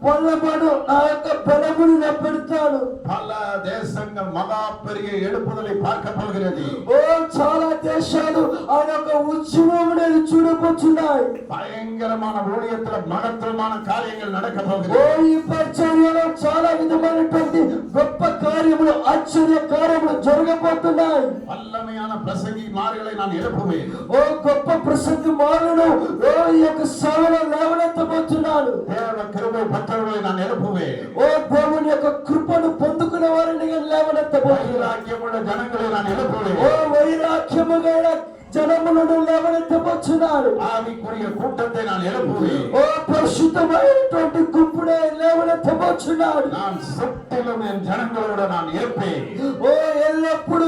వల్లమను, నా యొక్క బలమును నేను పెడతాను. பல தேசங்கள் மகா பெரிய எழுப்புதலை பார்க்க போகிறது. ఓ చాలా దేశాలు ఆయన యొక్క ఉద్యమం చూడబోతున్నాయి. பயங்கரமான ஊழியத்துல மகத்துவமான காரியங்கள் நடக்க ఓ போகிறது. ఈ పరిచర్యలో చాలా విధమైనటువంటి గొప్ప కార్యములు, ఆశ్చర్య కార్యములు జరగబోతున్నాయి. வல்லமையான பிரசங்கி மார்களை நான் எழுப்புவேன். ఓ గొప్ప ప్రసంగి మారును ఓ ఈ యొక్క సేవలో లేవనెత్తబోతున్నాను. தேவ கிருபை பற்றவர்களை நான் எழுப்புவேன். ఓ దేవుని యొక్క కృపను పొందుకునే వారిని లేవనెత్తబోతున్నాను. வைராக்கியமுள்ள ஜனங்களை நான் எழுப்புவேன். ఓ వైరాగ్యముగా జనములను లేవనెత్తబోతున్నాడు. ஆவிக்குரிய கூட்டத்தை நான் எழுப்புவேன். ఓ పరిశుద్ధమైనటువంటి గుంపునే లేవనెత్తబోతున్నాడు. நான் சுற்றிலும் என் ஜனங்களோட நான் இருப்பேன். ఓ ఎల్లప్పుడు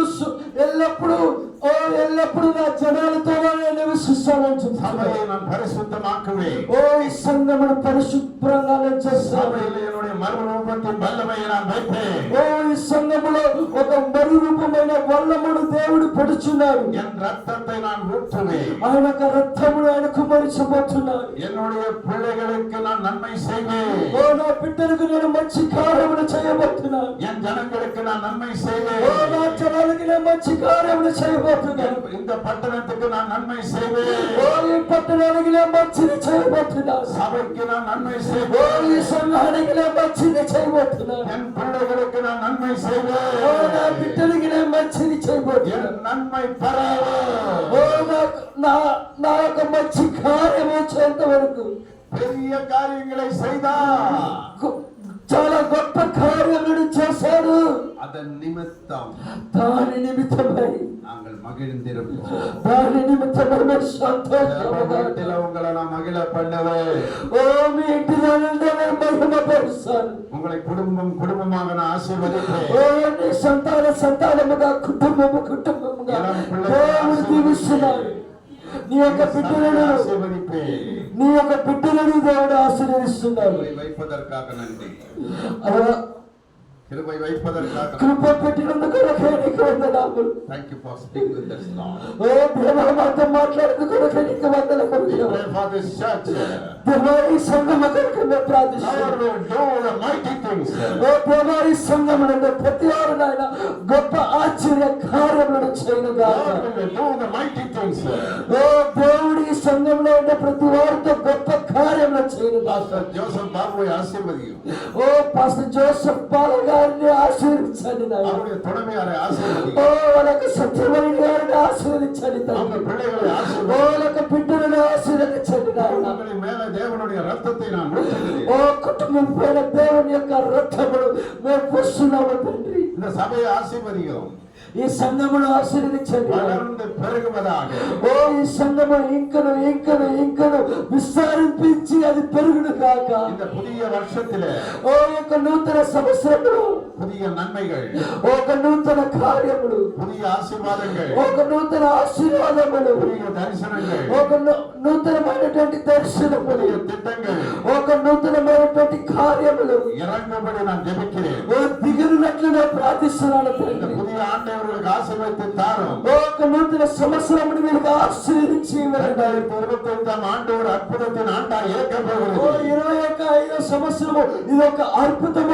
నా జనాలతో నివసిస్తానని சபையை நான் பரிசுத்தமாக்குவேன். ఓ ఈ సంఘమును పరిశుభ్రంగా చేస్తాను. சபையில் என்னுடைய மறுரூபத்தின் வல்லமையை நான் வைப்பேன். ఓ ఈ సంఘములో ఒక మరురూపమైన వల్లమును దేవుడు పెడుచున్నాడు. என் ரத்தத்தை நான் ஊற்றுவேன். ఆయన యొక్క రక్తమును ఆయన కుమ్మరించబోతున్నాడు. என்னுடைய பிள்ளைகளுக்கு நான் நன்மை செய்வேன். ఓ నా బిడ్డలకు నేను మంచి కార్యములు చేయబోతున్నాను. என் ஜனங்களுக்கு நான் நன்மை ఓ செய்வேன். నా జనాలకి నేను మంచి కార్యములు చేయబోతున్నాను. చేయబోతున్నా. இந்த பட்டணத்துக்கு நான் நன்மை செய்வேன். ఓ ఈ పట్టణానికి నేను మంచిని చేయబోతున్నా. சபைக்கு நான் நன்மை ఓ செய்வேன். ఈ సంఘానికి నేను మంచిని చేయబోతున్నా. என் பிள்ளைகளுக்கு நான் நன்மை செய்வேன். ఓ నా బిడ్డలకి నేను మంచిని చేయబోతున్నా. என் நன்மை பரவும். ఓ నా యొక్క మంచి కార్యం వచ్చేంత వరకు பெரிய காரியங்களை செய்தார். చాలా గొప్ప కార్యములను చేశాడు. அதன் நிமித்தம் దాని నిమిత్తమై நாங்கள் மகிழ்ந்திருப்போம். దాని నిమిత్తమై సంతోషముగా உங்களை நான் மகிழ பண்ணுவேன். ఓ మీ ఇంటిలో నుండి నేను మహిమపరుస్తాను. உங்களை குடும்பமாக நான் ஆசీర్వదిப்பேன். ఓ నీ సంతానముగా కుటుంబముగా దేవుడు దీవిస్తున్నాడు. నీ యొక్క బిడ్డలను దేవుడు ఆశీర్వదిస్తున్నాడు. வைப்பதற்காக நன்றி. கிருபை வைப்பதற்காக కృప పెట్టినందుకు నీకు వందనాలు. Thank you for speaking with us, Lord. ఓ దేవా మాతో మాట్లాడుతూ నీకు వందనాలు. Pray for this church. దేవా ఈ సంఘము కొరకు మేము ప్రార్థిస్తున్నాము. Lord will do the mighty things. ఓ దేవా ఈ సంఘములో ప్రతి వారు నాయన గొప్ప ఆశ్చర్య కార్యములను చేయనుగాక. Lord will do the mighty things. ఓ దేవుడు ఈ సంఘంలో ఉన్న ప్రతి వారితో గొప్ప కార్యములను చేయనుగాక. Pastor Joseph Babu ஆசீர்வதியும். ఓ పాస్టర్ జోసెఫ్ బాలు గారిని ఆశీర్వదించండి నాయన. அவருடைய துணைவியாரை ஆசீர்வதியும். ఓ వాళ్ళకి సత్యమణి గారిని ఆశీర్వదించండి அவங்க తండ్రి. பிள்ளைகளை ఓ ஆசீர்வதியும். వాళ్ళకి బిడ్డలను ఆశీర్వదించండి నాయన. உங்களின் மேல தேவனுடைய ரத்தத்தை நான் ஊற்றுகிறேன். ఓ కుటుంబం పైన దేవుని యొక్క రక్తమును మేము పూస్తున్నాము తండ్రి. இந்த సభையை ఆశీర్వదిயும். ఈ సంఘమును ఆశీర్వదించండి. வளர்ந்து பெருகுவதாக. ఓ ఈ సంఘము ఇంకను విస్తరింపించి అది పెరుగును కాక. இந்த புதிய வருஷத்திலே ఓ యొక్క నూతన సంవత్సరంలో புதிய நன்மைகள், ఒక నూతన కార్యములు, புதிய ஆசீர்வாதங்கள், ఒక నూతన ఆశీర్వాదములు, புதிய தரிசனங்கள், ఒక నూతనమైనటువంటి దర్శనములు, புதிய திட்டங்கள் ఒక నూతనమైనటువంటి కార్యములు இறங்கும்படி நான் ஜெபிக்கிறேன். ఓ దిగురునట్లు నేను ప్రార్థిస్తున్నాను இந்த తండ్రి. புதிய ஆண்டை அவர்களுக்கு ஆசீர்வதித்து தாரும். ఒక నూతన సంవత్సరమును వీరికి ఆశీర్వదించి ఇవ్వండి. 2025 ஆண்டு ஒரு అద్భుతத்தின் ఆండాய் இருக்க ఓ போகிறது. 21వ సంవత్సరము ఇది ఒక అద్భుతం,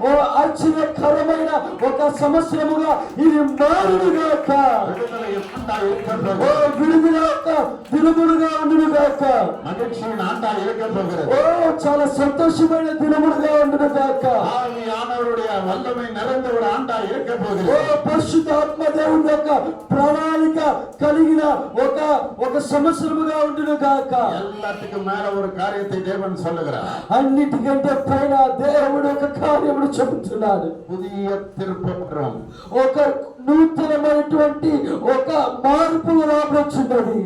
ఓ ఆశ్చర్యకరమైన ఒక సంవత్సరముగా ఇది మారునుగాక. விடுதலையின் ஆண்டாய் இருக்க ఓ போகிறது. విడుదల యొక్క దినములుగా ఉండునుగాక. மகிழ்ச்சியின் ஆண்டாய் இருக்க போகிறது. ఓ చాలా సంతోషమైన దినములుగా ఉండునుగాక. ஆவியானவருடைய வல்லமை நிறைந்த ஒரு ஆண்டாய் இருக்க ఓ போகிறது. పరిశుద్ధాత్మ దేవుని యొక్క ప్రణాళిక కలిగిన ఒక సంవత్సరముగా ఉండునుగాక. எல்லாத்துக்கும் மேல ஒரு காரியத்தை தேவன் சொல்லுகிறார். అన్నిటికంటే పైన దేవుడు ఒక కార్యమును చెబుతున్నాడు. புதிய திருப்பம், ఒక నూతనమైనటువంటి ఒక మార్పు రాబోతున్నది.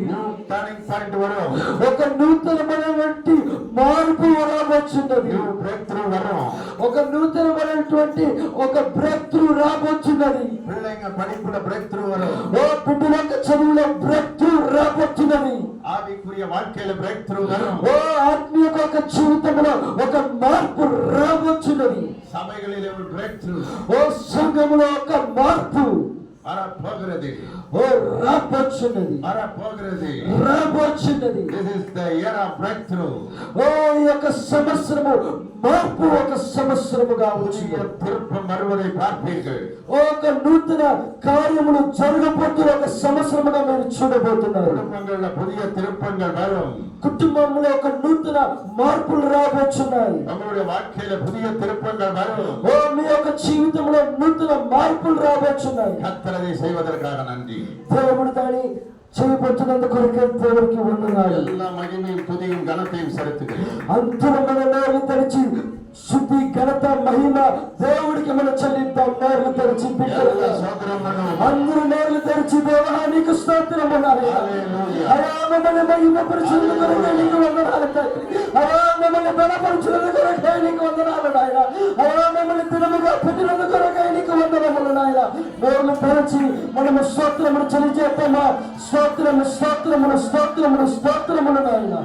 టర్నింగ్ పాయింట్ வரும். ఒక నూతనమైనటువంటి మార్పు రాబోతున్నది. బ్రేక్ త్రూ வரும். ఒక నూతనమైనటువంటి ఒక బ్రేక్ త్రూ రాబోతున్నది. பிள்ளைங்க படிப்புல బ్రేక్ త్రూ வரும். ఓ బిడ్డల యొక్క చదువులో బ్రేక్ త్రూ రాబోతున్నది. ఆవికుரிய வாழ்க்கையில బ్రేక్ త్రూ வரும். ఓ ఆత్మీయ ఒక జీవితంలో ఒక మార్పు రాబోతున్నది. సభகளிலே ஒரு బ్రేక్ త్రూ, ఓ సంఘములో ఒక మార్పు வரப்போகிறது. ఓ రాబోతున్నది. வரப்போகிறது. రాబోతున్నది. This is the year of breakthrough. ఓ ఈ యొక్క సంవత్సరము మార్పు ఒక సంవత్సరముగా புதிய వచ్చింది. திருப்பம் வருவதை பார்ப்பீர்கள். ఒక నూతన కార్యములు జరగబోతున్న ఒక సంవత్సరముగా మీరు చూడబోతున్నారు. குடும்பங்கள்ல புதிய திருப்பங்கள் வரும். కుటుంబంలో ఒక నూతన మార్పులు రాబోతున్నాయి. நம்மளுடைய வாழ்க்கையில புதிய திருப்பங்கள் வரும். ఓ మీ యొక్క జీవితంలో నూతన మార్పులు రాబోతున్నాయి. கர்த்தரை செய்வதற்காக நன்றி. దేవుడు దాన్ని చేయబోతున్నందుకు దేవుడికి వందనాలు. எல்லா மகிமையும் துதியும் கனத்தையும் செலுத்துகிறேன். అందరూ మన నోరు తెరిచి శుద్ధి ఘనత మహిమ దేవుడికి మనం చెల్లిద్దాం. నోరు తెరిచి బిడ్డలుగా சோதரம் பண்ணுவோம். అందరూ నోరు తెరిచి దేవా నీకు స్తోత్రం అనాలి. అయా మమ్మల్ని మహిమపరచుటకు కొరకే నీకు వందనాలు తండ్రి. అయా మమ్మల్ని బలపరచుటకు కొరకే నీకు వందనాలు నాయన. అయా మమ్మల్ని దినముగా పెట్టినందుకు కొరకే నీకు వందనములు నాయన. నోరు తెరిచి మనము స్తోత్రమును చెల్లించేద్దామా. స్తోత్రములు నాయన.